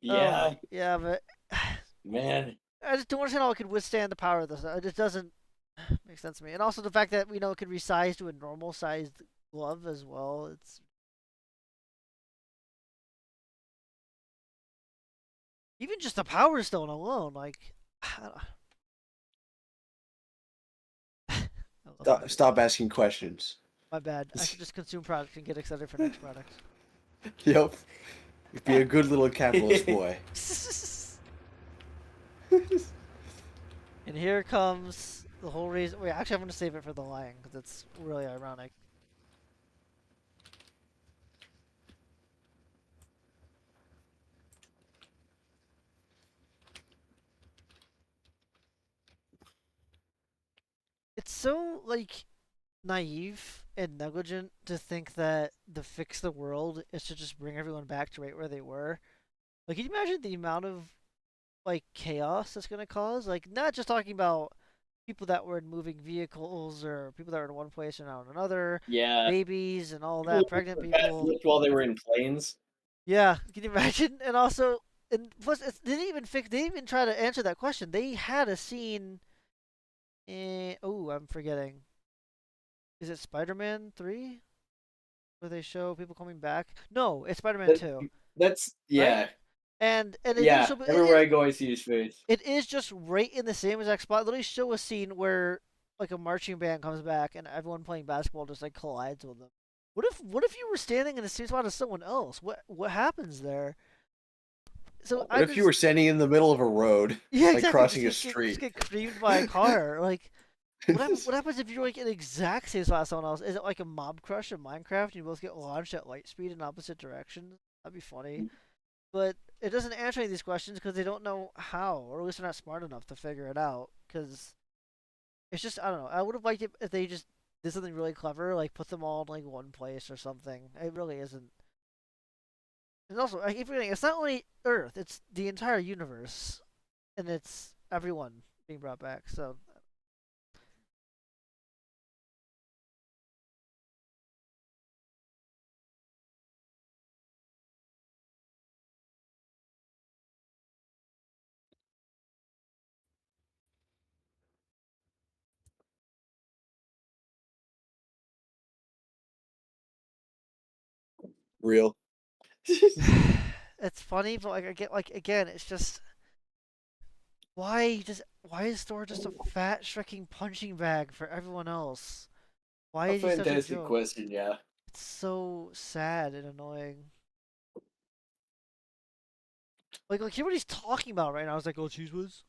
Yeah. Yeah, but Man. I just don't understand how it could withstand the power of this. It just doesn't make sense to me. And also the fact that it could resize to a normal sized glove as well. It's even just the Power Stone alone, like. Stop asking questions. My bad. I should just consume product and get excited for next product. Yep. Be a good little capitalist boy. And here comes the whole reason. Wait, actually, I'm going to save it for the lion because it's really ironic. It's so, like, naive and negligent to think that to fix the world is to just bring everyone back to right where they were. Like, can you imagine the amount of, like, chaos that's going to cause? Like, not just talking about people that were in moving vehicles or people that were in one place and now in another, Yeah. babies and all that, pregnant That people. flipped while they were in planes. Yeah, can you imagine? And also, and plus, they didn't even fix. They didn't even try to answer that question. They had a scene. Oh, I'm forgetting. Is it Spider-Man 3? Where they show people coming back? No, it's Spider-Man 2. That's yeah. Right? And it Yeah. show, Everywhere I go, I see his face. it is just right in the same exact spot. Literally show a scene where like a marching band comes back and everyone playing basketball just like collides with them. What if you were standing in the same spot as someone else? What happens there? So What if you were standing in the middle of a road, yeah, like exactly. crossing a Just street? get creamed by a car. Like, what happens if you're like in the exact same spot as someone else? Is it like a mob crush in Minecraft? And you both get launched at light speed in opposite directions? That'd be funny. But it doesn't answer any of these questions because they don't know how, or at least they're not smart enough to figure it out. Because it's just, I don't know. I would have liked it if they just did something really clever, like put them all in like one place or something. It really isn't. And also, I keep forgetting, it's not only Earth, it's the entire universe. And it's everyone being brought back, so. Real. It's funny, but like I get like again, it's just why is Thor just a fat shrinking punching bag for everyone else? Why A is he such a fantastic joke? question, yeah. It's so sad and annoying. Like hear what he's talking about right now. I was like, oh, cheese whiz.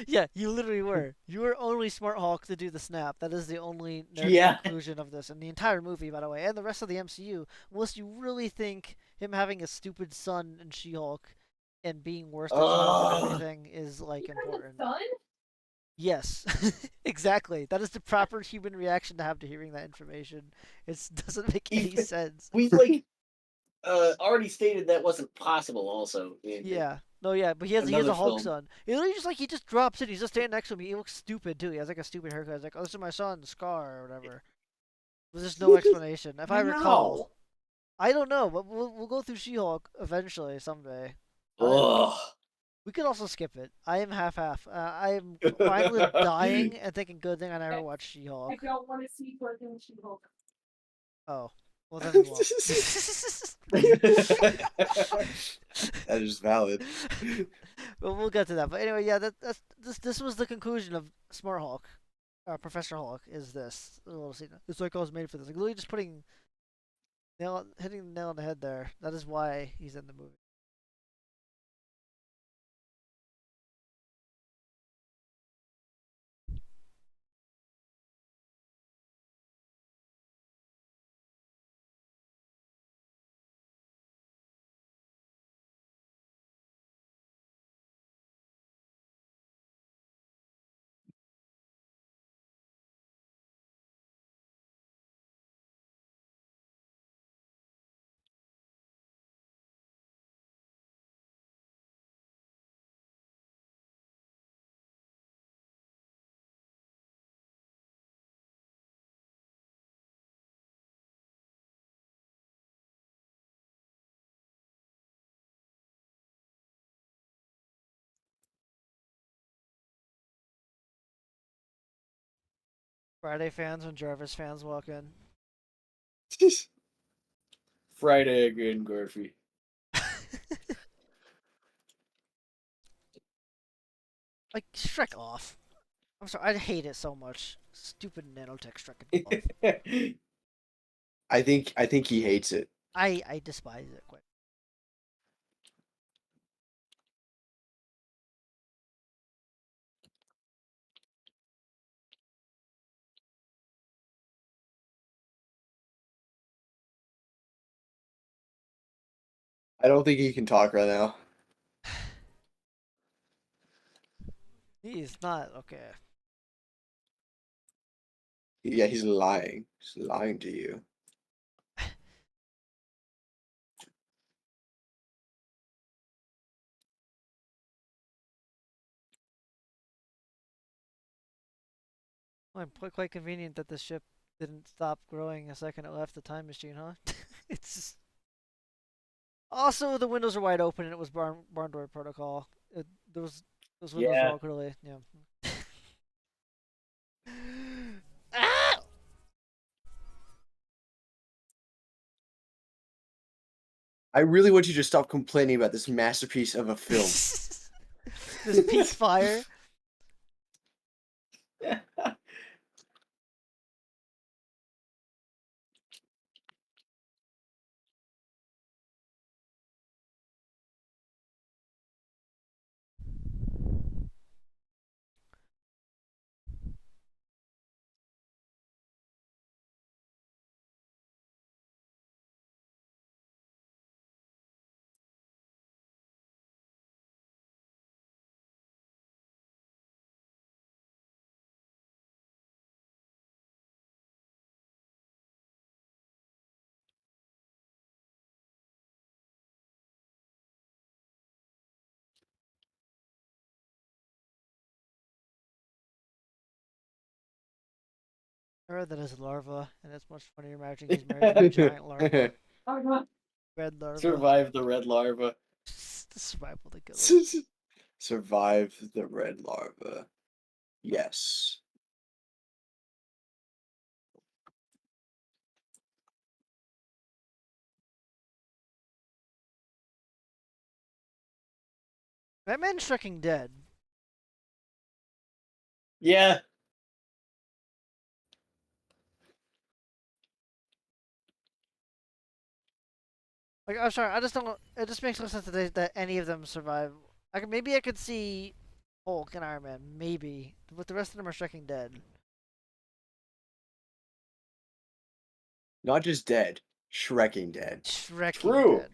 Yeah, you literally were. You were only Smart Hulk to do the snap. That is the only nerd Yeah. conclusion of this, and the entire movie, by the way, and the rest of the MCU. Unless you really think him having a stupid son in She-Hulk and being worse than She-Hulk and everything is like important. Son? Yes, exactly. That is the proper human reaction to have to hearing that information. It doesn't make any sense. We like already stated that wasn't possible. Also, Yeah. No, yeah, but he has a Another Hulk film. son. It literally just like he just drops in. He's just standing next to me. He looks stupid too. He has like a stupid haircut. He's like, "Oh, this is my son, Scar or whatever." There's just no explanation. If I recall, I don't know, but we'll go through She-Hulk eventually someday. Ugh. We could also skip it. I am half-half. I am fine with dying and thinking, good thing I never watched I She-Hulk. don't want to see working She-Hulk. Oh, well then we won't. That is valid. But we'll get to that. But anyway, yeah, this was the conclusion of Smart Hulk, Professor Hulk. Is this little scene? It's like I was made for this. Like literally just hitting the nail on the head there. That is why he's in the movie. Friday fans when Jarvis fans walk in. Friday again, Garfy. Like Shrek off. I'm sorry, I hate it so much. Stupid nanotech Shrek off. I think he hates it. I despise it quite. I don't think he can talk right now. He's not okay. Yeah, he's lying. He's lying to you. Well, quite convenient that the ship didn't stop growing a second it left the time machine, huh? It's also the windows are wide open and it was barn door protocol. Those windows were Yeah. all clearly yeah. Ah! I really want you to stop complaining about this masterpiece of a film. This peak fire. I read that as a larva, and it's much funnier imagining he's married to a giant larva. Oh, no. Red larva. Survive the red larva. The survival of the killer. Survive the red larva. Yes. That man's fucking dead. Yeah. Like, I'm sorry, I just don't. It just makes no sense that any of them survive. Maybe I could see Hulk and Iron Man, maybe, but the rest of them are fucking dead. Not just dead, Shrekking dead. Shrekking True. dead.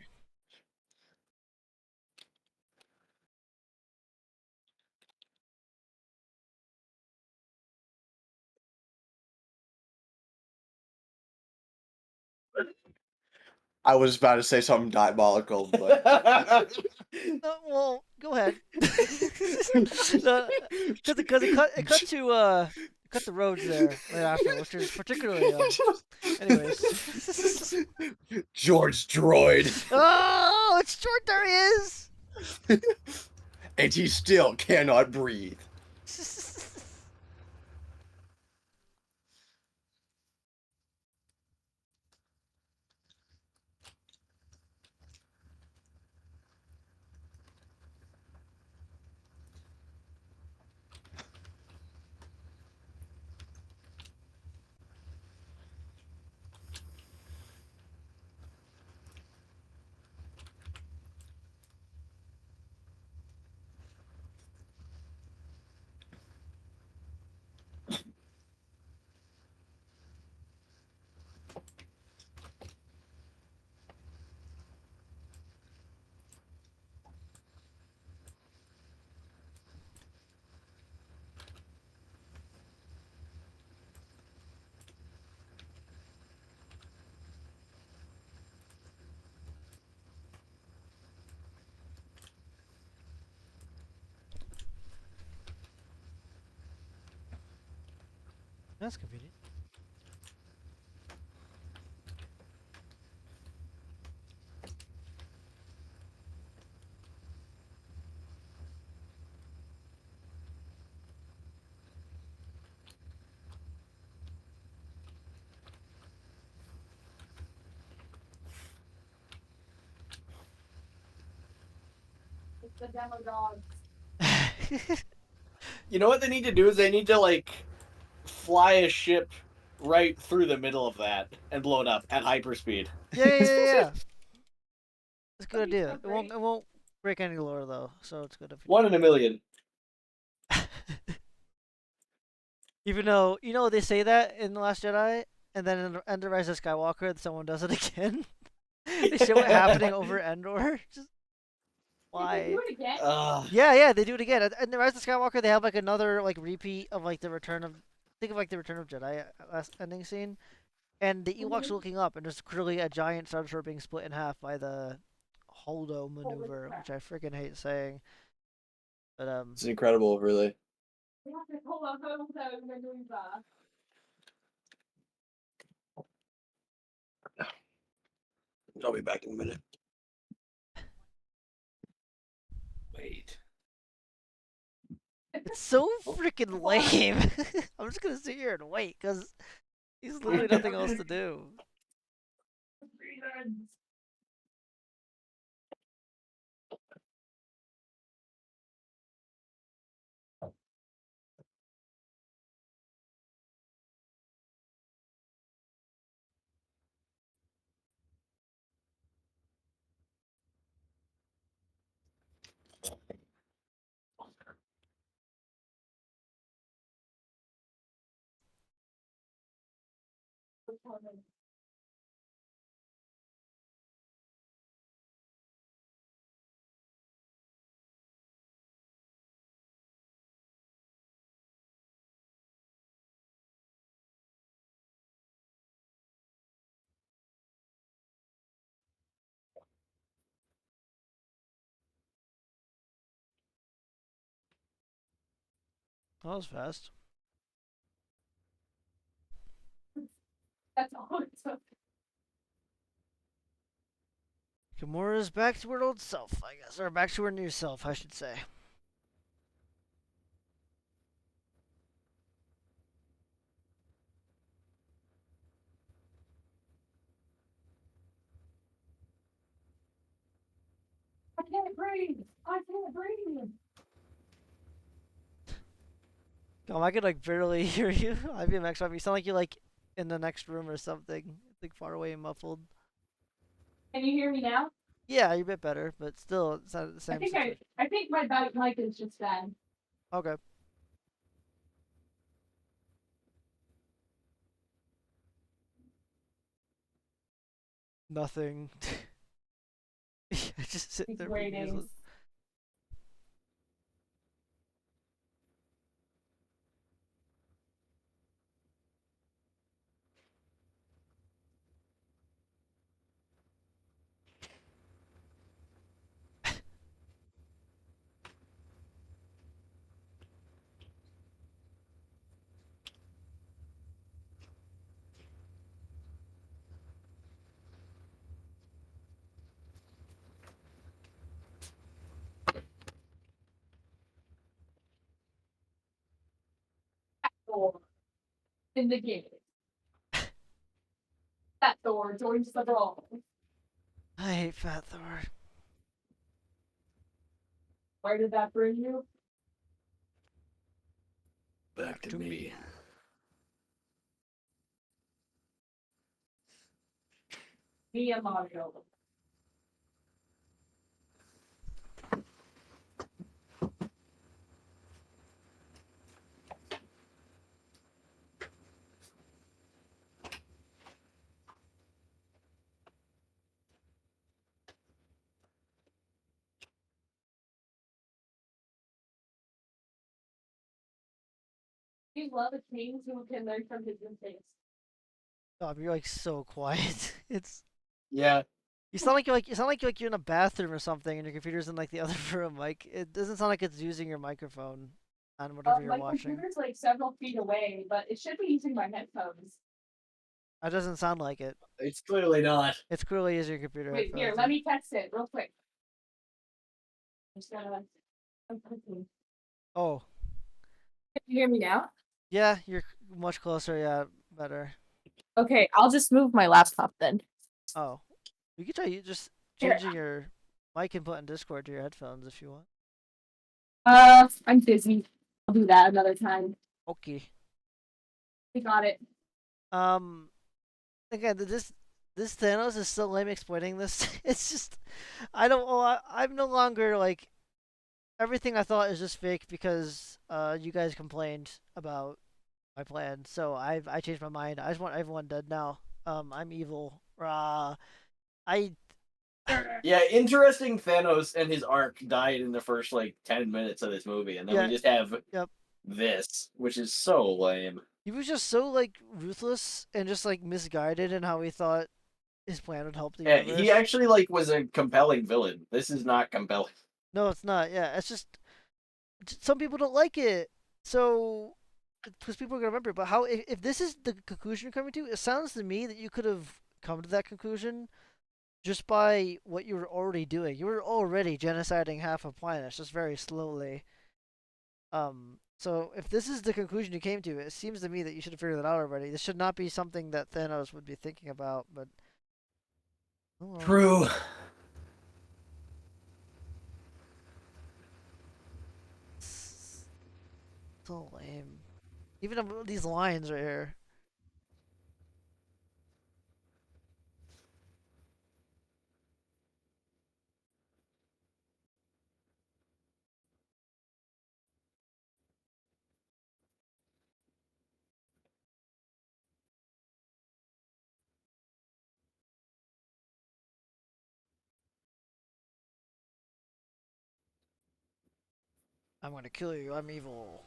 I was about to say something diabolical, but Well, go ahead. Because it cut the roads there right after, which is particularly anyways. George Droid, Oh, it's short. There he is. and he still cannot breathe. That's convenient. It's the demo dogs. You know what they need to do is they need to like fly a ship right through the middle of that and blow it up at hyperspeed. Yeah. It's a good idea. It won't break any lore though, so it's good if you 1 in a million. Even though they say that in The Last Jedi, and then in the Rise of Skywalker, someone does it again. They show it happening over Endor. Just why? Did they do it again? Yeah, they do it again. In the Rise of Skywalker, they have like another like repeat of like the Return of, think of like the Return of Jedi last ending scene, and the Ewoks are looking up, and there's clearly a giant Star Destroyer being split in half by the Holdo maneuver, which I freaking hate saying. But It's incredible, really. We have to pull a Holdo maneuver. I'll be back in a minute. Wait. it's so freaking lame. I'm just gonna sit here and wait because he's literally nothing else to do. Reasons. That was fast. That's all it took. Gamora's back to her old self, I guess, or back to her new self, I should say. I can't breathe. I can't breathe. I could like barely hear you. IBMX5, you sound like you're like in the next room or something, like far away and muffled. Can you hear me now? Yeah, you're a bit better, but still, it's not the same situation. I think my mic is just bad. Okay. Nothing. Just sit He's there. waiting. Thor in the game. That Thor joins the brawl. I hate Fat Thor. Where did that bring you? Back to me. Me and Mario. You love a king who can learn from his mistakes. Oh, you're like so quiet. It's Yeah. you sound like you're in a bathroom or something, and your computer's in like the other room. Like it doesn't sound like it's using your microphone on whatever you're My watching. computer's like several feet away, but it should be using my headphones. That doesn't sound like it. It's clearly not. It's clearly using your computer. Wait, here, headphones. let me test it real quick. I'm just gonna. I'm clicking. Oh. Can you hear me now? Yeah, you're much closer. Yeah, better. Okay, I'll just move my laptop then. Oh, you could try just Here. changing your mic input in Discord to your headphones if you want. I'm busy. I'll do that another time. Okay. We got it. Again, this Thanos is so lame explaining this. It's just, I don't. Oh, I'm no longer like. Everything I thought is just fake because you guys complained about my plan. So I changed my mind. I just want everyone dead now. I'm evil. I Yeah, interesting. Thanos and his arc died in the first like 10 minutes of this movie, and then Yeah, we just have yep. this, which is so lame. He was just so like ruthless and just like misguided in how he thought his plan would help the Yeah, universe. he actually like was a compelling villain. This is not compelling. No, it's not. Yeah, it's just some people don't like it. So because people are gonna remember it. But how if this is the conclusion you're coming to, it sounds to me that you could have come to that conclusion just by what you were already doing. You were already genociding half a planet, just very slowly. So if this is the conclusion you came to, it seems to me that you should have figured that out already. This should not be something that Thanos would be thinking about, but oh well. True. So lame. Even these lines right here. I'm gonna kill you. I'm evil.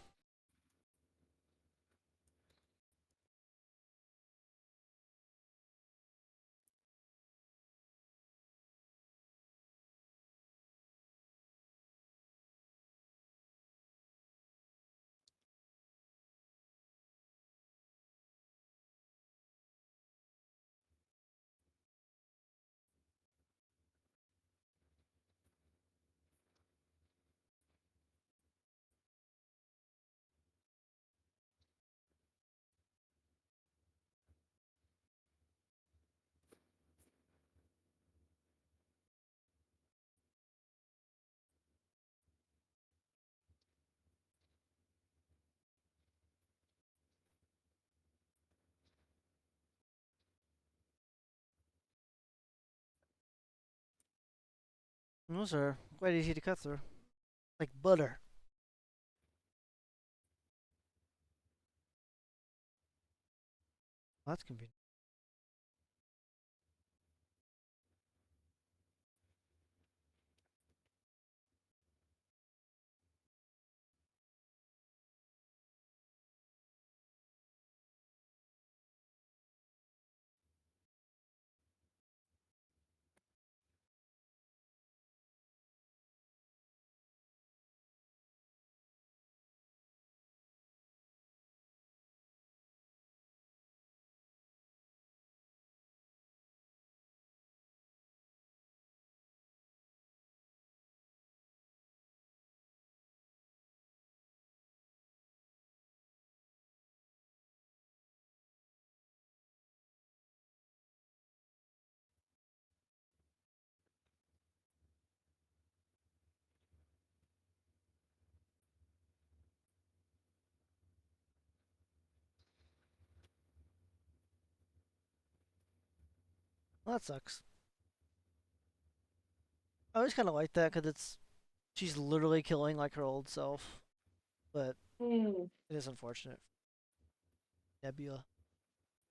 Those are quite easy to cut through. Like butter. Well, that's convenient. Well, that sucks. I always kind of like that because she's literally killing like her old self, but it is unfortunate. Nebula,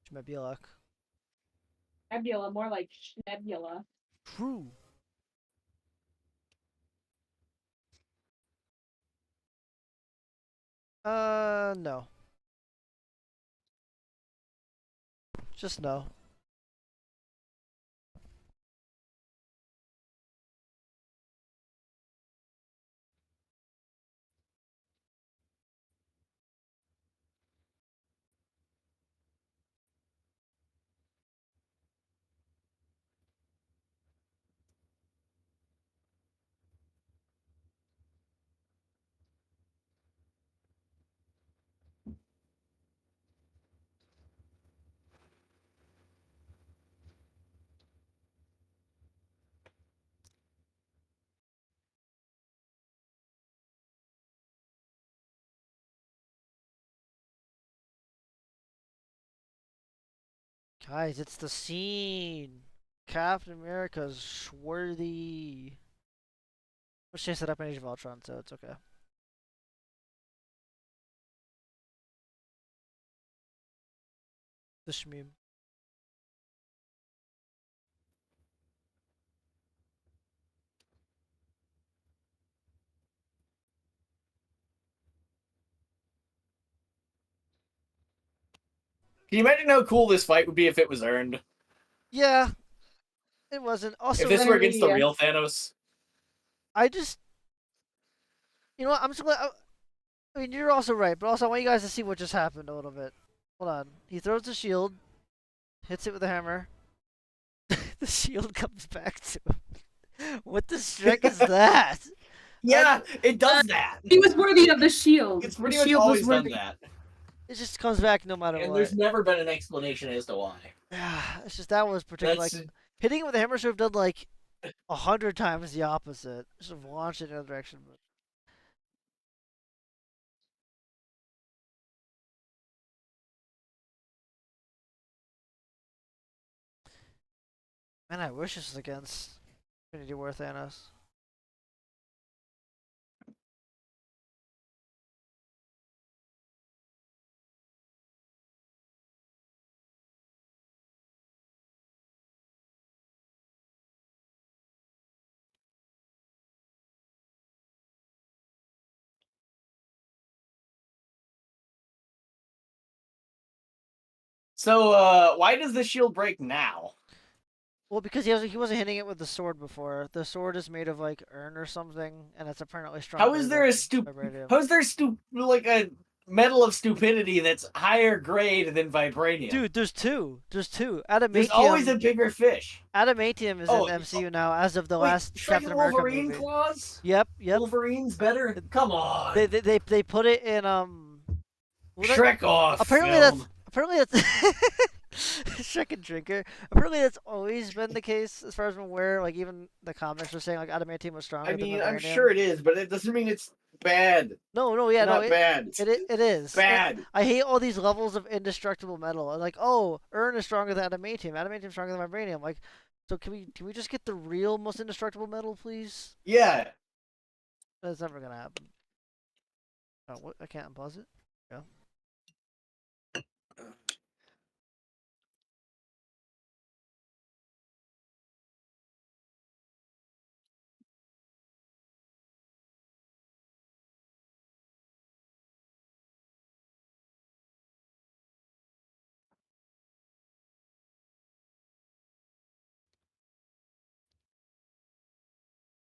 Schmebula. Nebula, more like Nebula. True. No. Just no. Guys, it's the scene. Captain America's swarthy. Let's chase it up in Age of Ultron, so it's okay. The shmeem. Can you imagine how cool this fight would be if it was earned? Yeah, it wasn't. Also, If this were against the real Thanos? I just, you know what? I'm just glad. I mean, you're also right, but also I want you guys to see what just happened a little bit. Hold on. He throws the shield, hits it with a hammer. The shield comes back to him. What the streak is that? Yeah, it does that. He was worthy of the shield. It's pretty The much shield always was done worthy. that. It just comes back no matter And what. there's never been an explanation as to why. Yeah, it's just that was particularly like hitting it with a hammer should have done like 100 times the opposite. Should have launched it in the other direction. But... Man, I wish this was against Infinity War Thanos. So, why does the shield break now? Well, because he wasn't hitting it with the sword before. The sword is made of like iron or something, and it's apparently stronger. How is there like a metal of stupidity that's higher grade than vibranium? Dude, there's two. Adamantium. There's always a bigger fish. Adamantium is in the MCU now, as of the last Captain America Wolverine movie. claws? Yep. Wolverine's better. Come on. They put it in Shrek off. Apparently that's Shrek and Drinker. Apparently that's always been the case as far as I'm aware. Like even the comics were saying like adamantium was stronger. I mean, than I'm vibranium. sure it is, but it doesn't mean it's bad. No, bad. It is bad. I hate all these levels of indestructible metal. Like, oh, iron is stronger than adamantium. Adamantium is stronger than vibranium. Like, So can we just get the real most indestructible metal, please? Yeah. That's never gonna happen. Oh, what? I can't unpause it. Yeah.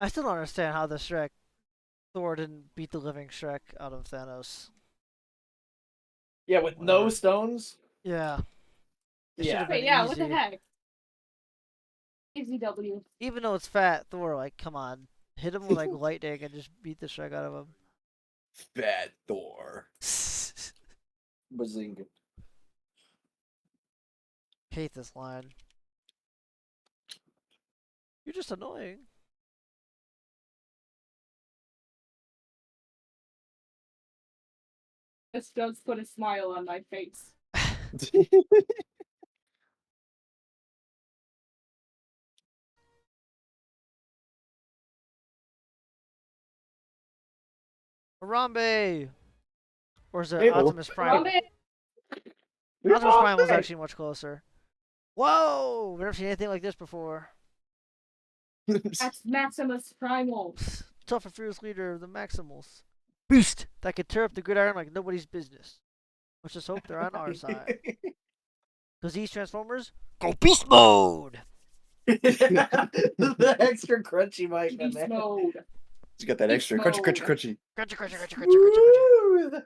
I still don't understand how the Shrek Thor didn't beat the living Shrek out of Thanos. Yeah, with no Whatever. stones. Yeah. It should Yeah. have Wait, been yeah, easy. what the heck? Easy W. Even though it's fat, Thor, like, come on. Hit him with, like, lightning and just beat the Shrek out of him. Fat Thor. Bazinga. Hate this line. You're just annoying. This does put a smile on my face. Harambe! Or is it People. Optimus Prime? Harambe! Optimus Prime was actually much closer. Whoa! We've never seen anything like this before. That's Maximus Primal. Tough and fierce leader of the Maximals. Beast that could tear up the gridiron like nobody's business. Let's just hope they're on our side. Because these Transformers go beast mode! The extra crunchy mic in Beast there. mode. He's got that extra crunchy, crunchy, crunchy. Crunchy, crunchy, crunchy, crunchy, crunchy, crunchy. Woo!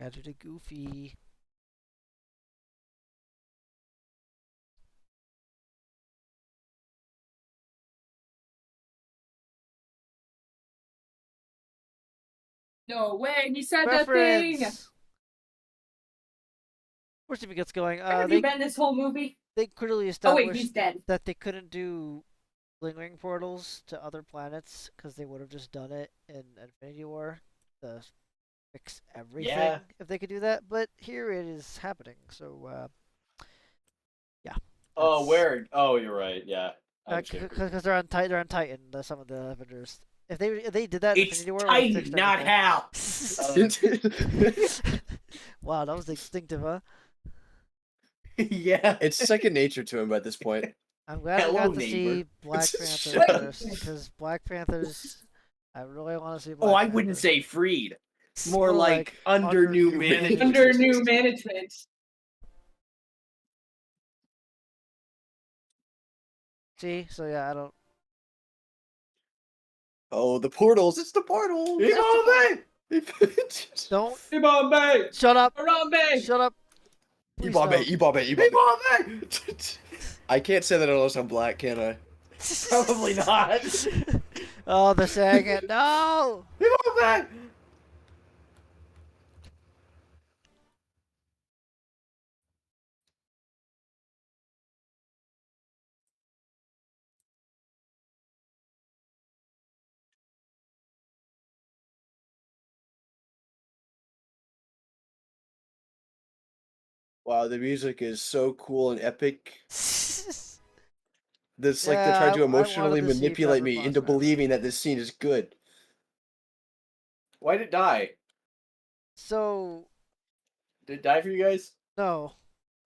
Gotta do the Goofy. No way, he said that thing! Reference! Where's Stevie gets going? Where have you been this whole movie? They clearly Oh established wait, he's dead. that they couldn't do lingering portals to other planets because they would have just done it in Infinity War to fix everything Yeah. if they could do that. But here it is happening. So yeah. Oh, That's- where? Oh, you're right. Yeah. Because they're on Titan. They're on Titan. Some of the Avengers. If they did that in It's Infinity War, it would've Titan, fixed not everything. Hal. Wow, that was instinctive, huh? Yeah. It's second nature to him at this point. I'm glad Hello, I got to neighbor. see Black Shut Panther up. first because Black Panthers. I really want to see. Oh, Black I wouldn't Panther. say freed. More More like under new management. Under new management. See, so yeah, I don't. Oh, the portals! It's the portals! Don't Ibambe! shut up. Harambe! Shut up. Please Ibabe, don't. Ibabe, Ibabe. Ibambe! I can't say that unless I'm black, can I? Probably not. Oh, the second. No. Ibambe! Wow, the music is so cool and epic. This like Yeah, they're trying I to wanted emotionally to see manipulate Pepper me Potts into forever. believing that this scene is good. Why'd it die? So Did it die for you guys? no,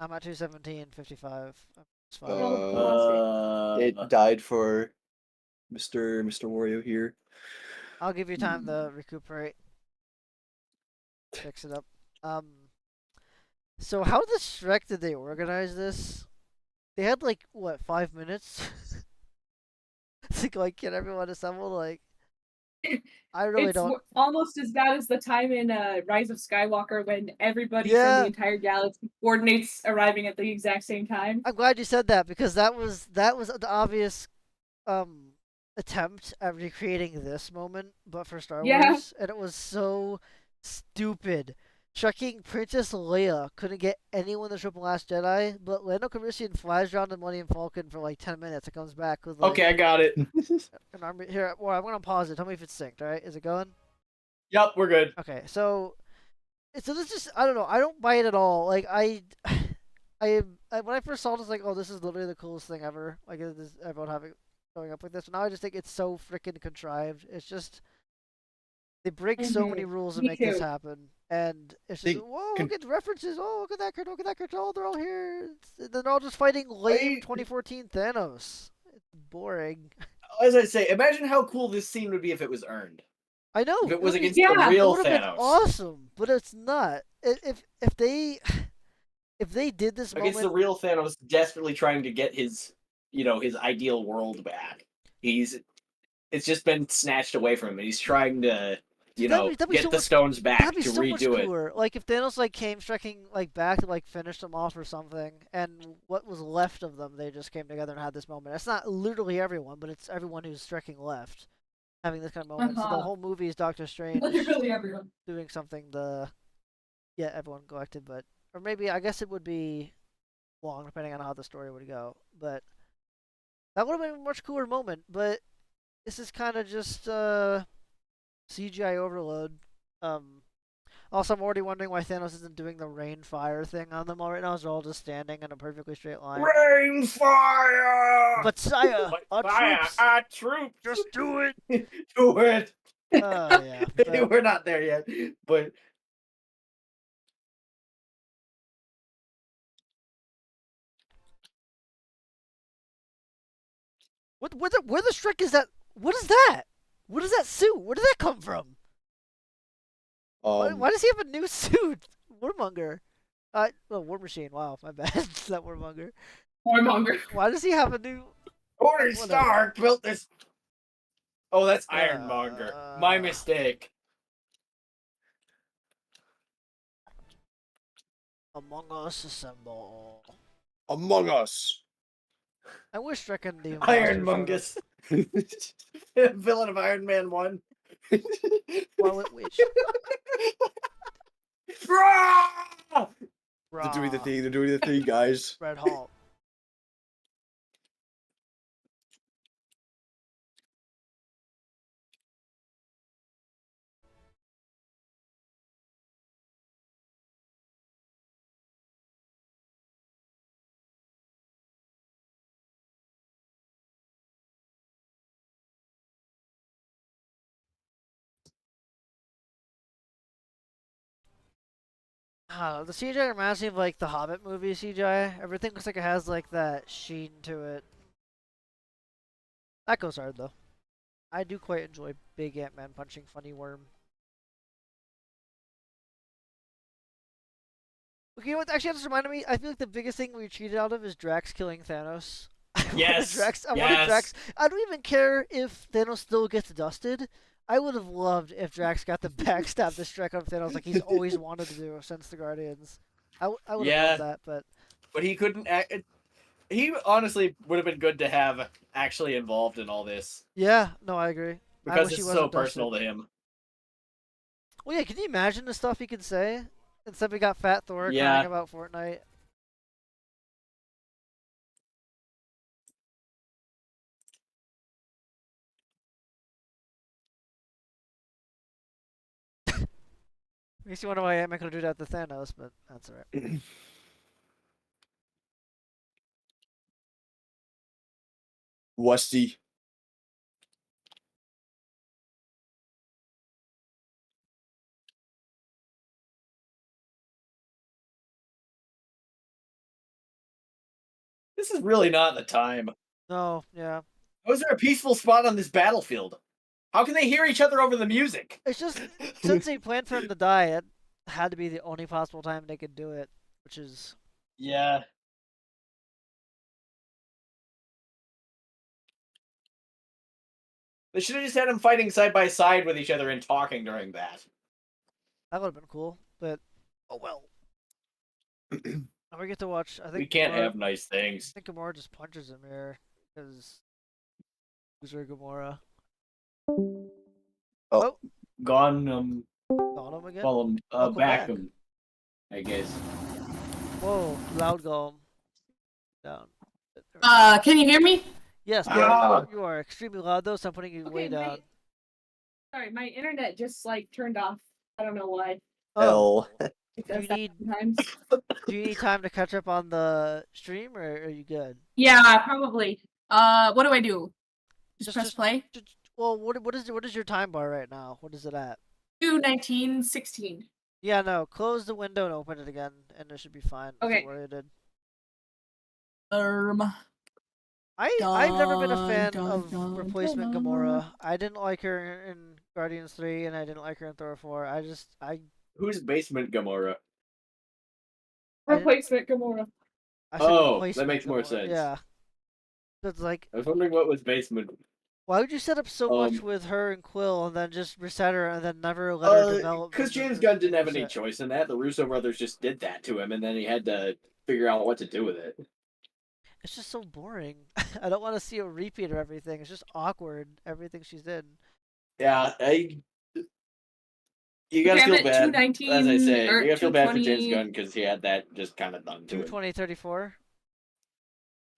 I'm at 217.55. It's fine. It died for Mr. Wario here. I'll give you time to recuperate. Fix it up. So how the Shrek did they organize this? They had like what 5 minutes to like get everyone assembled. Like, I really It's don't. almost as bad as the time in Rise of Skywalker when everybody Yeah. from the entire galaxy coordinates arriving at the exact same time. I'm glad you said that because that was the obvious attempt at recreating this moment, but for Star Yeah. Wars, and it was so stupid. Trekking Princess Leia couldn't get anyone to show up in Last Jedi, but Lando Calrissian flies around the Millennium Falcon for like 10 minutes and comes back with like Okay, I got it. an army. Here, well, I'm gonna pause it. Tell me if it's synced. All right, is it going? Yep, we're good. Okay, so this just I don't know. I don't buy it at all. Like when I first saw it, I was like, oh, this is literally the coolest thing ever. Like everyone having going up with this. But now I just think it's so freaking contrived. It's just they break so many rules to Me make this too. happen, and it's They just whoa, con- look at the references. Oh, look at that card. Look at that card. Oh, they're all here. They're all just fighting lame 2014 Thanos. It's boring. As I say, imagine how cool this scene would be if it was earned. I know. If it was against yeah, the It real would have been Thanos. awesome, but it's not. If they did this Against moment, the real Thanos desperately trying to get his, his ideal world back. It's just been snatched away from him, and he's trying to, that'd be get so the much- stones back that'd be to so much redo it. cooler. Like if Thanos like came striking like back to like finish them off or something, and what was left of them, they just came together and had this moment. It's not literally everyone, but it's everyone who's striking left having this kind of moment. So the Uh-huh. whole movie is Doctor Strange Literally everyone. doing something to get everyone collected, but or maybe I guess it would be long depending on how the story would go. But that would have been a much cooler moment. But this is kind of just CGI overload. Also, I'm already wondering why Thanos isn't doing the rain fire thing on them all right now. They're all just standing in a perfectly straight line. Rain fire! But Saya, our troops, Our troops! just do it. Do it! Oh yeah. But We're not there yet, but where the Shrek is that? What is that? What is that suit? Where did that come from? Why does he have a new suit? Warmonger. War Machine. Wow, my bad. It's not Warmonger. Warmonger. Why does he have a new? Tony Whatever. Stark built this. Oh, that's Ironmonger. My mistake. Among Us assemble. Among Us. I wish Shrek and the Ironmungus. Villain of Iron Man 1. Well, which? Rah! They're doing the thing. They're doing the thing, guys. Red Hulk. The CGI reminds me of like the Hobbit movie CGI. Everything looks like it has like that sheen to it. That goes hard though. I do quite enjoy big Ant-Man punching funny worm. Okay, you know what? Actually, that just reminded me. I feel like the biggest thing we cheated out of is Drax killing Thanos. Yes. I wanted Drax. I don't even care if Thanos still gets dusted. I would have loved if Drax got the backstab the strike on Thanos like he's always wanted to do since the Guardians. I would have loved that, but he couldn't act. He honestly would have been good to have actually involved in all this. Yeah, no, I agree. Because it's so personal to him. Well, yeah, can you imagine the stuff he could say? Instead, we got Fat Thor crying about Fortnite. Makes you wonder why Ant-Man could do that to Thanos, but that's alright. Westy. This is really not the time. No, yeah. How is there a peaceful spot on this battlefield? How can they hear each other over the music? It's just, since they planned for him to die, it had to be the only possible time they could do it, which is... Yeah. They should have just had them fighting side by side with each other and talking during that. That would have been cool, but oh well. Now we get to watch. I think we can't have nice things. I think Gamora just punches him here because loser Gamora. Oh, gone Got him again. Well, back him. I guess. Whoa, loud golem. Down. Can you hear me? Yes, Yeah. you are extremely loud though, so I'm putting you way down. Sorry, my internet just like turned off. I don't know why. Oh, It do you does that need sometimes. do you need time to catch up on the stream, or are you good? Yeah, probably. What do I do? Just press play? Well, what is your time bar right now? What is it at? 2:19:16. Yeah, no. Close the window and open it again, and it should be fine. That's Okay. what I did. I've never been a fan of replacement Gamora. I didn't like her in Guardians 3, and I didn't like her in Thor 4. Who's Basement Gamora? Replacement Gamora. I said Oh, that replacement makes more Gamora. sense. Yeah. It's like, I was wondering what was Basement. why would you set up so much with her and Quill, and then just reset her, and then never let her develop? Because James Gunn didn't have any choice in that. The Russo brothers just did that to him, and then he had to figure out what to do with it. It's just so boring. I don't want to see a repeat of everything. It's just awkward, everything she's in. Yeah, you gotta feel bad. As I say, you gotta feel bad for James Gunn because he had that just kind of done to him. 220-34?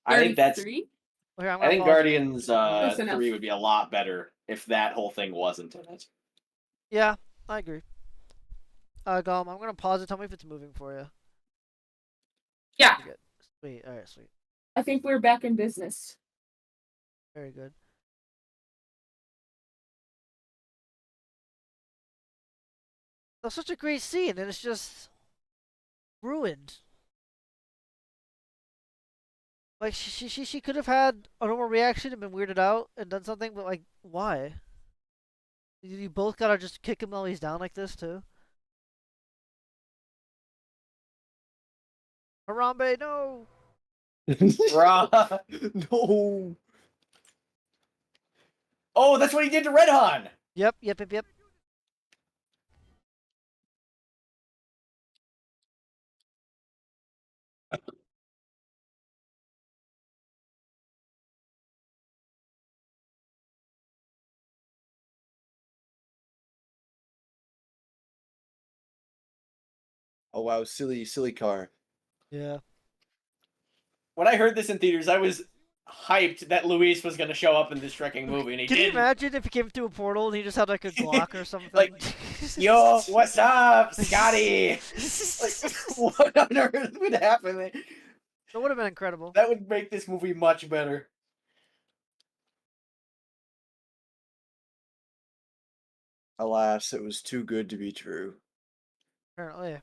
I think that's. 33? I think Guardians 3 would be a lot better if that whole thing wasn't in it. Yeah, I agree. Gollum, I'm gonna pause it. Tell me if it's moving for you. Yeah. Sweet. All right, sweet. I think we're back in business. Very good. That's such a great scene, and it's just ruined. Like she could have had a normal reaction and been weirded out and done something, but like, why? You both gotta just kick him while he's down like this too. Harambe, no. No. Oh, that's what he did to Red Han. Yep. Oh wow, silly car. Yeah. When I heard this in theaters, I was hyped that Luis was going to show up in this Shrekking movie, and he Can you didn't. imagine if he came through a portal and he just had like a Glock or something? Like, yo, what's up, Scotty? Like, what on earth would happen? That would have been incredible. That would make this movie much better. Alas, it was too good to be true. Apparently.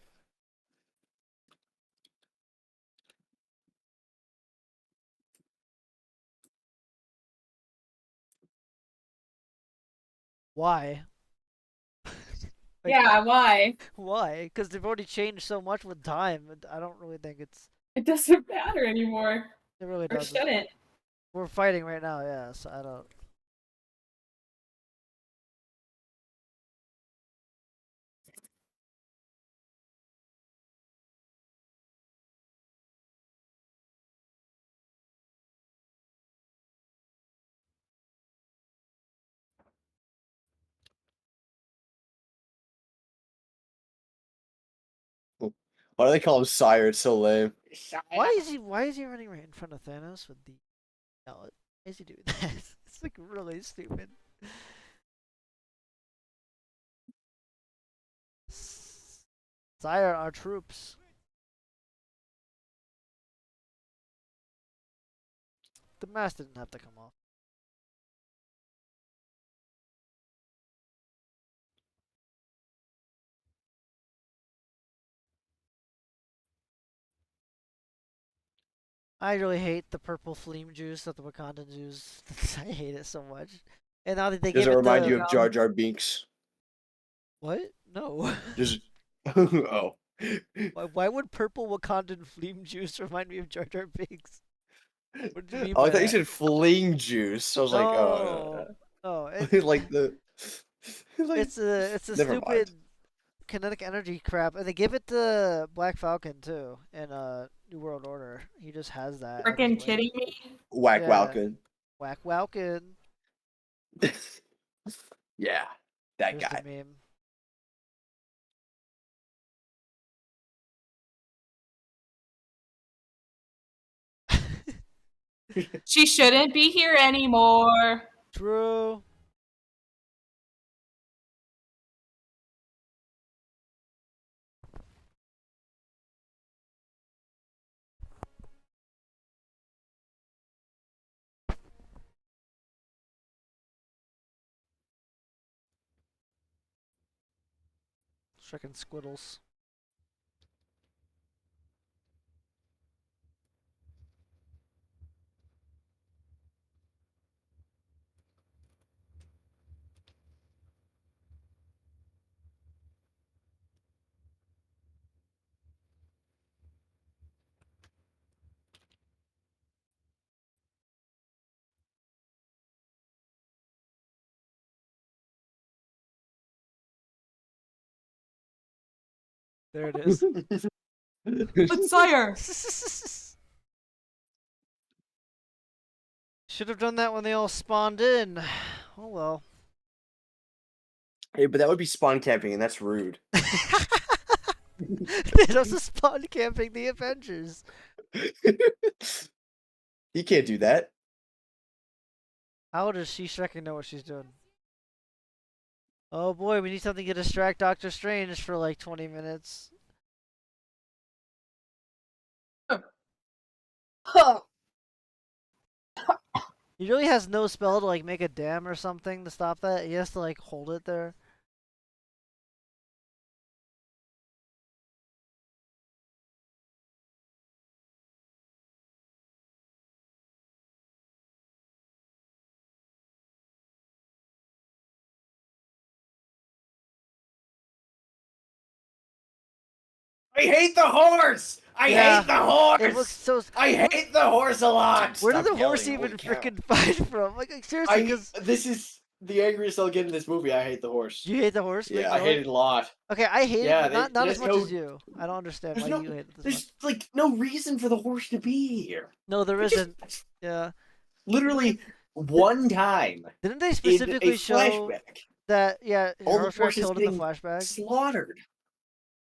Why? Yeah, why? Why? Because they've already changed so much with time. I don't really think it doesn't matter anymore. It really Or doesn't. shouldn't. We're fighting right now, yeah, so I don't. Why do they call him Sire? It's so lame. Why is he running right in front of Thanos with the mallet? Why is he doing that? It's like really stupid. Sire, our troops. The mask didn't have to come off. I really hate the purple flame juice that the Wakandans use. I hate it so much. And now that they Does gave it it remind the... you of Jar Jar Binks? What? No. Just oh. Why would purple Wakandan flame juice remind me of Jar Jar Binks? What did you mean Oh, by I thought you that? said fling juice. I was like, oh, No, like the. Like, it's a never stupid mind. kinetic energy crap, and they give it to Black Falcon too in New World Order. He just has that. as his Freaking wing. kidding me? Whack Yeah. Walkin. Whack Walkin. Yeah, that Here's guy. the meme. She shouldn't be here anymore. True. Frickin' squiddles. There it is. But sire. Should have done that when they all spawned in. Oh well. Hey, but that would be spawn camping, and that's rude. Thanos is spawn camping the Avengers. He can't do that. How does she Shrek know what she's doing? Oh boy, we need something to distract Doctor Strange for like 20 minutes. He really has no spell to like make a dam or something to stop that. He has to like hold it there. I hate the horse. I hate the horse. It looks so. I hate the horse a lot. Where did Stop the horse yelling, even holy cow. freaking fight from? Like seriously, because This is the angriest I'll get in this movie. I hate the horse. you hate the horse. Yeah, I hate it a lot. Okay, I hate Yeah, it, but not as there's much no- as you. I don't understand There's why no, you hate it this much. there's like no reason for the horse to be here. No, there It just- isn't. Yeah. Literally one time. Didn't they in specifically a show flashback, that? Yeah, all her the was horses killed in the being flashback. slaughtered.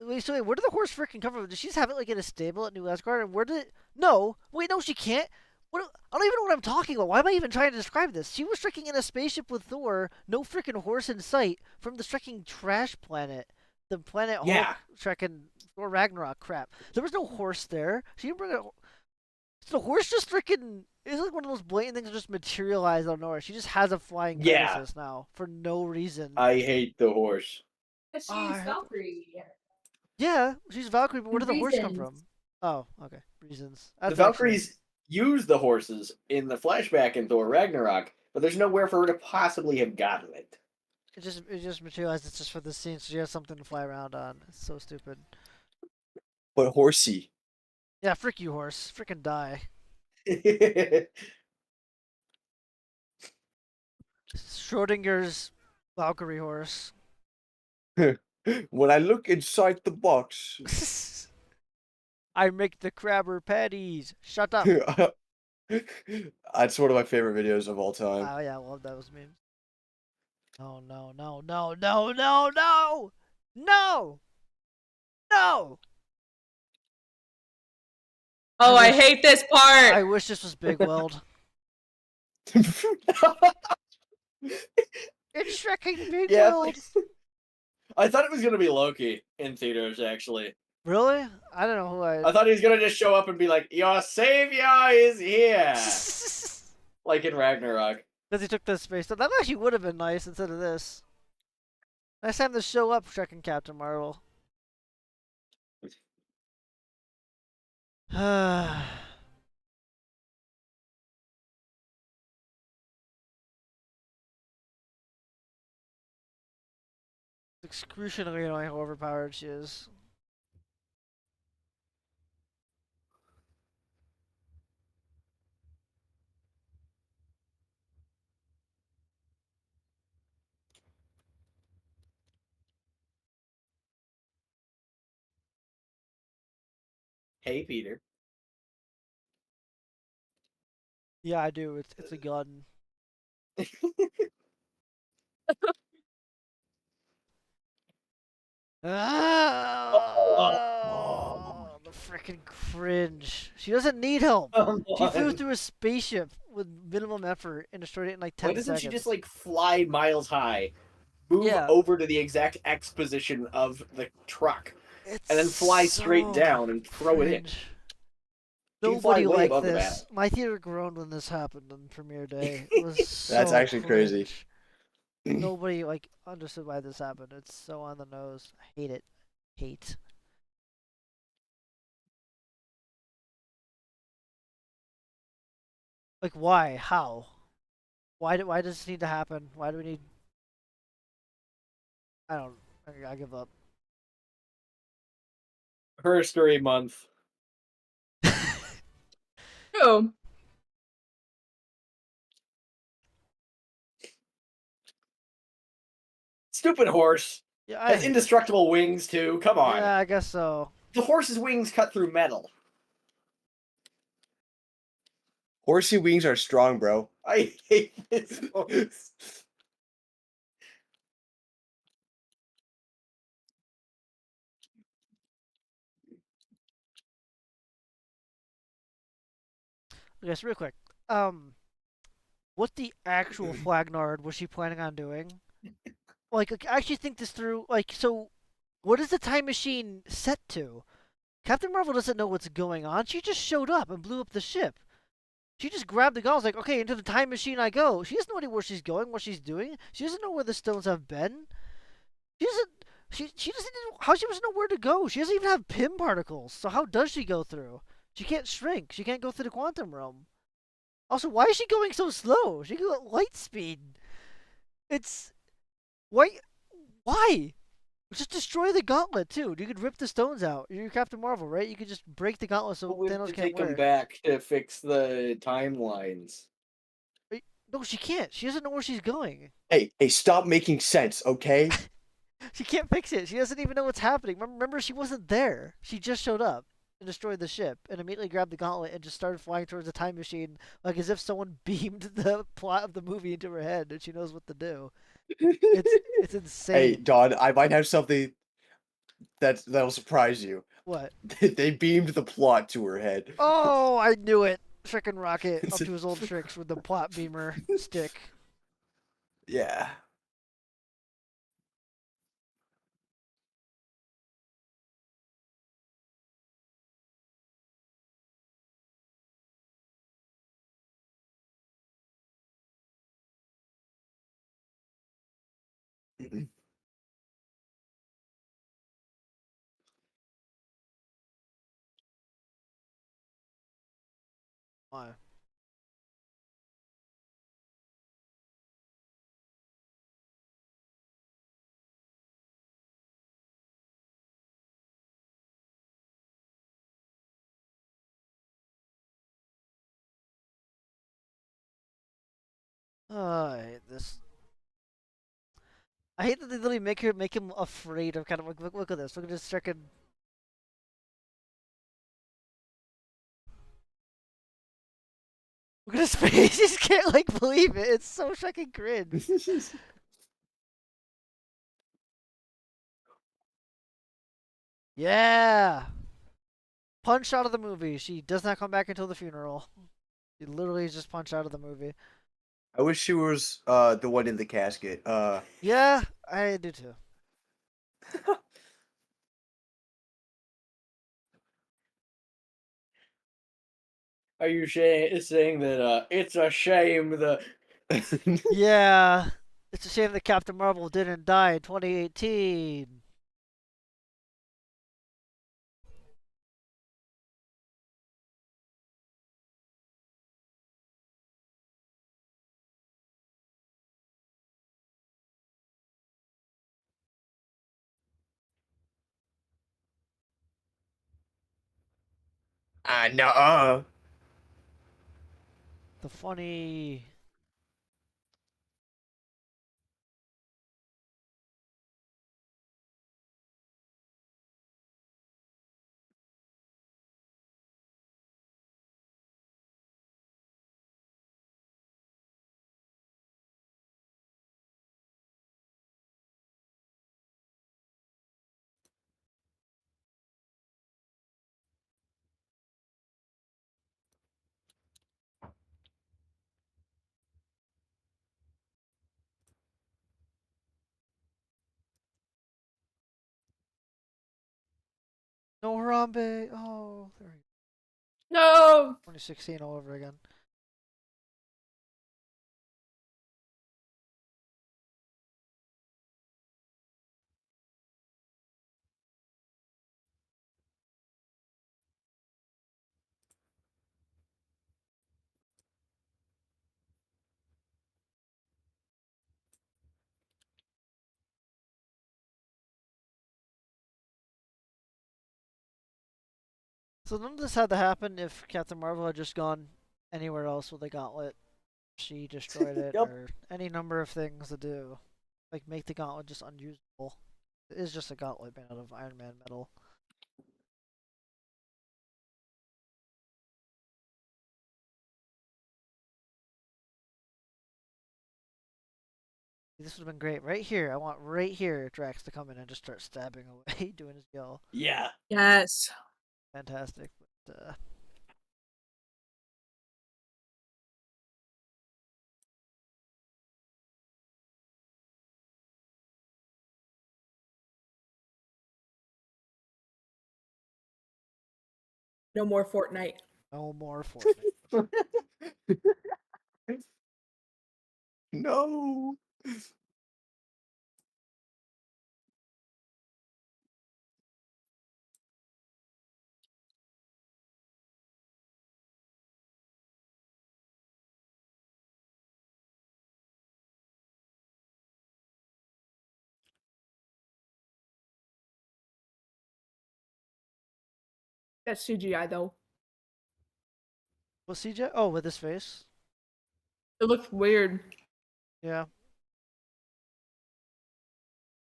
Wait, so where did the horse freaking come from? Did she just have it like in a stable at New Asgard? And where did it? No, wait, no, she can't. What? I don't even know what I'm talking about. Why am I even trying to describe this? She was freaking in a spaceship with Thor, no freaking horse in sight, from the freaking trash planet, the planet Yeah. Hulk, freaking Thor Ragnarok crap. There was no horse there. She didn't bring a. So the horse just freaking. It's like one of those blatant things that just materialize out of nowhere. She just has a flying Yeah. Pegasus now for no reason. I hate the horse. She's I- Valkyrie. Yeah, she's Valkyrie, but where did the horse come Reasons. from? Oh, okay. Reasons. The That's Valkyries use the horses in the flashback in Thor Ragnarok, but there's nowhere for her to possibly have gotten it. It just materialized. It's just for the scene, so she has something to fly around on. It's so stupid. But horsey. Yeah, frick you, horse. Frickin' die. Schrodinger's Valkyrie horse. When I look inside the box, I make the crabber patties. Shut up. that's one of my favorite videos of all time. Oh yeah, I love those memes. No, no, no, no, no, no, no, no, no. Oh, I wish- hate this part. I wish this was Big World. It's Shrekking Big Yeah, World. I thought it was gonna be Loki in theaters. Actually, Really? I don't know who I thought he was gonna just show up and be like, "Your savior is here," like in Ragnarok. Because he took the space. That actually would have been nice instead of this. Nice time to show up, Shrek and Captain Marvel. It's excruciatingly annoying how overpowered she is. Hey, Peter. Yeah, I do. It's a gun. Oh, the freaking cringe. She doesn't need help. She flew through a spaceship with minimum effort and destroyed it in like 10 Why doesn't seconds. she just like fly miles high, move over to the exact X position of the truck, and then fly straight down and throw it in? Nobody liked this. My theater groaned when this happened on premiere day. It was so That's actually crazy. cringe. Nobody like understood why this happened. It's so on the nose. I hate it. Hate. Like why? How? Why does this need to happen? Why do we need? I don't. I give up. Herstory month. Oh. Stupid horse. Yeah, Has indestructible wings too. Come on. Yeah, I guess so. The horse's wings cut through metal. Horsey wings are strong, bro. I hate this horse. Okay, so real quick. What the actual Flagnard was she planning on doing? Like, I actually think this through. Like, so, what is the time machine set to? Captain Marvel doesn't know what's going on. She just showed up and blew up the ship. She just grabbed the gun. Like, okay, into the time machine I go. She doesn't know where she's going, what she's doing. She doesn't know where the stones have been. She doesn't. She doesn't know how she doesn't know where to go. She doesn't even have Pym particles. So how does she go through? She can't shrink. She can't go through the quantum realm. Also, why is she going so slow? She can go at light speed. It's why? Why? Just destroy the gauntlet too. You could rip the stones out. You're Captain Marvel, right? You could just break the gauntlet so We have Thanos to can't take wear them it. back to fix the timelines. No, she can't. She doesn't know where she's going. Hey, stop making sense, okay? She can't fix it. She doesn't even know what's happening. Remember, she wasn't there. She just showed up and destroyed the ship and immediately grabbed the gauntlet and just started flying towards the time machine like as if someone beamed the plot of the movie into her head and she knows what to do. It's insane. Hey, Don, I might have something that'll surprise you. What? They beamed the plot to her head. Oh, I knew it. Frickin' Rocket up to his old tricks with the plot beamer stick. Yeah. Why? I hate this. I hate that they literally make him afraid of kind of look at this. Look at this freaking. Look at his face. He just can't like believe it. It's so fucking cringe. Yeah. Punch out of the movie. She does not come back until the funeral. She literally is just punched out of the movie. I wish she was the one in the casket. Yeah, I do too. Are you saying that it's a shame the Yeah. It's a shame that Captain Marvel didn't die in 2018. No. The funny. No Harambe. Oh, there we go. No. 2016 all over again. So none of this had to happen if Captain Marvel had just gone anywhere else with the gauntlet. She destroyed it, Yep. or any number of things to do. Like make the gauntlet just unusable. It is just a gauntlet made out of Iron Man metal. This would have been great. Right here. I want right here Drax to come in and just start stabbing away, doing his yell. Yeah. Yes. Fantastic. But, No more Fortnite. no more Fortnite. No. That's CGI though. Was CJ? Oh, with his face? It looks weird. Yeah.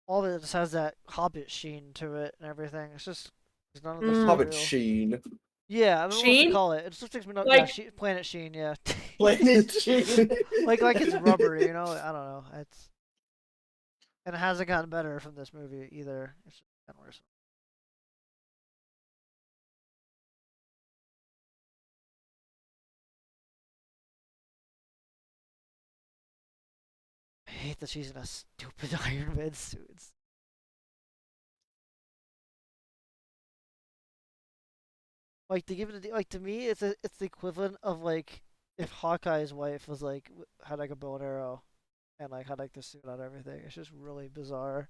All of it just has that Hobbit sheen to it and everything. It's none of this is Hobbit real. Sheen. Yeah, I don't know what to Sheen? call it. It just looks like Like- Planet Sheen. Yeah. Planet Sheen. like it's rubbery, you know. I don't know. And it hasn't gotten better from this movie either. It's just gotten worse. I hate that she's in a stupid Iron Man suit. Like to give it, like to me, it's the equivalent of like if Hawkeye's wife was like had like a bow and arrow, and like had like the suit on everything. It's just really bizarre.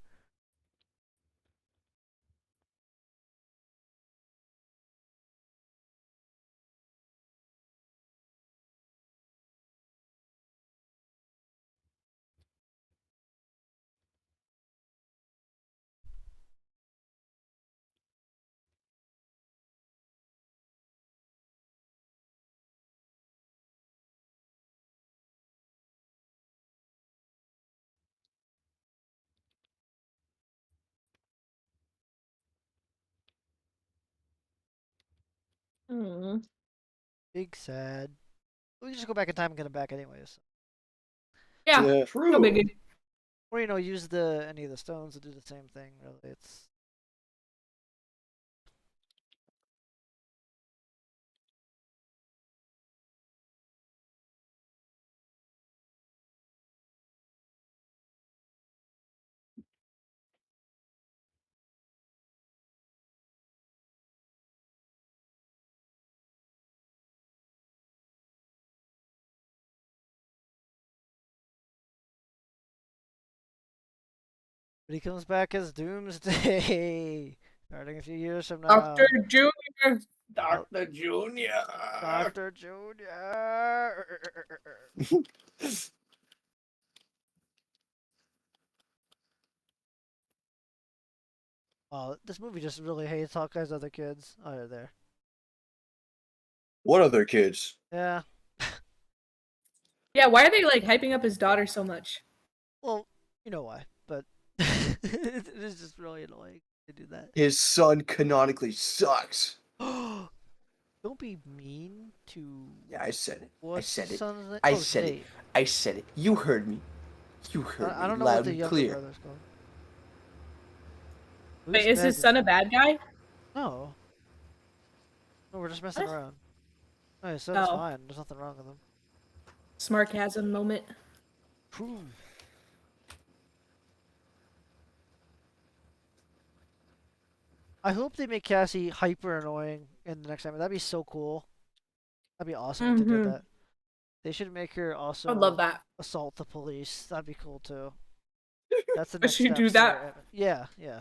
Big sad. We can just go back in time and get him back anyways. Yeah. Yeah. No True. biggie. Or use any of the stones to do the same thing. Really, it's but he comes back as Doomsday, starting a few years from now. Dr. Junior. Dr. Junior. Dr. Junior. Wow, this movie just really hates Hawkeye's other kids. Oh, they're there. What other kids? Yeah. Yeah, why are they like hyping up his daughter so much? Well, you know why, but it is just really annoying to do that. His son canonically sucks. Don't be mean to. Yeah, I said it. What's I said his it. son's name? I Oh, said it. Nate. I said it. You heard me. You heard I don't me know what loud the and younger clear. brother's called. Wait, Who's is his Ned? son a bad guy? No. No, we're just messing around. No, his son's Oh. fine. There's nothing wrong with him. Smarkasm moment. True. I hope they make Cassie hyper annoying in the next time. That'd be so cool. That'd be awesome if they did that. They should make her also I'd love that. assault the police. That'd be cool too. That's the Does next she step. do that? Yeah, yeah.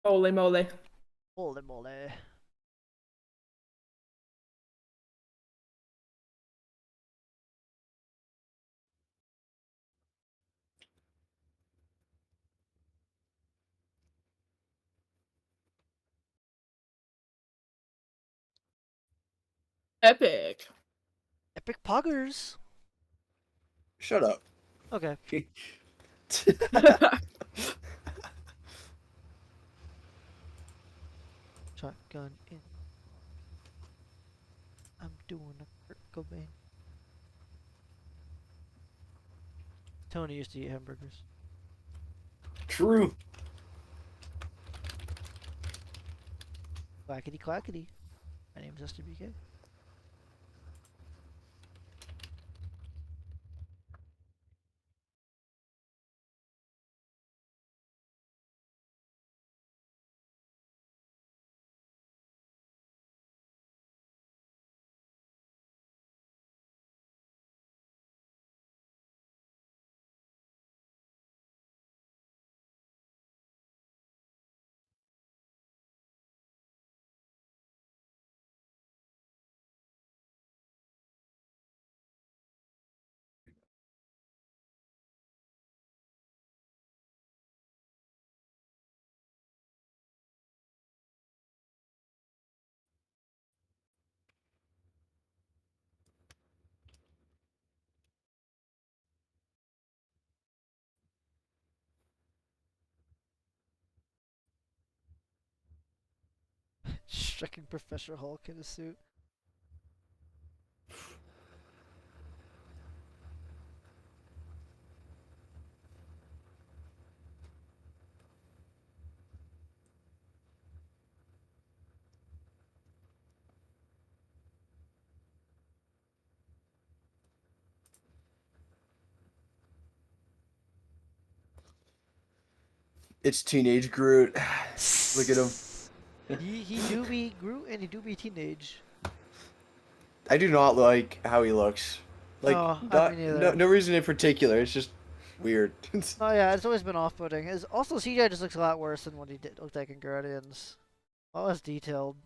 Holy moly. Holy moly. Epic. Epic poggers. Shut up. Okay. Shotgun in. I'm doing a Kurt Cobain. Tony used to eat hamburgers. True. Quackity quackity. My name's SWBK. Striking Professor Hulk in a suit. It's teenage Groot. Look at him. He do be Groot and he do be teenage. I do not like how he looks. Like, No, not, me neither. no reason in particular. It's just weird. Oh yeah, it's always been off-putting. Also, CGI just looks a lot worse than what he looked like in Guardians. All less detailed.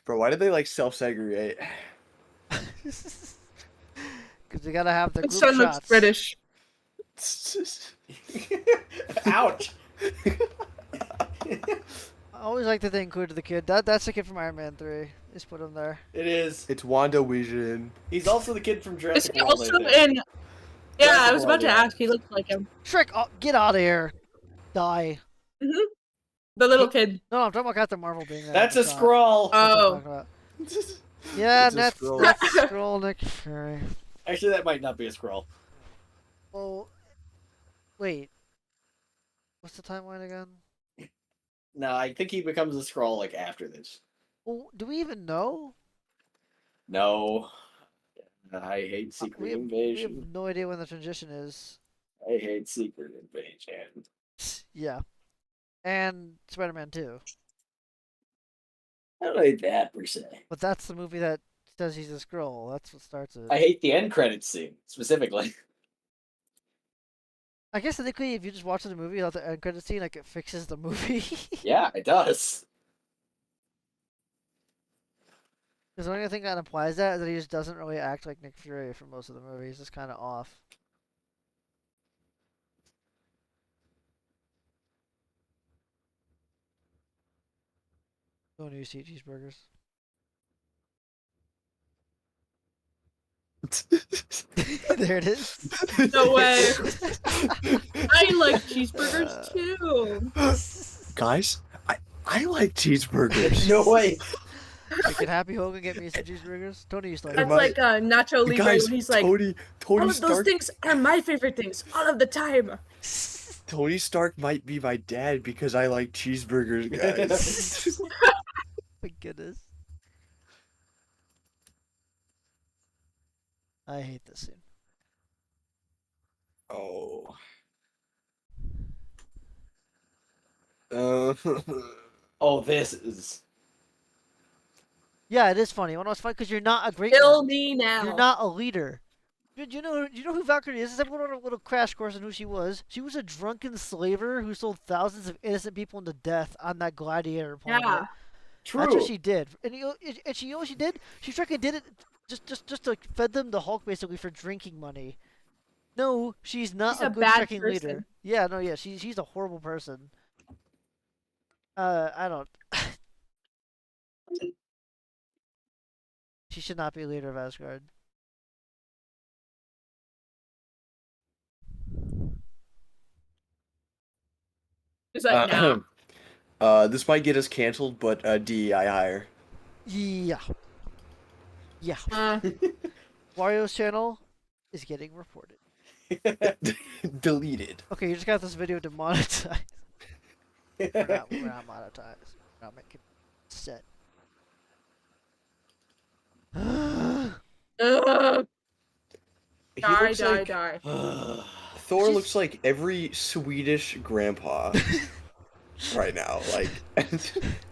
Bro, why did they like self-segregate? Because they gotta have the That group son shots. looks British. Ouch. I always like that they included the kid. That's the kid from Iron Man 3. Just put him there. It is. It's WandaVision. He's also the kid from Is Jurassic he World. also I think. in? Yeah, I Jurassic was about World, to yeah. ask. He looks like him. Shrek, get out of here. Die. Hmm. The little kid. No, I'm talking about Captain Marvel being there. That's in a the shot. scroll. That's what I'm Oh. talking about. Yeah, It's a that's scroll. scroll Nick Fury. Actually, that might not be a scroll. Well, wait. What's the timeline again? No, I think he becomes a scroll like after this. Well, do we even know? No. I hate Secret We have Invasion. no idea when the transition is. I hate Secret Invasion. Yeah. And Spider-Man 2. I don't hate that per se. But that's the movie that says he's a scroll. That's what starts it. I hate the end credits scene specifically. I guess technically, if you just watch the movie without the end credit scene, like it fixes the movie. Yeah, it does. Because the only thing that implies that is that he just doesn't really act like Nick Fury for most of the movie. He's just kind of off. Don't use cheeseburgers. There it is. No way. I like cheeseburgers too. Guys, I like cheeseburgers. No way. Like, can Happy Hogan get me some cheeseburgers? Tony used to like That's them. like Nacho Libre Guys, when he's like, Tony all of those Stark. things are my favorite things all of the time. Tony Stark might be my dad because I like cheeseburgers, guys. My goodness. I hate this scene. Oh. Oh, this is. Yeah, it is funny. Well, no, it's funny because you're not a great Kill one. me now. You're not a leader. Do you know who Valkyrie is? Everyone on a little crash course on who she was. She was a drunken slaver who sold thousands of innocent people into death on that gladiator planet. Yeah. True. That's what she did. And she you know what she did? She freaking did it just to fed them the Hulk basically for drinking money. No, she's not She's a a good bad freaking person. leader. Yeah, no, yeah, she's a horrible person. I don't. She should not be leader of Asgard. It's like, This might get us canceled, but DEI hire. Yeah. Yeah. nah. Wario's channel is getting reported. Deleted. Okay, you just got this video demonetized. we're not monetized. We're not making set. Ugh. He Die, looks die, like die. Thor She's- looks like every Swedish grandpa right now. Like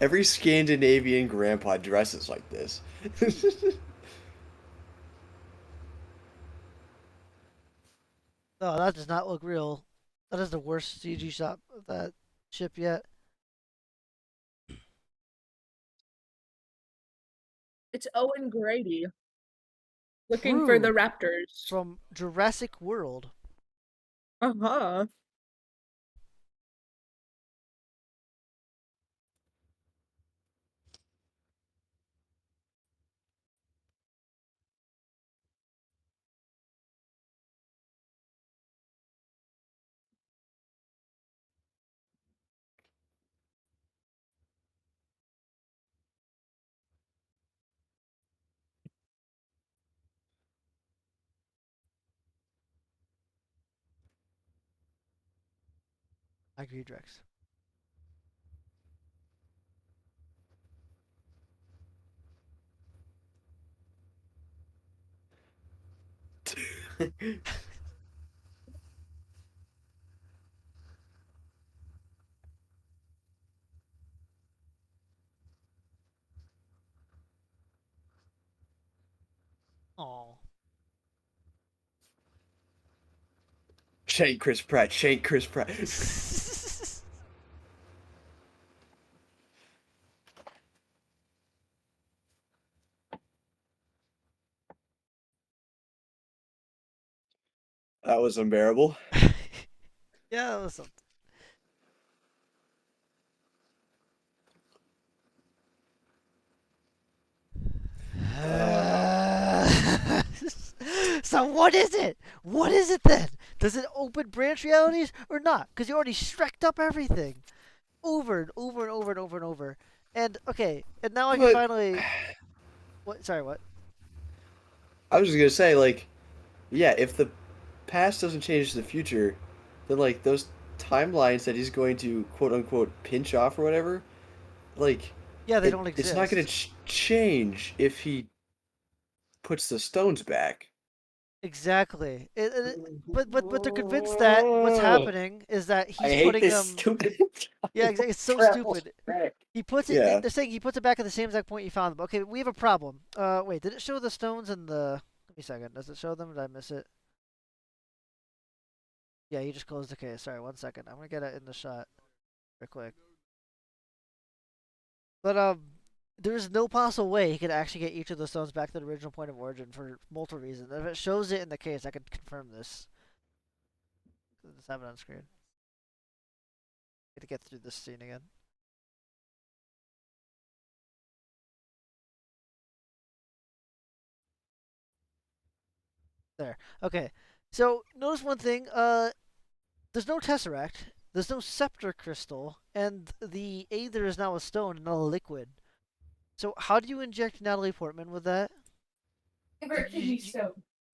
every Scandinavian grandpa dresses like this. No, that does not look real. That is the worst CG shot of that ship yet. It's Owen Grady. Looking for the True. Raptors. From Jurassic World. Uh-huh. I agree, Drex. Oh. Shank Chris Pratt. Shank Chris Pratt. That was unbearable. Yeah, that was something. So what is it? What is it then? Does it open branch realities or not? Because you already strecked up everything. Over and over and over and over and over. And okay, and now I can But- finally what sorry, what? I was just gonna say, like, yeah, if the past doesn't change the future, then like those timelines that he's going to quote unquote pinch off or whatever, like Yeah, they don't it's not going exist. to change if he puts the stones back. Exactly. But they're convinced that what's happening is that I he's hate putting this them. stupid. Yeah, exactly. It's so Travel stupid. track. He puts it. Yeah. They're saying he puts it back at the same exact point you found them. Okay, we have a problem. Wait, did it show the stones in the? Give me a second. Does it show them? Did I miss it? Yeah, you just closed the case. Sorry, 1 second. I'm gonna get it in the shot, real quick. But there is no possible way he could actually get each of the stones back to the original point of origin for multiple reasons. If it shows it in the case, I can confirm this. Let's have it on screen. To get through this scene again. There. Okay. So notice one thing. There's no tesseract. There's no scepter crystal, and the Aether is now a stone and not a liquid. So how do you inject Natalie Portman with that?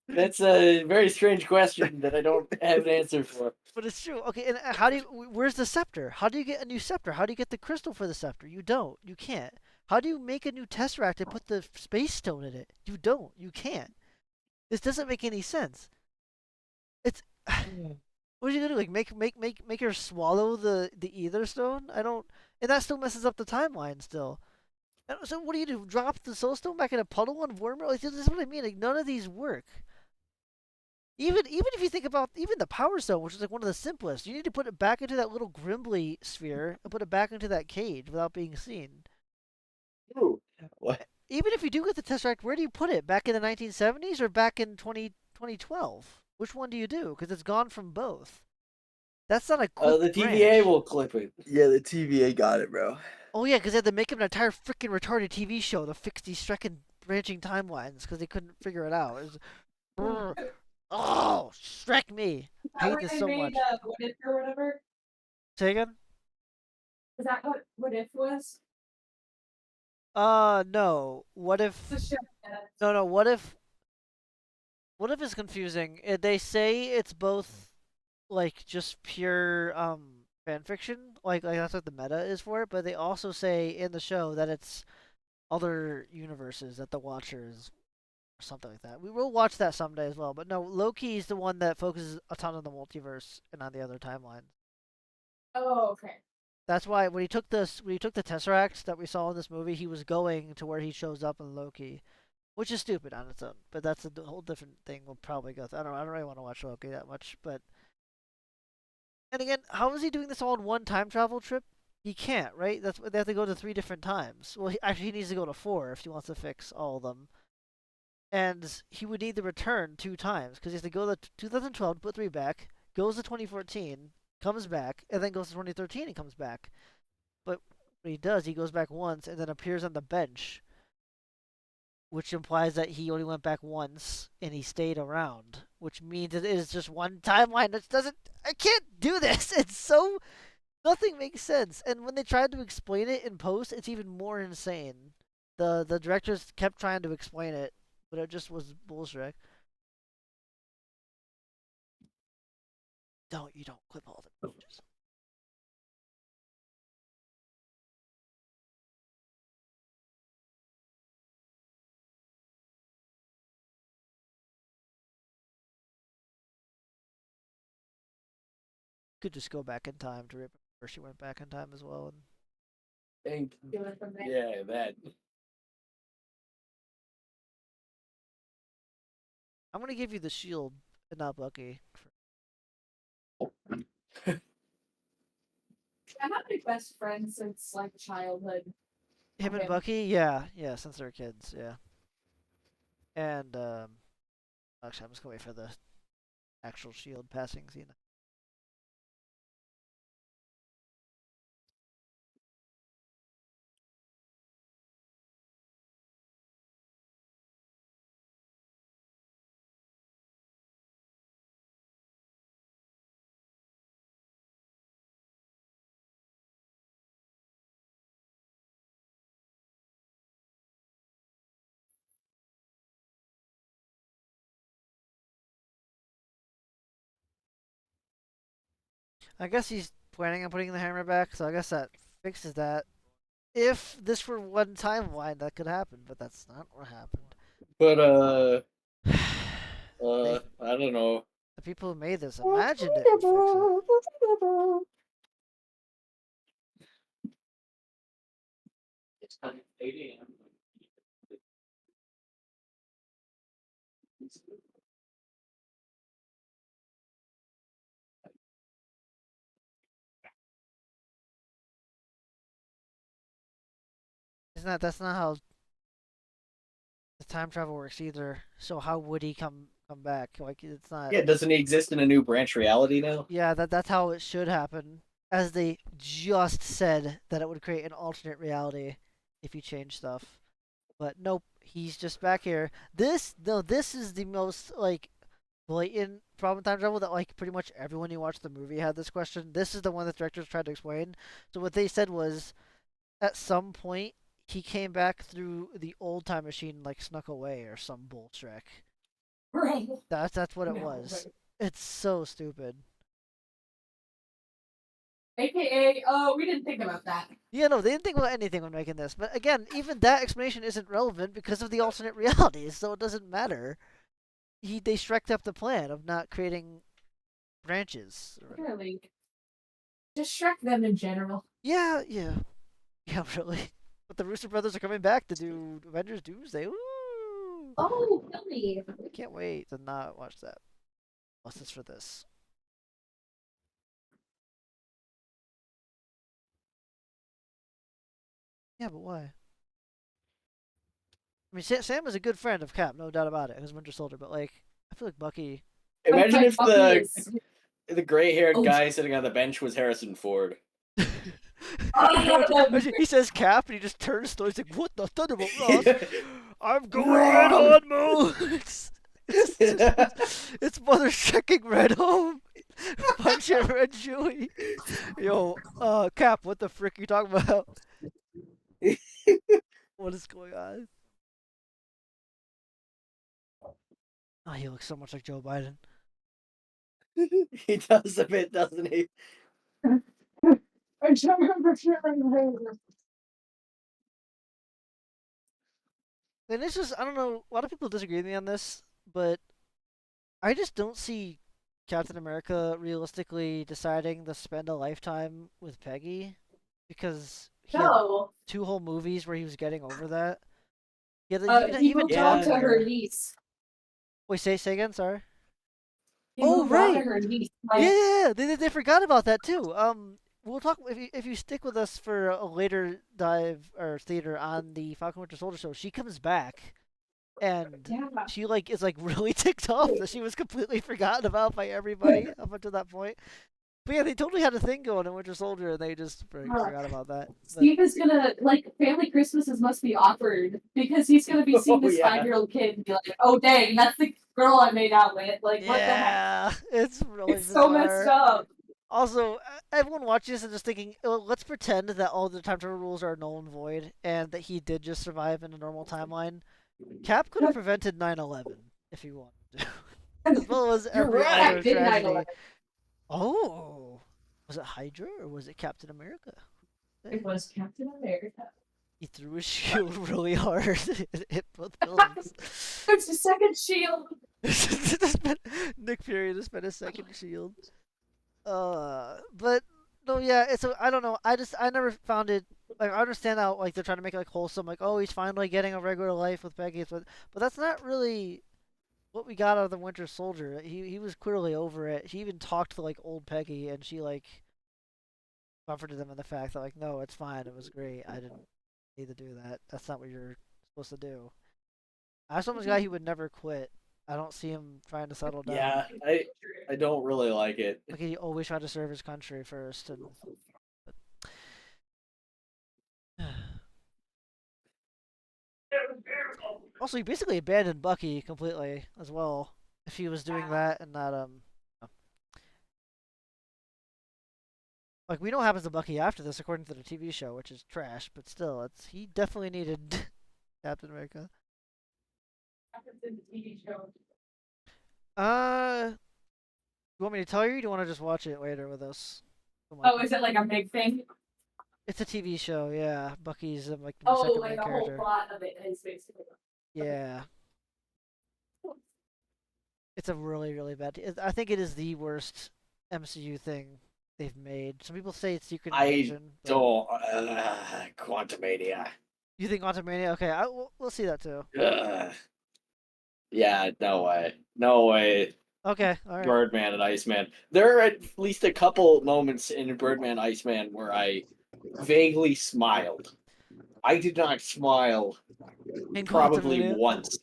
That's a very strange question that I don't have an answer for. But it's true. Okay, and how do you? Where's the scepter? How do you get a new scepter? How do you get the crystal for the scepter? You don't. You can't. How do you make a new tesseract and put the space stone in it? You don't. You can't. This doesn't make any sense. It's What are you gonna do? Like make her swallow the ether stone? I don't. And that still messes up the timeline still. So what do you do? Drop the soul stone back in a puddle and worm it? Like, this is what I mean. Like none of these work. Even if you think about even the power stone, which is like one of the simplest, you need to put it back into that little Grimbly sphere and put it back into that cage without being seen. Ooh. What? Even if you do get the Tesseract, where do you put it? Back in the 1970s or back in 2012? Which one do you do? Because it's gone from both. That's not a quick The TVA branch. will clip it. Yeah, the TVA got it, bro. Oh yeah, because they had to make him an entire freaking retarded TV show to fix these freaking branching timelines because they couldn't figure it out. Oh, Shrek me! I hate this so much. What if or whatever? Say again? Is that what if was? No. What if? The show. No. What if? What if is confusing? They say it's both, like just pure fan fiction, like that's what the meta is for it. But they also say in the show that it's other universes that the Watchers or something like that. We will watch that someday as well. But no, Loki is the one that focuses a ton on the multiverse and on the other timelines. Oh, okay. That's why when he took the Tesseract that we saw in this movie, he was going to where he shows up in Loki, which is stupid on its own. But that's a whole different thing. We'll probably go through. I don't really want to watch Loki that much. But and again, how is he doing this all in one time travel trip? He can't, right? That's they have to go to 3 different times. Well, actually, he needs to go to 4 if he wants to fix all of them. And he would need to return 2 times because he has to go to 2012, put 3 back, goes to 2014, comes back, and then goes to 2013 and comes back. But what he does, he goes back once and then appears on the bench, which implies that he only went back once and he stayed around, which means it is just one timeline. That doesn't. I can't do this. It's so. Nothing makes sense. And when they tried to explain it in post, it's even more insane. The directors kept trying to explain it, but it just was bullshit. You don't clip all the pages. Could just go back in time to rip where she went back in time as well. Thank Do it from there. Yeah, that. I'm gonna give you the shield and not Bucky. I'm not my best friend since like childhood. Him and Okay. Bucky, yeah, since they're kids, yeah. And actually, I'm just gonna wait for the actual shield passing scene. I guess he's planning on putting the hammer back, so I guess that fixes that. If this were one timeline, that could happen, but that's not what happened. But They, I don't know. the people who made this imagined it would fix it. It's 8 a.m. That's not how the time travel works either. So how would he come back? Like it's not. Yeah, doesn't he exist in a new branch reality now? Yeah, that's how it should happen. As they just said that it would create an alternate reality if you change stuff. But nope, he's just back here. This is the most like blatant problem with time travel that like pretty much everyone who watched the movie had this question. This is the one that directors tried to explain. So what they said was at some point he came back through the old time machine, like snuck away or some bullshrek. Right. That's what it No, was. right. It's so stupid. AKA, we didn't think about that. Yeah, no, they didn't think about anything when making this. But again, even that explanation isn't relevant because of the alternate realities, so it doesn't matter. They stretched up the plan of not creating branches. Really. Just Shrek them in general. Yeah, really. But the Rooster Brothers are coming back to do Avengers Doomsday. Ooh! Oh, really? I can't wait to not watch that. Unless it's for this. Yeah, but why? I mean, Sam is a good friend of Cap, no doubt about it. He's Winter Soldier, but like, I feel like Bucky. Imagine if Bucky the gray-haired Oh. guy sitting on the bench was Harrison Ford. He says Cap, and he just turns to. He's like, "What the Thunderbolt Ross? I'm going Red on moves." It's Mother checking Red home. Punch it, Red Chewie. Yo, Cap, what the frick are you talking about? What is going on? Oh, he looks so much like Joe Biden. He does a bit, doesn't he? I just remember feeling And it's just, I don't know, a lot of people disagree with me on this, but I just don't see Captain America realistically deciding to spend a lifetime with Peggy because he had No. 2 whole movies where he was getting over that. Yeah, He moved on to her niece. Wait, say again, sorry. He Oh, moved on to right. her niece. Yeah, they forgot about that too. We'll talk if you stick with us for a later dive or theater on the Falcon Winter Soldier show. She comes back, and she like is like really ticked off that she was completely forgotten about by everybody up until that point. But yeah, they totally had a thing going in Winter Soldier, and they just forgot about that. Steve is gonna like family Christmases must be awkward because he's gonna be seeing this 5-year-old kid and be like, "Oh dang, that's the girl I made out with." Like, what the heck? Yeah, it's really It's so messed up. Also, everyone watching this and just thinking, oh, let's pretend that all the time travel rules are null and void, and that he did just survive in a normal timeline. Cap could have prevented 9/11 if he wanted to, as well as every other tragedy. Oh, was it Hydra or was it Captain America? It was Captain America. He threw his shield really hard. It hit both buildings. There's a second shield. Nick Fury just spent a second shield. But no, yeah, I don't know. I never found it like I understand how like they're trying to make it like wholesome, like oh he's finally getting a regular life with Peggy, but that's not really what we got out of the Winter Soldier. He was clearly over it. He even talked to like old Peggy, and she like comforted him in the fact that like no, it's fine, it was great. I didn't need to do that. That's not what you're supposed to do. I saw this guy who would never quit. I don't see him trying to settle down. Yeah, I don't really like it. Like he always tried to serve his country first, and also he basically abandoned Bucky completely as well. If he was doing that and not like we know what happens to Bucky after this, according to the TV show, which is trash, but still, he definitely needed Captain America. Happens in the TV show. You want me to tell you? Or do you want to just watch it later with us? Oh, is it like a big thing? It's a TV show, yeah. Bucky's like the Oh, second like main the character. whole plot of it is basically. Yeah. It's a really, really bad. I think it is the worst MCU thing they've made. Some people say it's Secret Invasion. Don't. Quantumania. You think Quantumania? Okay, we'll see that too. Yeah, no way. No way. Okay, all right. Birdman and Iceman. There are at least a couple moments in Birdman Iceman where I vaguely smiled. I did not smile probably once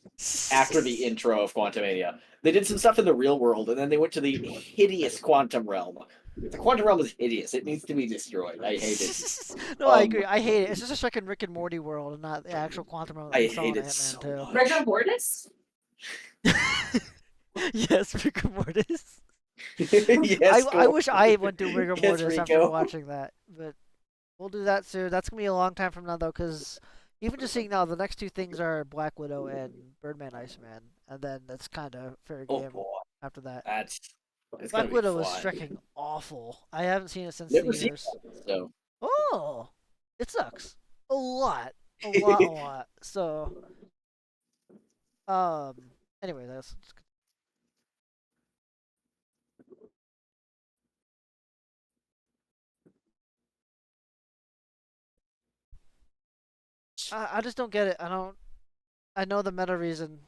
after the intro of Quantumania. They did some stuff in the real world, and then they went to the hideous quantum realm. The quantum realm is hideous. It needs to be destroyed. I hate it. No, I agree. I hate it. It's just a second Rick and Morty world, and not the actual quantum realm. I hate it so much. Rigor mortis? Yes, rigor mortis. Yes, I wish I went through rigor Yes, mortis after Rico. watching that, but we'll do that soon. That's gonna be a long time from now, though, because even just seeing now, the next 2 things are Black Widow and Birdman Iceman, and then that's kind of fair Oh game boy, after that. it's Black gonna be Widow is fun. freaking awful. I haven't seen it since Never seen theaters. it, so Oh, it sucks a lot, a lot. So, anyway, that's I just don't get it. I know the meta reason,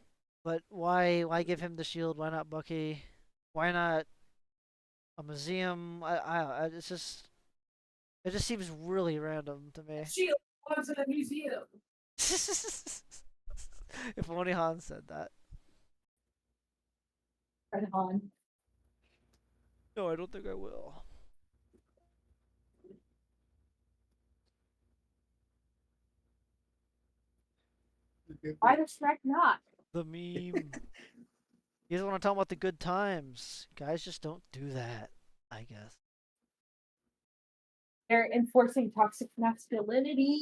but why give him the shield? Why not Bucky? Why not a museum? It just seems really random to me. Shield was in a museum. If only Han said that. Right on. No, I don't think I will. Why does Shrek not? The meme. You just want to talk about the good times. Guys just don't do that, I guess. They're enforcing toxic masculinity.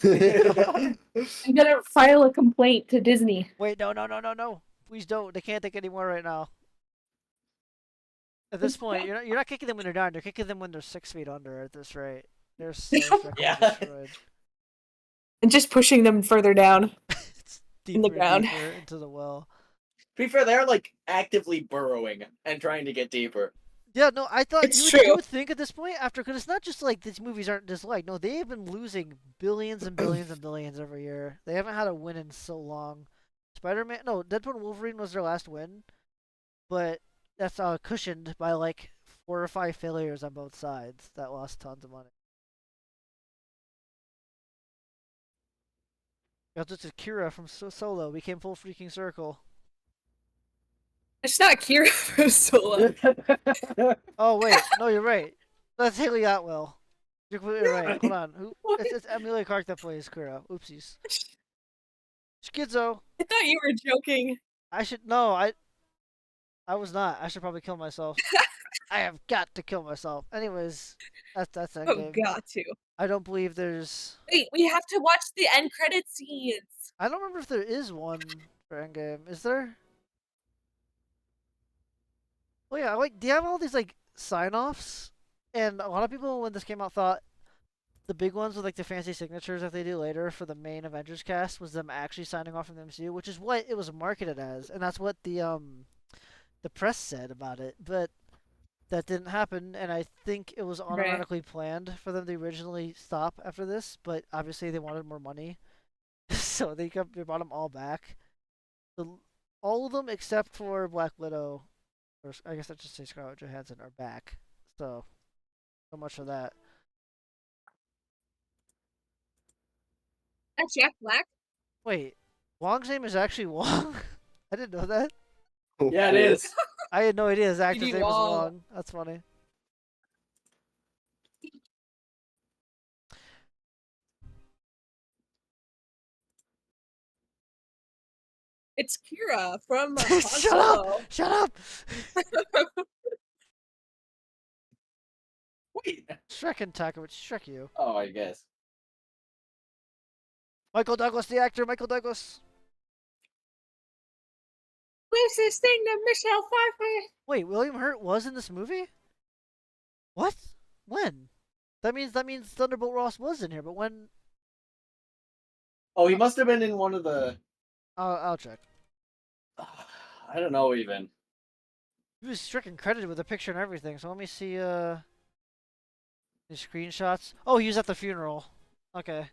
I'm gonna file a complaint to Disney. Wait, no. Please don't. They can't take any more right now. At this point, you're not kicking them when they're down. You're kicking them when they're 6 feet under at this rate. They're so freaking destroyed. And just pushing them further down in the ground. Deeper into the well. To be fair, they're like actively burrowing and trying to get deeper. Yeah, no, I thought It's you true. would think at this point after, because it's not just like these movies aren't disliked. No, they have been losing billions and billions and billions every year. They haven't had a win in so long. Deadpool and Wolverine was their last win, but that's cushioned by like 4 or 5 failures on both sides that lost tons of money. This is Kira from Solo. We came full freaking circle. It's not Kira from Solo. Oh wait, no, you're right. That's Haley Atwell. You're completely right. Hold on. It's Emilia Clarke that plays Kira. Oopsies. Schizo. I thought you were joking. I was not. I should probably kill myself. I have got to kill myself. Anyways, that's Oh, Endgame. got to. I don't believe there's. Wait, we have to watch the end credit scenes. I don't remember if there is one for Endgame. Is there? Oh yeah, do you have all these like sign-offs? And a lot of people when this came out thought the big ones with like the fancy signatures that they do later for the main Avengers cast was them actually signing off from the MCU, which is what it was marketed as, and that's what the press said about it. But that didn't happen, and I think it was automatically planned for them to originally stop after this, but obviously they wanted more money, so they brought them all back. All of them except for Black Widow, or I guess I should say Scarlett Johansson, are back. So much for that. That's Jack Black? Wait, Wong's name is actually Wong? I didn't know that. Yeah, it is. I had no idea his actor's BD name was Wong. Wong. That's funny. It's Kira from Shut Solo. up! Shut up! Wait. Shrek and Taka would Shrek you. Oh, I guess. Michael Douglas, the actor, Michael Douglas. Closest thing to Michelle Pfeiffer. Wait, William Hurt was in this movie? What? When? That means Thunderbolt Ross was in here, but when? Oh, he must have been in one of the. I'll check. I don't know even. He was freaking credited with a picture and everything. So let me see his screenshots. Oh, he was at the funeral. Okay.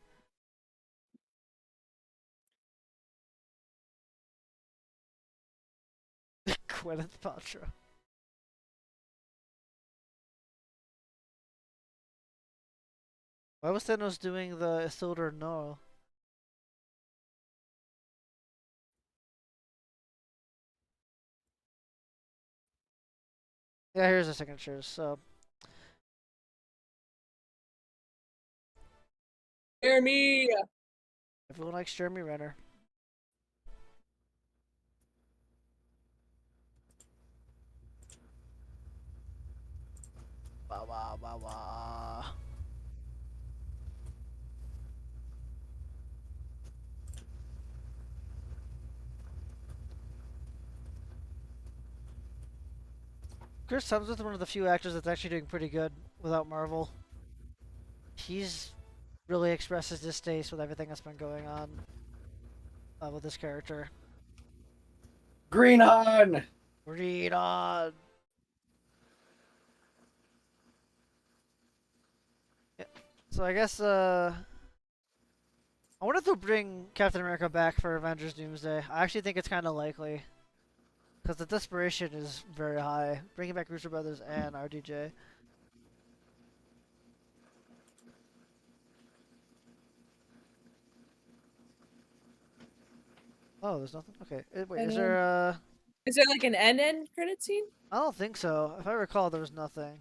Gwyneth Paltrow. Why was Thanos doing the Isildur no? Yeah, here's the signatures. So Jeremy. everyone likes Jeremy Renner. Wah wah wah wah. Chris Hemsworth is one of the few actors that's actually doing pretty good without Marvel. He's really expressed his distaste with everything that's been going on with this character. Green on. Read on. Yeah. So I guess I wonder if they'll bring Captain America back for Avengers Doomsday. I actually think it's kind of likely. Because the desperation is very high. Bringing back Russo Brothers and RDJ. Oh, there's nothing? Okay. Wait, is there Is there like an end credit scene? I don't think so. If I recall, there was nothing.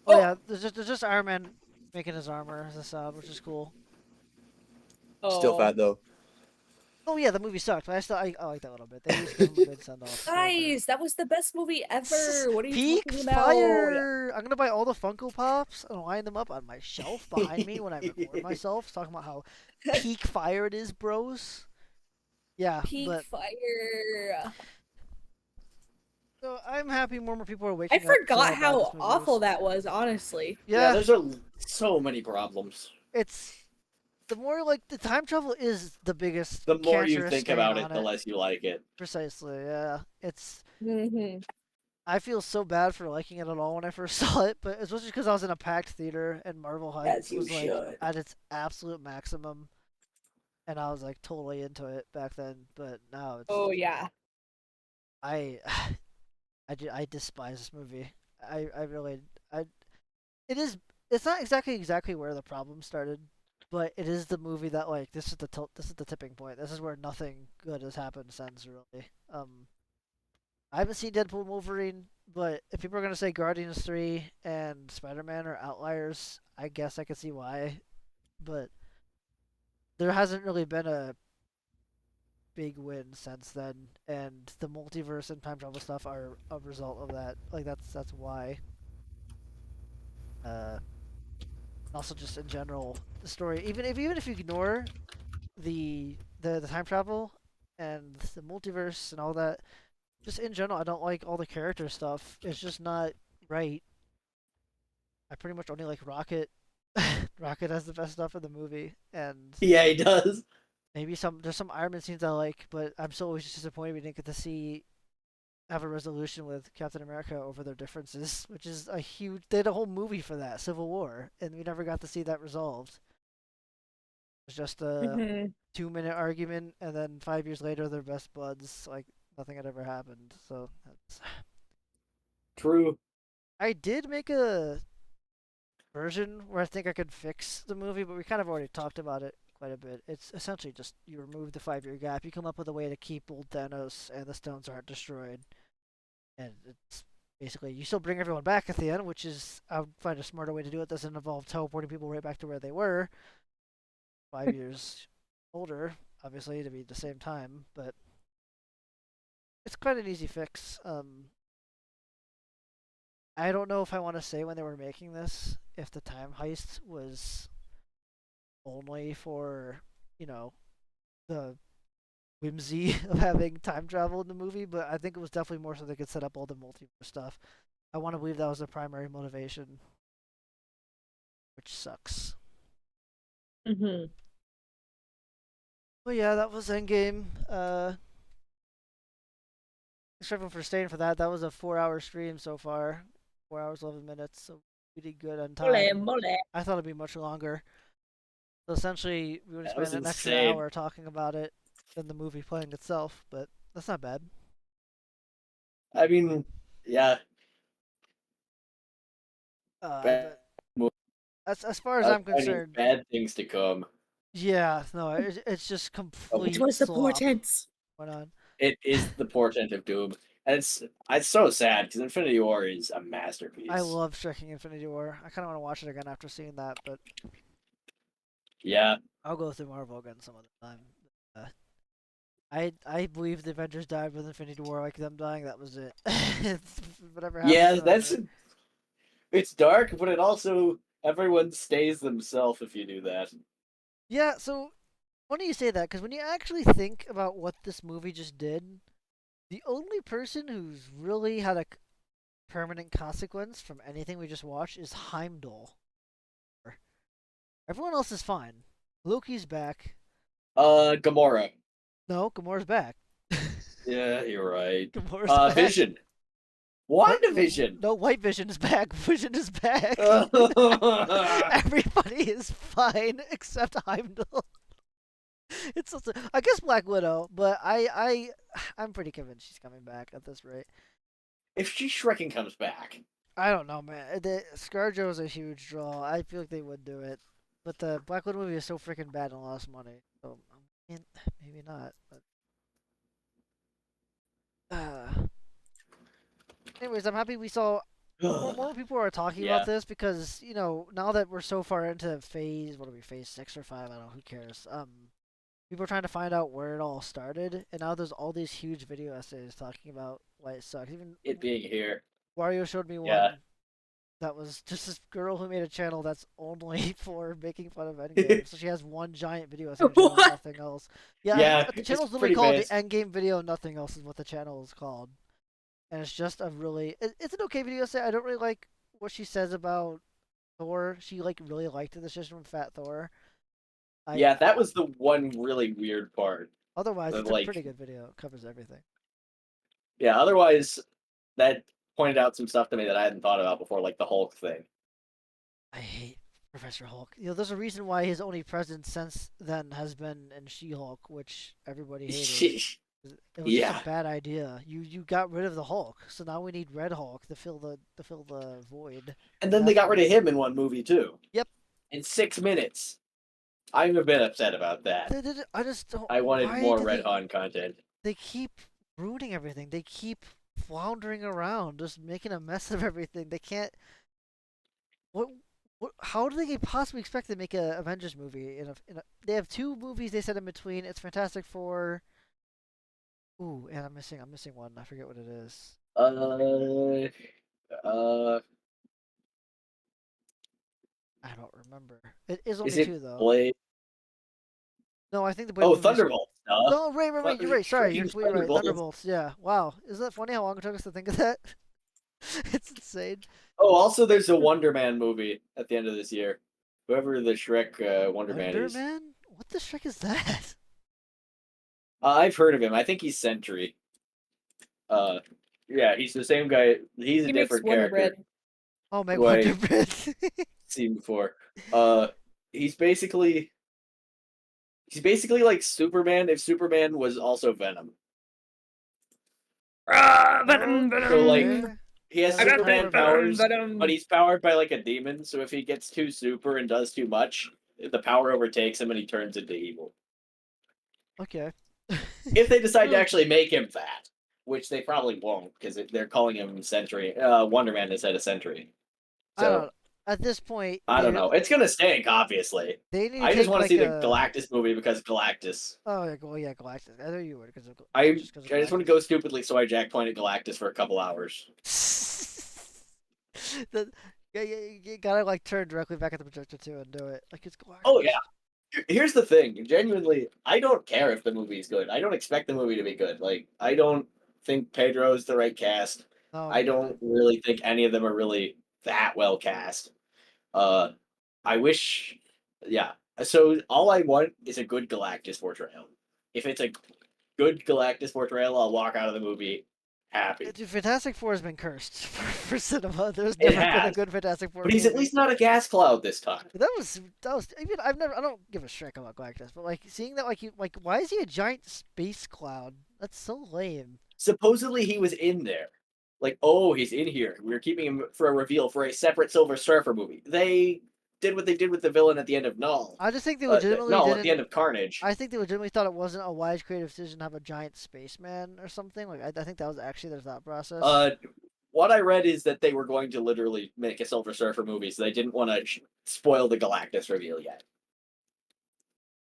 Oh. Yeah, there's just Iron Man making his armor as a sub, which is cool. Still fat though. Oh yeah, the movie sucked, but I like that a little bit. They used to give him a good send off. Guys, that was the best movie ever. What are you Peak talking about? Fire! I'm gonna buy all the Funko Pops and line them up on my shelf behind me when I record myself, talking about how peak fire it is, bros. Yeah, Peak Fire. So I'm happy more people are waking I up. forgot how awful that was, honestly. Yeah, there's so many problems. It's the more like the time travel is the biggest. The more you cancerous think stain about on it, the less you like it. Precisely, yeah. It's. Mm-hmm. I feel so bad for liking it at all when I first saw it, but especially because I was in a packed theater and Marvel Heights was like at its absolute maximum, and I was like totally into it back then. But now it's. Oh yeah. I despise this movie. I really it is. It's not exactly where the problem started, but it is the movie that like this is the tipping point. This is where nothing good has happened since really. I haven't seen Deadpool and Wolverine, but if people are gonna say Guardians 3 and Spider-Man are outliers, I guess I can see why. But there hasn't really been a big win since then, and the multiverse and time travel stuff are a result of that. Like that's why. Also just in general, the story, even if you ignore the time travel and the multiverse and all that, just in general, I don't like all the character stuff. It's just not right. I pretty much only like Rocket. Rocket has the best stuff in the movie, and yeah, he does. Maybe there's some Iron Man scenes I like, but I'm still always just disappointed we didn't get to have a resolution with Captain America over their differences, which is a huge. They had a whole movie for that, Civil War, and we never got to see that resolved. It was just a 2-minute argument, and then 5 years later they're best buds. Like nothing had ever happened. So that's true. I did make a version where I think I could fix the movie, but we kind of already talked about it quite a bit. It's essentially just you remove the 5-year gap, you come up with a way to keep old Thanos and the stones aren't destroyed. And it's basically you still bring everyone back at the end, which is I would find a smarter way to do it. Doesn't involve teleporting people right back to where they were 5 years older, obviously to be the same time, but it's quite an easy fix. I don't know if I want to say when they were making this if the time heist was only for, the whimsy of having time travel in the movie, but I think it was definitely more so they could set up all the multiverse stuff. I want to believe that was the primary motivation, which sucks. Mm-hmm. But yeah, that was Endgame. Thanks everyone for staying for that. That was a 4-hour stream so far. 4 hours, 11 minutes, so we did good on time. I thought it'd be much longer. So essentially, we would have spent an extra hour talking about it than the movie playing itself, but that's not bad. I mean, yeah. But as far as I'm concerned, bad things to come. Yeah, no, it's just complete. Which was the slop portent? Went on. It is the portent of doom, and it's so sad because Infinity War is a masterpiece. I love striking Infinity War. I kind of want to watch it again after seeing that, but yeah, I'll go through Marvel again some other time. I believe the Avengers died with Infinity War, like them dying. That was it. Whatever happened. Yeah, it's dark, but it also everyone stays themselves if you do that. Yeah, so funny you say that, because when you actually think about what this movie just did, the only person who's really had a permanent consequence from anything we just watched is Heimdall. Everyone else is fine. Loki's back. Gamora. No, Gamora's back. Yeah, you're right. Gamora's back. Vision. WandaVision. No, White Vision is back. Vision is back. Everybody is fine except Heimdall. It's also, I guess Black Widow, but I'm pretty convinced she's coming back at this rate. If she Shreking comes back. I don't know, man. ScarJo is a huge draw. I feel like they would do it, but the Black Widow movie is so freaking bad and lost money. So maybe not. But anyways, I'm happy we saw more people are talking about this because now that we're so far into phase, what are we, phase 6 or 5? I don't know. Who cares? People are trying to find out where it all started, and now there's all these huge video essays talking about why it sucks. Even it being here. Wario showed me one that was just this girl who made a channel that's only for making fun of Endgame. So she has one giant video essay, nothing else. Yeah, the channel's literally called the Endgame Video. Nothing else is what the channel is called, and it's just a really it's an okay video essay. I don't really like what she says about Thor. She really liked the decision from Fat Thor. That was the one really weird part. Otherwise, it's a pretty good video. It covers everything. Yeah, otherwise, that pointed out some stuff to me that I hadn't thought about before, like the Hulk thing. I hate Professor Hulk. There's a reason why his only presence since then has been in She-Hulk, which everybody hated. It was just a bad idea. You got rid of the Hulk, so now we need Red Hulk to fill the void. And then they got rid of him in one movie too. Yep. In 6 minutes. I'm a bit upset about that. I just don't. I wanted more Red Han content. They keep ruining everything. They keep floundering around, just making a mess of everything. They can't. What? How do they possibly expect to make a Avengers movie? They have 2 movies they said in between. It's Fantastic Four. Ooh, and I'm missing one. I forget what it is. I don't remember. It is only 2 though. Blade? No, I think the Blade. Oh, Thunderbolts. No, right. You're right. Sorry, you're completely right. Thunderbolts. Yeah. Wow. Isn't that funny how long it took us to think of that? It's insane. Oh, also there's a Wonder Man movie at the end of this year. Whoever the Shrek Wonder Man is. Wonder Man? What the Shrek is that? I've heard of him. I think he's Sentry. Yeah, he's the same guy. He's a different character. Bread. Oh, make Wonder Bread. Seen before. He's basically like Superman if Superman was also Venom. Venom. So like he has Superman powers, but he's powered by like a demon. So if he gets too super and does too much, the power overtakes him and he turns into evil. Okay. If they decide to actually make him that, which they probably won't, because they're calling him Sentry, Wonder Man instead of Sentry. So at this point, I don't know. It's gonna stink, obviously. I just want to see the Galactus movie because Galactus. Oh yeah, Galactus. I know you would because I just want to go stupidly, so I jackpointed Galactus for a couple hours. You gotta turn directly back at the projector too and do it. Like it's Galactus. Oh yeah. Here's the thing. Genuinely, I don't care if the movie is good. I don't expect the movie to be good. Like I don't think Pedro's the right cast. No, I don't really think any of them are really that well cast. I wish, So all I want is a good Galactus portrayal. If it's a good Galactus portrayal, I'll walk out of the movie happy. Dude, Fantastic Four has been cursed for cinema. There's never been a good Fantastic Four. But he's at least not a gas cloud this time. That was even I don't give a shit about Galactus, but seeing that why is he a giant space cloud? That's so lame. Supposedly he was in there. Like, oh, he's in here. We were keeping him for a reveal for a separate Silver Surfer movie. They did what they did with the villain at the end of Null. I just think they legitimately at the end of Carnage. I think they legitimately thought it wasn't a wise creative decision to have a giant spaceman or something. I think that was actually their thought process. What I read is that they were going to literally make a Silver Surfer movie, so they didn't want to spoil the Galactus reveal yet.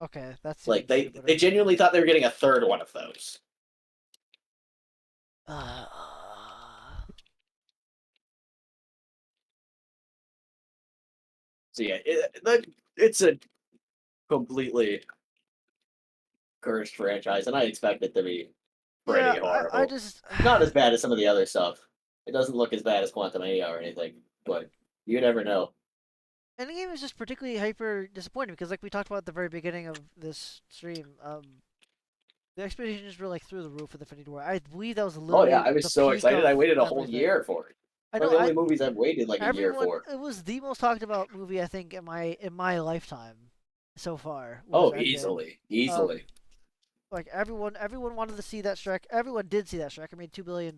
Okay, that's like they genuinely thought they were getting a third one of those. So yeah, it's a completely cursed franchise, and I expect it to be pretty horrible. I just not as bad as some of the other stuff. It doesn't look as bad as Quantumania or anything, but you never know. Endgame is just particularly hyper disappointing because, like we talked about at the very beginning of this stream, The expectations were like through the roof with Infinity War. I believe that was Oh literally. yeah, I was the so peak excited. I of waited a whole everything. year for it. I One of know. the only movies I've waited like a year for. It was the most talked about movie I think in my lifetime so far. Oh, Was Endgame. easily. Like everyone wanted to see that Shrek. Everyone did see that Shrek. It made $2 billion.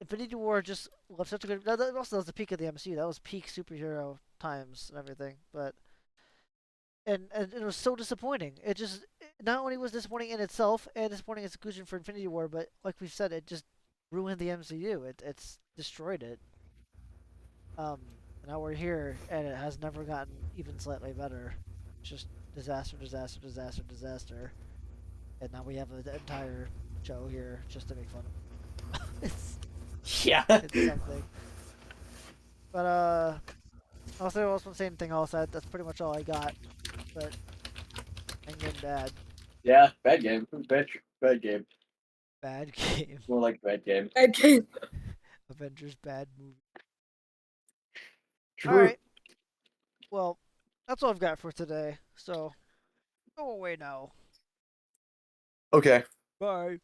Infinity War just left such a good. That also was the peak of the MCU. That was peak superhero times and everything. But and it was so disappointing. It just not only was disappointing in itself and disappointing as a conclusion for Infinity War, but like we've said, it just ruined the MCU. It's destroyed it. Now we're here, and it has never gotten even slightly better. It's just disaster, disaster, disaster, disaster. And now we have an entire show here just to make fun of. Yeah. It's something. But also I wasn't saying anything else. That's pretty much all I got. But Endgame bad. Yeah, bad game. Bad game. Bad game. More like bad game. Bad game. Avengers bad movie. True. Alright. Well, that's all I've got for today. So go away now. Okay. Bye.